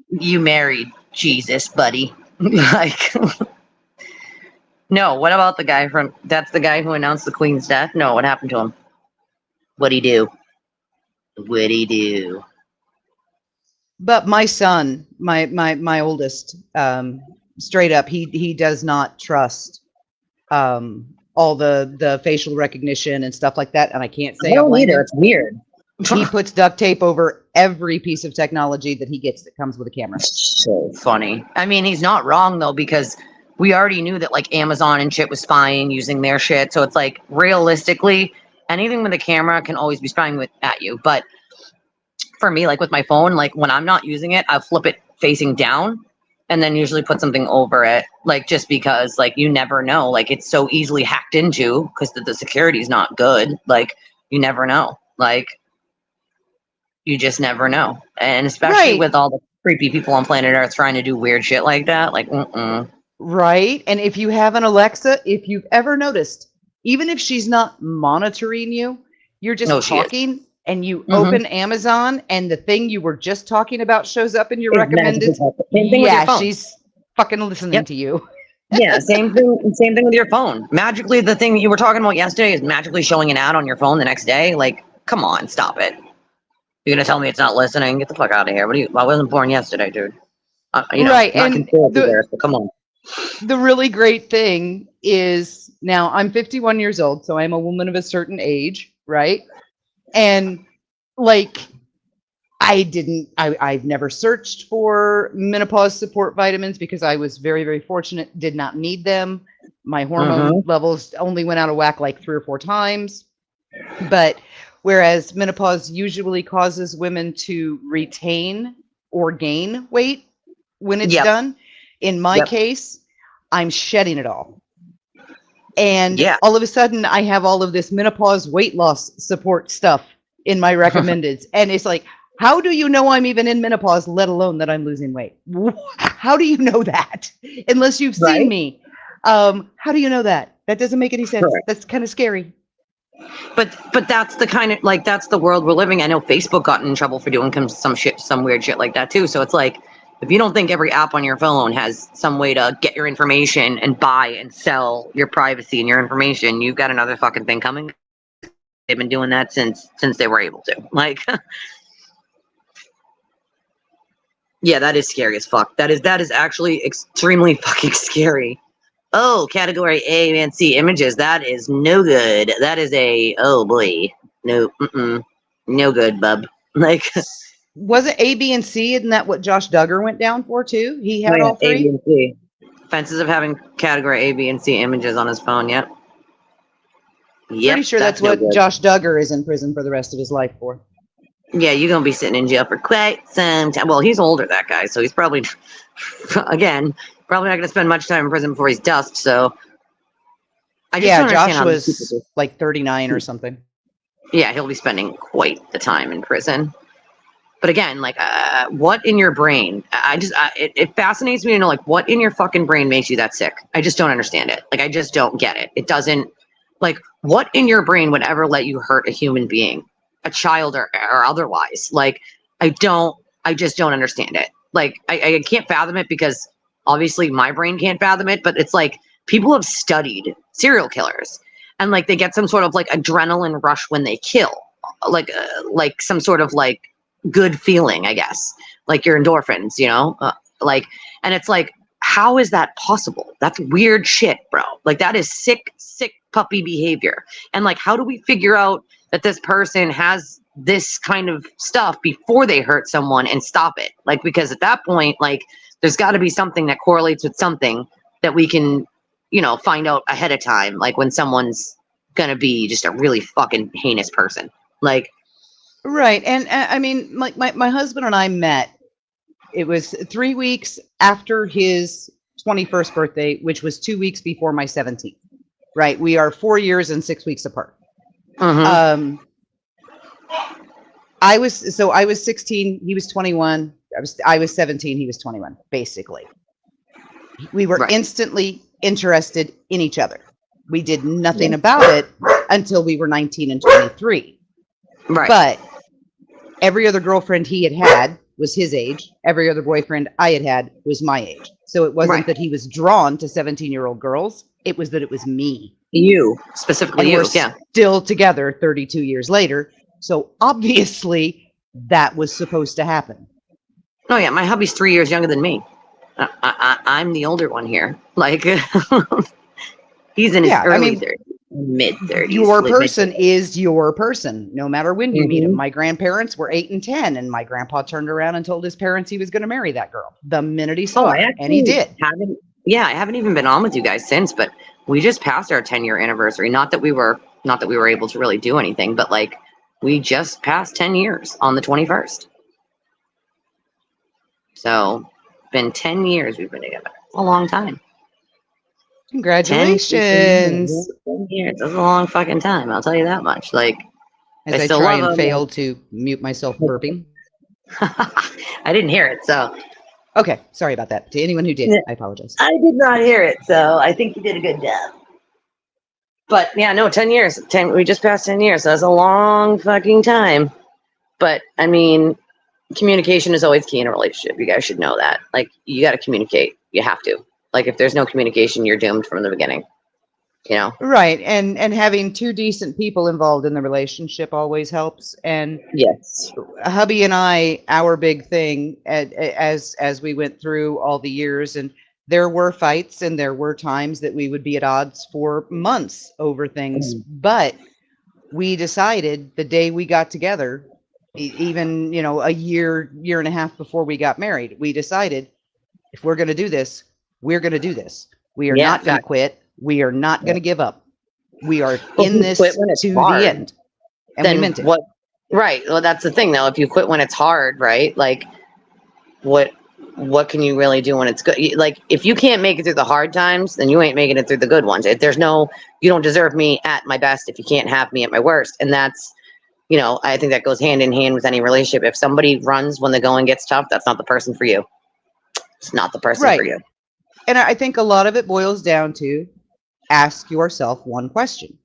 You married Jesus, buddy. Like, no, what about the guy that's the guy who announced the Queen's death? No, what happened to him? What'd he do? What'd he do? But my son, my oldest, straight up, he does not trust all the facial recognition and stuff like that, and I can't say I I don't blame either. him. It's weird. He puts duct tape over every piece of technology that he gets that comes with a camera. So funny. I mean, he's not wrong though, because we already knew that like Amazon and shit was spying using their shit. So it's like realistically, anything with a camera can always be spying at you. But for me, like with my phone, like when I'm not using it, I'll flip it facing down and then usually put something over it. Like just because like you never know. Like it's so easily hacked into because the security is not good. Like you never know. Like you just never know. And especially Right. with all the creepy people on planet Earth trying to do weird shit like that. Like, Right. And if you have an Alexa, if you've ever noticed, even if she's not monitoring you, you're just No, she is. talking and you open Amazon and the thing you were just talking about shows up in your It's recommended. magical. Same thing with your Yeah, phone. she's fucking listening to you. Yeah, same thing. Same thing with your phone. Magically, the thing you were talking about yesterday is magically showing an ad on your phone the next day. Like, come on, stop it. You're gonna tell me it's not listening? Get the fuck out of here. What are you? I wasn't born yesterday, dude. Right, not and conspiracy there, so come on. the really great thing is now I'm 51 years old, so I'm a woman of a certain age, right? And like I've never searched for menopause support vitamins because I was very, very fortunate, did not need them. My hormone levels only went out of whack like 3 or 4 times. But whereas menopause usually causes women to retain or gain weight when it's done, in my case, I'm shedding it all. And all of a sudden I have all of this menopause weight loss support stuff in my recommendeds. And it's like, how do you know I'm even in menopause, let alone that I'm losing weight? How do you know that? Unless you've seen me. How do you know that? That doesn't make any sense. Correct. That's kind of scary. But that's the kind of like that's the world we're living. I know Facebook got in trouble for doing some weird shit like that too. So it's like if you don't think every app on your phone has some way to get your information and buy and sell your privacy and your information, you've got another fucking thing coming. They've been doing that since they were able to. Like, yeah, that is scary as fuck. That is actually extremely fucking scary. Oh, category A and C images. That is no good. That is oh boy. No, no good, bub. Like, was it A, B, and C? Isn't that what Josh Duggar went down for too? He had all 3. A, B, and C. Offenses of having category A, B, and C images on his phone. Yep. Pretty sure that's what Josh Duggar is in prison for the rest of his life for. Yeah, you're gonna be sitting in jail for quite some time. Well, he's older, that guy, so he's probably, again, probably not gonna spend much time in prison before he's dust. So, Josh was like 39 or something. Yeah, he'll be spending quite the time in prison. But again, like, what in your brain? It fascinates me to know, like, what in your fucking brain makes you that sick? I just don't understand it. Like, I just don't get it. It doesn't, like, what in your brain would ever let you hurt a human being, a child or otherwise? Like, I just don't understand it. Like, I can't fathom it because obviously my brain can't fathom it, but it's like people have studied serial killers and like they get some sort of like adrenaline rush when they kill, like some sort of like good feeling, I guess, like your endorphins, like, and it's like, how is that possible? That's weird shit, bro. Like that is sick puppy behavior. And like, how do we figure out that this person has this kind of stuff before they hurt someone and stop it? Like, because at that point, like, there's got to be something that correlates with something that we can, find out ahead of time. Like when someone's gonna be just a really fucking heinous person. Like, right. And I mean, like my husband and I met. It was 3 weeks after his 21st birthday, which was 2 weeks before my 17th. Right. We are 4 years and 6 weeks apart. I was 16. He was 21. I was 17. He was 21, basically. We were Right. instantly interested in each other. We did nothing about it until we were 19 and 23. Right. But every other girlfriend he had was his age. Every other boyfriend I had was my age. So it wasn't Right. that he was drawn to 17-year-old girls. It was that it was me. You, specifically And you. we're Yeah. still together 32 years later. So obviously that was supposed to happen. Oh, yeah. My hubby's 3 years younger than me. I'm the older one here. Like, he's in his early 30s, mid 30s. Your person is your person, no matter when you meet him. Mhm. My grandparents were 8 and 10, and my grandpa turned around and told his parents he was going to marry that girl the minute he saw her, and he did. I haven't even been on with you guys since, but we just passed our 10-year anniversary. Not that we were able to really do anything, but like we just passed 10 years on the 21st. So, been 10 years we've been together. It's a long time. Congratulations. 10 years. That's a long fucking time. I'll tell you that much. Like, As I still try love and him. fail to mute myself burping. I didn't hear it, so Okay, sorry about that. To anyone who did, Yeah. I apologize. I did not hear it, so I think you did a good job. But yeah, no, 10 years. We just passed 10 years, so that's a long fucking time. But I mean, communication is always key in a relationship. You guys should know that. Like, you got to communicate. You have to. Like, if there's no communication, you're doomed from the beginning. You know? Right, and having two decent people involved in the relationship always helps. And Yes. hubby and I, our big thing as we went through all the years, and there were fights and there were times that we would be at odds for months over things, but we decided the day we got together, even a year and a half before we got married, we decided if we're going to do this, we're going to do this. We are not going to quit. We are not going to give up. We are in this to the end. And we meant it. What? Right. Well, that's the thing, though. If you quit when it's hard, right? Like, what can you really do when it's good? Like, if you can't make it through the hard times, then you ain't making it through the good ones. If there's no, you don't deserve me at my best if you can't have me at my worst. And that's, I think that goes hand in hand with any relationship. If somebody runs when the going gets tough, that's not the person for you. It's not the person for you. And I think a lot of it boils down to ask yourself one question.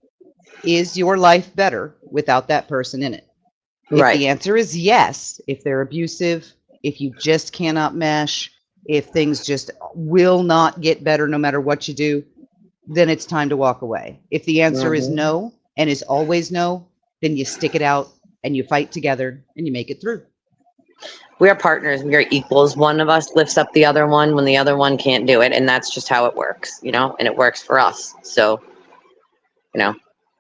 Is your life better without that person in it? If the answer is yes, if they're abusive, if you just cannot mesh, if things just will not get better no matter what you do, then it's time to walk away. If the answer is no, and is always no, then you stick it out and you fight together and you make it through. We are partners. We are equals. One of us lifts up the other one when the other one can't do it. And that's just how it works, and it works for us. So,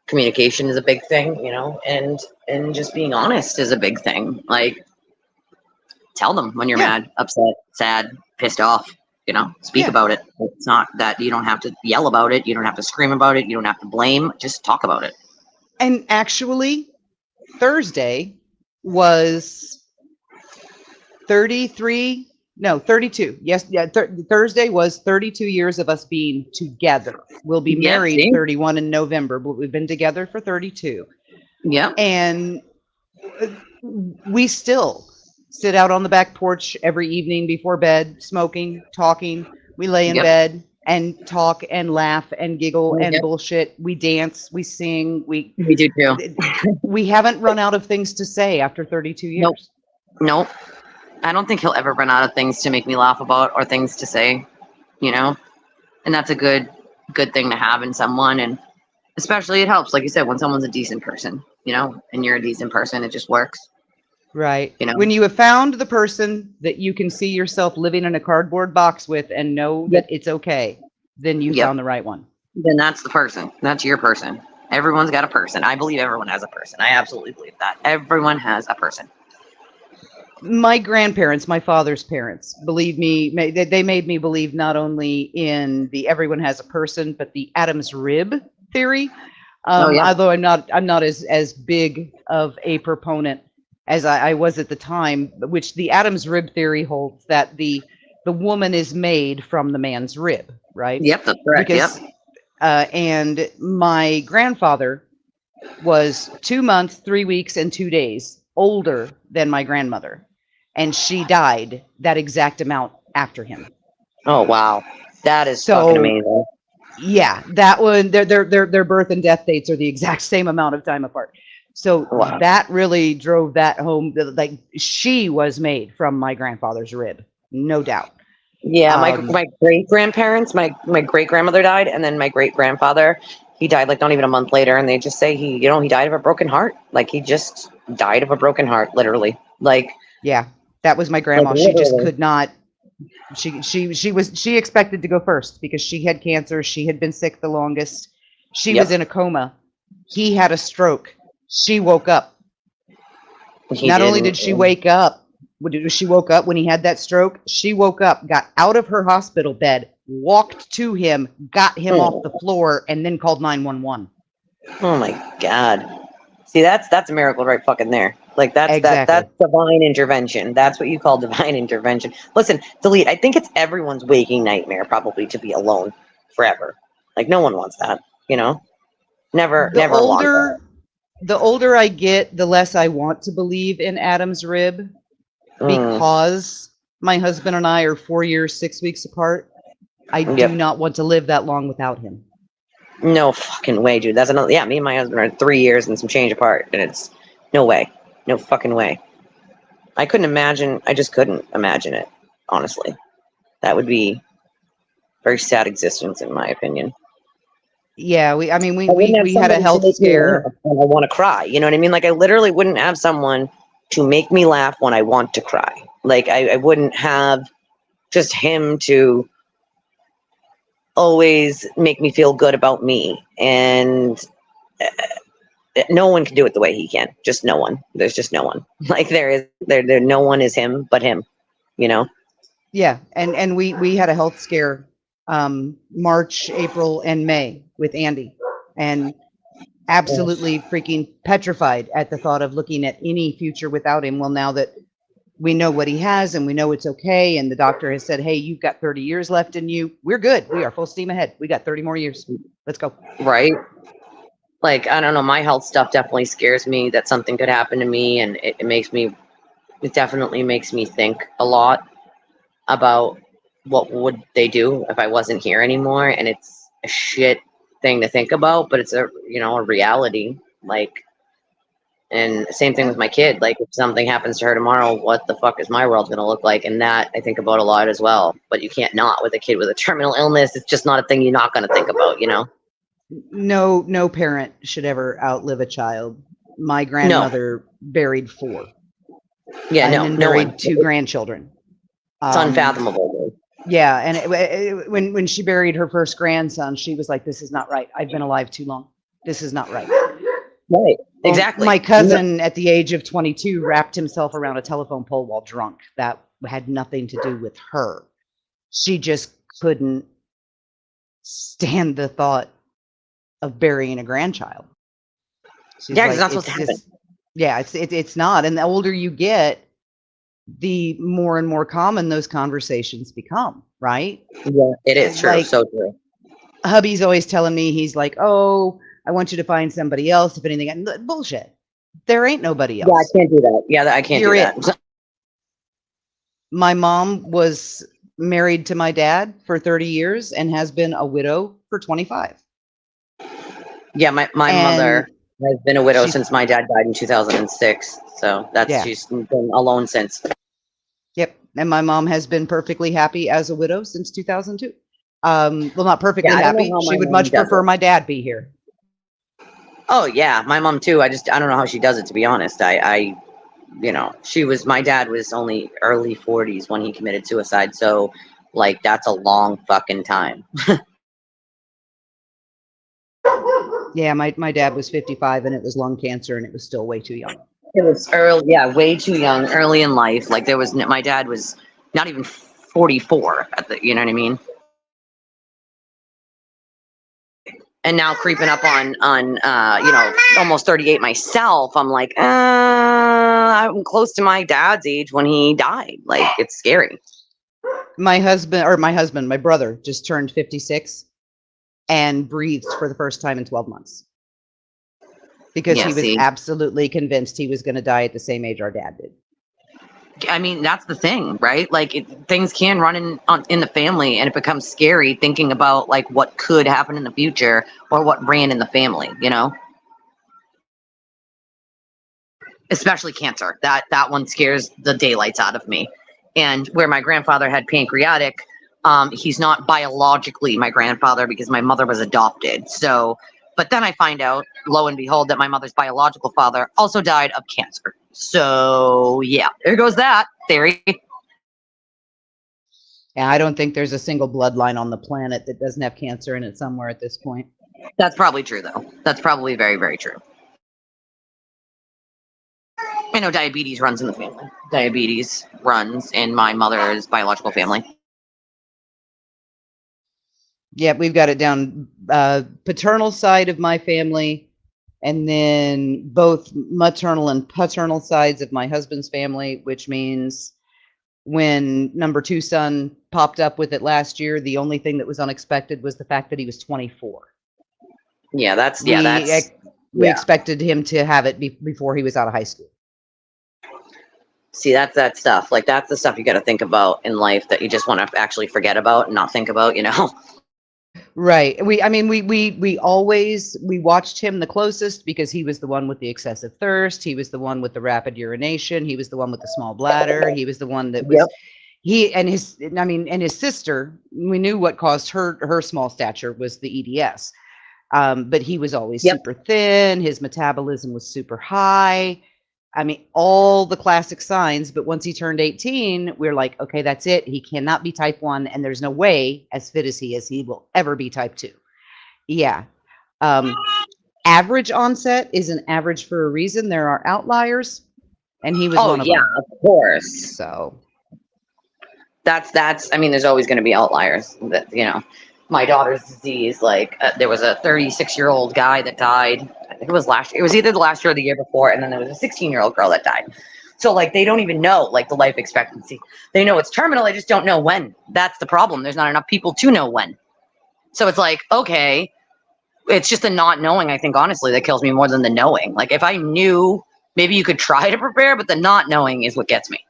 communication is a big thing, and just being honest is a big thing. Like, tell them when you're mad, upset, sad, pissed off, speak about it. It's not that you don't have to yell about it. You don't have to scream about it. You don't have to blame. Just talk about it. And actually, Thursday was 32. Yes. Yeah. Thursday was 32 years of us being together. We'll be married 31 in November, but we've been together for 32. Yeah. And we still sit out on the back porch every evening before bed, smoking, talking. We lay in bed and talk and laugh and giggle and bullshit. We dance, we sing. We do too. We haven't run out of things to say after 32 years. Nope. I don't think he'll ever run out of things to make me laugh about or things to say, and that's a good thing to have in someone. And especially it helps, like you said, when someone's a decent person, and you're a decent person, it just works. Right. When you have found the person that you can see yourself living in a cardboard box with and know that it's okay, then you found the right one. Then that's the person. That's your person. Everyone's got a person. I believe everyone has a person. I absolutely believe that. Everyone has a person. My grandparents, my father's parents, believe me, they made me believe not only in the everyone has a person, but the Adam's rib theory. Although I'm not as big of a proponent as I was at the time, which the Adam's rib theory holds that the woman is made from the man's rib, right? Yep, that's correct. And my grandfather was 2 months, 3 weeks, and 2 days older than my grandmother. And she died that exact amount after him. Oh, wow. That is So- fucking amazing. Yeah, that one, their birth and death dates are the exact same amount of time apart. So Wow. that really drove that home. Like, she was made from my grandfather's rib, no doubt. Yeah, my great grandparents, my great grandmother died, and then my great grandfather, he died like not even a month later, and they just say he died of a broken heart. Like he just died of a broken heart, literally. Like Yeah, that was my grandma. She just literally. could not. She expected to go first because she had cancer. She had been sick the longest. She Yep. was in a coma. He had a stroke. She woke up. He Not only didn't- did she wake up, she woke up when he had that stroke. She woke up, got out of her hospital bed, walked to him, got him off the floor, and then called 911. Oh my God. See, that's a miracle right fucking there. Like that's Exactly. that's divine intervention. That's what you call divine intervention. Listen, Delete, I think it's everyone's waking nightmare probably to be alone forever. Like no one wants that, you know? Never want that. The older I get, the less I want to believe in Adam's rib, because my husband and I are 4 years, 6 weeks apart. I do not want to live that long without him. No fucking way, dude. That's another. Yeah, me and my husband are 3 years and some change apart, and it's no way, no fucking way. I couldn't imagine. I just couldn't imagine it. Honestly, that would be a very sad existence, in my opinion. Yeah, we had a somebody health to make me scare. laugh when I want to cry. You know what I mean? Like I literally wouldn't have someone to make me laugh when I want to cry. Like I wouldn't have just him to always make me feel good about me. And no one can do it the way he can. Just no one. There's just no one. Like there no one is him but him, you know? Yeah, and we had a health scare March, April, and May with Andy, and absolutely freaking petrified at the thought of looking at any future without him. Well, now that we know what he has and we know it's okay, and the doctor has said, hey, you've got 30 years left in you, we're good. We are full steam ahead. We got 30 more years. Let's go. Right? Like, I don't know, my health stuff definitely scares me that something could happen to me, and it definitely makes me think a lot about what would they do if I wasn't here anymore. And it's a shit thing to think about, but it's a reality. Like, and same thing with my kid. Like, if something happens to her tomorrow, what the fuck is my world going to look like? And that I think about a lot as well. But you can't not with a kid with a terminal illness. It's just not a thing you're not going to think about, you know? No parent should ever outlive a child. My grandmother buried 4. Yeah, and no, then no buried one. 2 grandchildren. It's unfathomable, dude. Yeah, and when she buried her first grandson, she was like, "This is not right. I've been alive too long. This is not right." Right. Well, Exactly. my cousin, at the age of 22, wrapped himself around a telephone pole while drunk. That had nothing to do with her. She just couldn't stand the thought of burying a grandchild. She's Yeah, 'cause like, it's not supposed to happen. Yeah, it's not. And the older you get, the more and more common those conversations become, right? Yeah, it is true. Like, So true. hubby's always telling me, he's like, "Oh, I want you to find somebody else if anything." Bullshit. There ain't nobody else. Yeah, I can't do that. Yeah, I can't You're do it. that. My mom was married to my dad for 30 years and has been a widow for 25. Yeah, my mother has been a widow since my dad died in 2006. So she's been alone since. Yep. And my mom has been perfectly happy as a widow since 2002. Well, not perfectly happy. She would much prefer my dad be here. Oh yeah, my mom too. I don't know how she does it, to be honest. My dad was only early 40s when he committed suicide. So like, that's a long fucking time. Yeah, my dad was 55 and it was lung cancer and it was still way too young. It was early, yeah, way too young, early in life. Like my dad was not even 44 you know what I mean? And now creeping up on almost 38 myself, I'm like, I'm close to my dad's age when he died. Like, it's scary. My brother just turned 56 and breathed for the first time in 12 months. Because he was absolutely convinced he was going to die at the same age our dad did. I mean, that's the thing, right? Like things can run in the family, and it becomes scary thinking about like what could happen in the future or what ran in the family, you know? Especially cancer. That one scares the daylights out of me. And where my grandfather had pancreatic, he's not biologically my grandfather because my mother was adopted. So, but then I find out, lo and behold, that my mother's biological father also died of cancer. So yeah, there goes that theory. Yeah, I don't think there's a single bloodline on the planet that doesn't have cancer in it somewhere at this point. That's probably true, though. That's probably very, very true. I know diabetes runs in the family. Diabetes runs in my mother's biological family. Yeah, we've got it down paternal side of my family, and then both maternal and paternal sides of my husband's family, which means when number 2 son popped up with it last year, the only thing that was unexpected was the fact that he was 24. Yeah, we expected him to have it before he was out of high school. See, that's that stuff. Like, that's the stuff you got to think about in life that you just want to actually forget about and not think about, you know? Right. We watched him the closest because he was the one with the excessive thirst. He was the one with the rapid urination. He was the one with the small bladder. He was the one that was, and his sister, we knew what caused her small stature was the EDS. But he was always super thin. His metabolism was super high. I mean, all the classic signs, but once he turned 18, we're like, okay, that's it. He cannot be type 1, and there's no way, as fit as he will ever be type 2. Yeah. Average onset is an average for a reason. There are outliers, and he was one of them. Oh, yeah, of course. So I mean, there's always going to be outliers that, you know, my daughter's disease, like there was a 36-year-old guy that died. I think it was either the last year or the year before. And then there was a 16-year-old girl that died. So like, they don't even know like the life expectancy. They know it's terminal. They just don't know when. That's the problem. There's not enough people to know when. So it's like, okay, it's just the not knowing, I think, honestly, that kills me more than the knowing. Like if I knew, maybe you could try to prepare, but the not knowing is what gets me.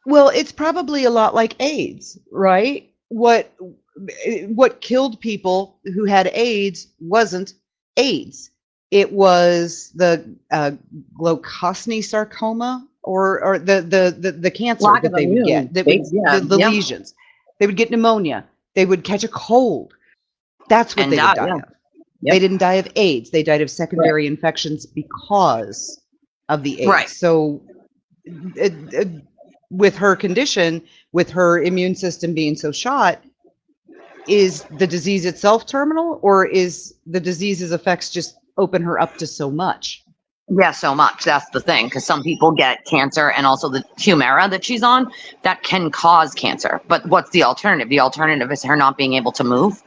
Well, it's probably a lot like AIDS, right? What killed people who had AIDS wasn't AIDS. It was the Glucosny sarcoma or the cancer Lack that of they would immune. get. The lesions. They would get pneumonia. They would catch a cold. That's what they would die of. Yep. They didn't die of AIDS. They died of secondary infections because of the AIDS. Right. So with her condition, with her immune system being so shot, is the disease itself terminal, or is the disease's effects just open her up to so much? Yeah, so much. That's the thing, because some people get cancer, and also the Humira that she's on, that can cause cancer. But what's the alternative? The alternative is her not being able to move.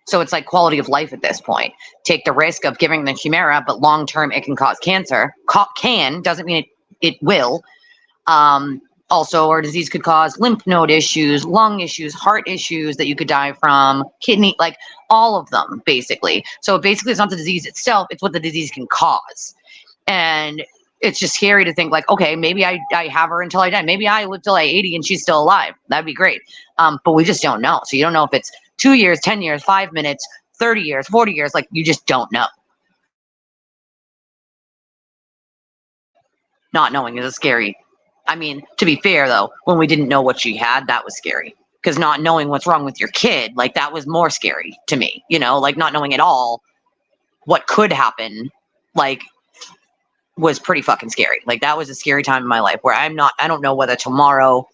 So it's like quality of life at this point. Take the risk of giving the Humira, but long term it can cause cancer. Doesn't mean it will. Also, our disease could cause lymph node issues, lung issues, heart issues that you could die from, kidney, like all of them, basically. So basically, it's not the disease itself, it's what the disease can cause. And it's just scary to think like, okay, maybe I have her until I die. Maybe I live till I'm 80 and she's still alive. That'd be great. But we just don't know. So you don't know if it's 2 years, 10 years, 5 minutes, 30 years, 40 years. Like, you just don't know. Not knowing is scary. I mean, to be fair, though, when we didn't know what she had, that was scary. Because not knowing what's wrong with your kid, like, that was more scary to me. You know, like, not knowing at all what could happen, like, was pretty fucking scary. Like, that was a scary time in my life where I don't know whether tomorrow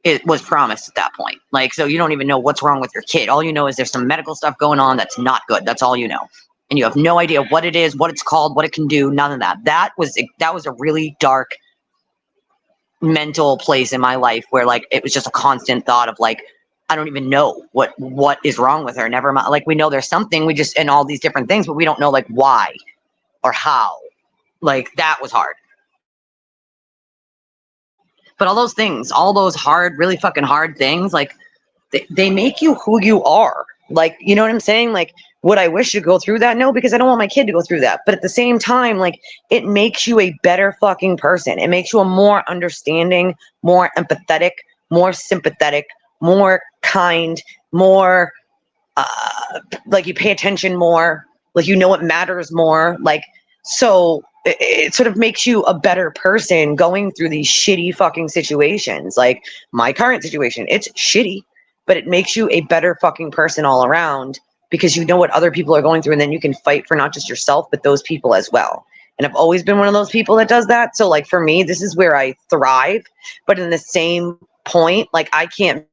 it was promised at that point. Like, so you don't even know what's wrong with your kid. All you know is there's some medical stuff going on that's not good. That's all you know. And you have no idea what it is, what it's called, what it can do, none of that. That was a really dark mental place in my life where like it was just a constant thought of like, I don't even know what is wrong with her. Never mind, like we know there's something, we just, and all these different things, but we don't know like why or how. Like that was hard. But all those things, all those hard, really fucking hard things, like they make you who you are. Like, you know what I'm saying? Like Would I wish to go through that? No, because I don't want my kid to go through that. But at the same time, like, it makes you a better fucking person. It makes you a more understanding, more empathetic, more sympathetic, more kind, more, like, you pay attention more, like, you know what matters more. Like, so it sort of makes you a better person going through these shitty fucking situations. Like, my current situation, it's shitty, but it makes you a better fucking person all around, because you know what other people are going through, and then you can fight for not just yourself, but those people as well. And I've always been one of those people that does that. So, like, for me, this is where I thrive. But in the same point, like, I can't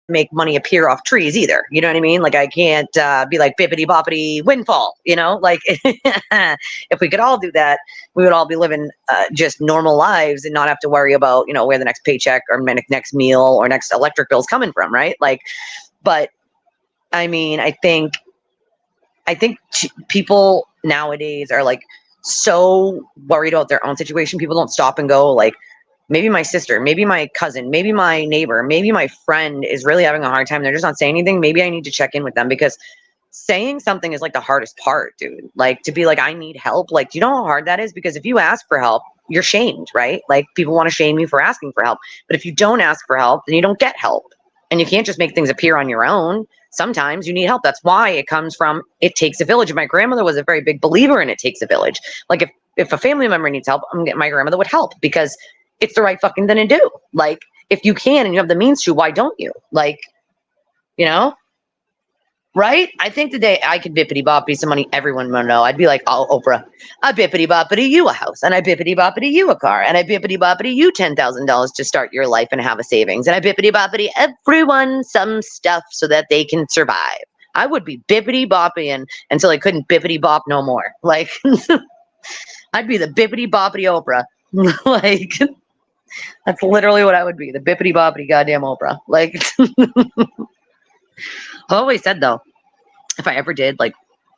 make money appear off trees either. You know what I mean? Like, I can't be like bippity boppity windfall, you know? Like, if we could all do that, we would all be living just normal lives and not have to worry about, you know, where the next paycheck or next meal or next electric bill is coming from, right? Like, but I mean, I think people nowadays are like so worried about their own situation. People don't stop and go, like, maybe my sister, maybe my cousin, maybe my neighbor, maybe my friend is really having a hard time. They're just not saying anything. Maybe I need to check in with them, because saying something is like the hardest part, dude. Like, to be like, I need help. Like, do you know how hard that is? Because if you ask for help, you're shamed, right? Like, people want to shame you for asking for help. But if you don't ask for help, then you don't get help. And you can't just make things appear on your own. Sometimes you need help. That's why it comes from, it takes a village. And my grandmother was a very big believer in it takes a village. Like, if a family member needs help, my grandmother would help, because it's the right fucking thing to do. Like, if you can and you have the means to, why don't you? Like, you know? Right? I think today I could bippity boppity some money everyone would know. I'd be like, oh, Oprah, I bippity boppity you a house, and I bippity boppity you a car, and I bippity boppity you $10,000 to start your life and have a savings, and I bippity boppity everyone some stuff so that they can survive. I would be bippity bopping until I couldn't bippity bop no more. Like, I'd be the bippity boppity Oprah. Like, that's literally what I would be, the bippity boppity goddamn Oprah. Like, I've always said, though, if I ever did, like,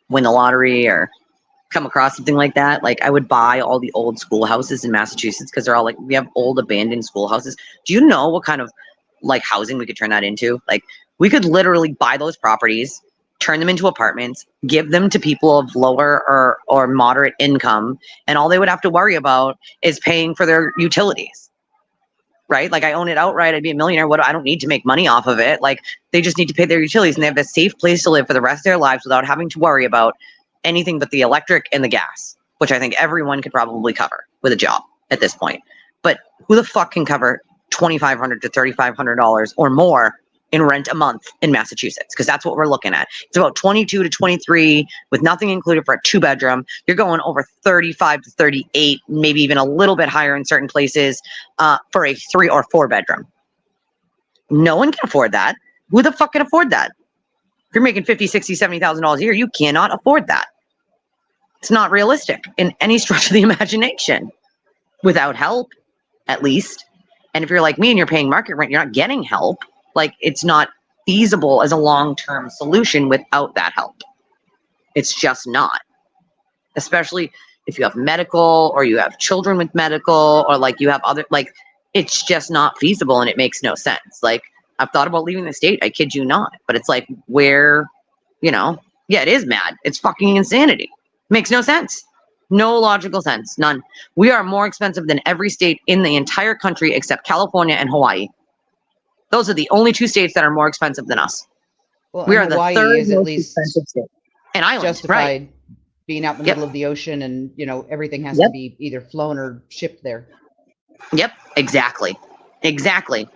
win the lottery or come across something like that, like, I would buy all the old schoolhouses in Massachusetts, because they're all like, we have old abandoned schoolhouses. Do you know what kind of, like, housing we could turn that into? Like, we could literally buy those properties, turn them into apartments, give them to people of lower or moderate income, and all they would have to worry about is paying for their utilities. Right? Like, I own it outright. I'd be a millionaire. I don't need to make money off of it. Like, they just need to pay their utilities, and they have a safe place to live for the rest of their lives without having to worry about anything but the electric and the gas, which I think everyone could probably cover with a job at this point. But who the fuck can cover $2,500 to $3,500 or more in rent a month in Massachusetts? Because that's what we're looking at. It's about 22 to 23 with nothing included for a 2-bedroom. You're going over 35 to 38, maybe even a little bit higher in certain places for a 3 or 4-bedroom. No one can afford that. Who the fuck can afford that? If you're making $50,000, $60,000, $70,000 a year, you cannot afford that. It's not realistic in any stretch of the imagination, without help, at least. And if you're like me and you're paying market rent, you're not getting help. Like, it's not feasible as a long-term solution without that help. It's just not. Especially if you have medical, or you have children with medical, or like you have other, like, it's just not feasible, and it makes no sense. Like, I've thought about leaving the state. I kid you not. But it's like, where, you know, yeah, it is mad. It's fucking insanity. Makes no sense. No logical sense. None. We are more expensive than every state in the entire country except California and Hawaii. Those are the only 2 states that are more expensive than us. Well, We are the Hawaii 3rd is at most least expensive state. An island, justified, right? being out in the Yep. middle of the ocean, and, you know, everything has Yep. to be either flown or shipped there. Yep, exactly. Exactly.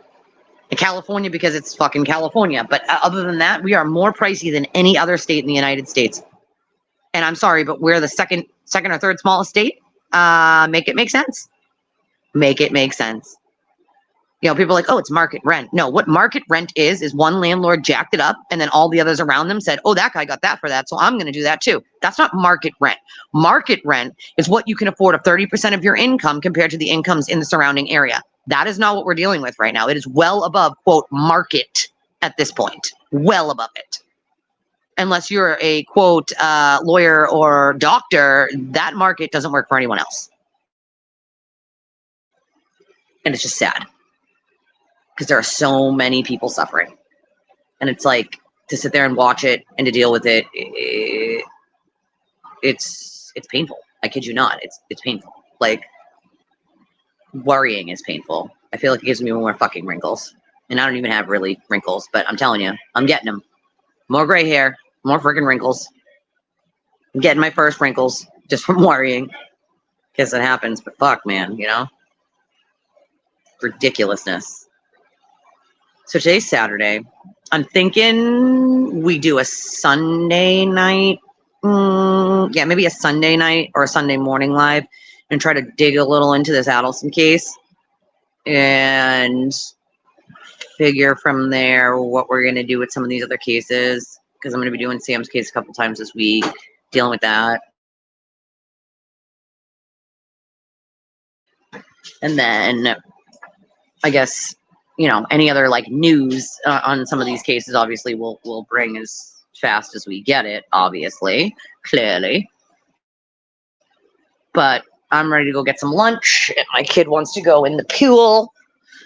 In California, because it's fucking California. But other than that, we are more pricey than any other state in the United States. And I'm sorry, but we're the second or third smallest state. Make it make sense. Make it make sense. You know, people are like, oh, it's market rent. No, what market rent is one landlord jacked it up, and then all the others around them said, oh, that guy got that for that, so I'm going to do that too. That's not market rent. Market rent is what you can afford of 30% of your income compared to the incomes in the surrounding area. That is not what we're dealing with right now. It is well above, quote, market at this point. Well above it. Unless you're a, quote, lawyer or doctor, that market doesn't work for anyone else. And it's just sad. Because there are so many people suffering. And it's like, to sit there and watch it and to deal with it, it's painful. I kid you not. It's painful. Like, worrying is painful. I feel like it gives me more fucking wrinkles. And I don't even have really wrinkles, but I'm telling you, I'm getting them. More gray hair, more freaking wrinkles. I'm getting my first wrinkles just from worrying. Guess it happens, but fuck, man, you know? Ridiculousness. So today's Saturday. I'm thinking we do a Sunday night. Yeah, maybe a Sunday night or a Sunday morning live and try to dig a little into this Adelson case and figure from there what we're going to do with some of these other cases, because I'm going to be doing Sam's case a couple times this week, dealing with that. And then I guess, you know, any other like news on some of these cases, obviously we'll bring as fast as we get it, obviously, clearly. But I'm ready to go get some lunch, and my kid wants to go in the pool.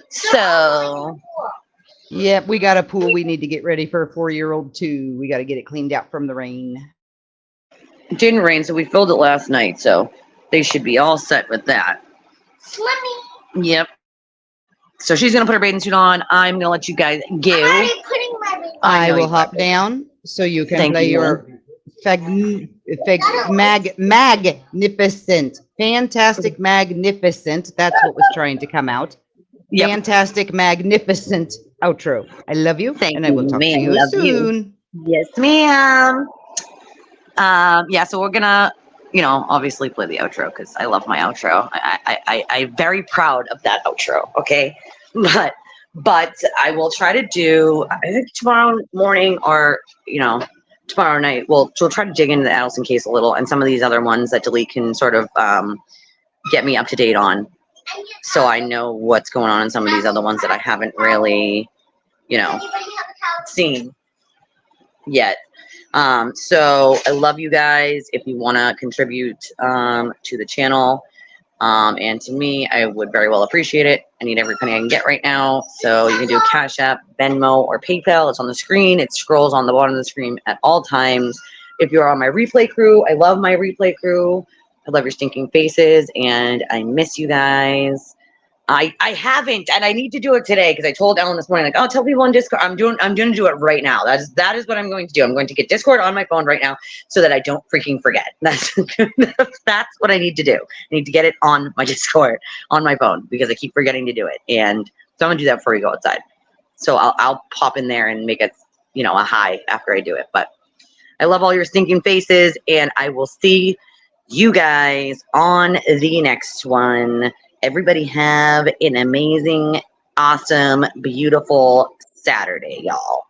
So Yep, we got a pool we need to get ready for a 4-year-old too. We got to get it cleaned out from the rain. it didn't rain, so we filled it last night, so they should be all set with that. Swimming. Yep. So she's gonna put her bathing suit on. I'm gonna let you guys go. I'm already putting my bathing I know will you hop are. down so you can Thank play you. your magnificent, fantastic, magnificent. That's what was trying to come out. Yep. Fantastic, magnificent outro. I love you, Thank and I will you, talk ma'am. to you Love you. soon. Yes, ma'am. Yeah, so we're gonna, you know, obviously play the outro because I love my outro. I'm very proud of that outro. Okay, but I will try to do. I think tomorrow morning or tomorrow night. We'll try to dig into the Adelson case a little and some of these other ones that Delete can sort of get me up to date on, so I know what's going on in some of these other ones that I haven't really, seen yet. So I love you guys. If you want to contribute to the channel and to me, I would very well appreciate it. I need every penny I can get right now. So you can do Cash App, Venmo, or PayPal. It's on the screen. It scrolls on the bottom of the screen at all times. If you're on my replay crew, I love my replay crew. I love your stinking faces, and I miss you guys. I haven't, and I need to do it today because I told Ellen this morning, like, oh, tell people on Discord. I'm going to do it right now. That is what I'm going to do. I'm going to get Discord on my phone right now so that I don't freaking forget. That's what I need to do. I need to get it on my Discord on my phone because I keep forgetting to do it. And so I'm gonna do that before we go outside. So I'll pop in there and make it, a hi after I do it. But I love all your stinking faces, and I will see you guys on the next one. Everybody have an amazing, awesome, beautiful Saturday, y'all.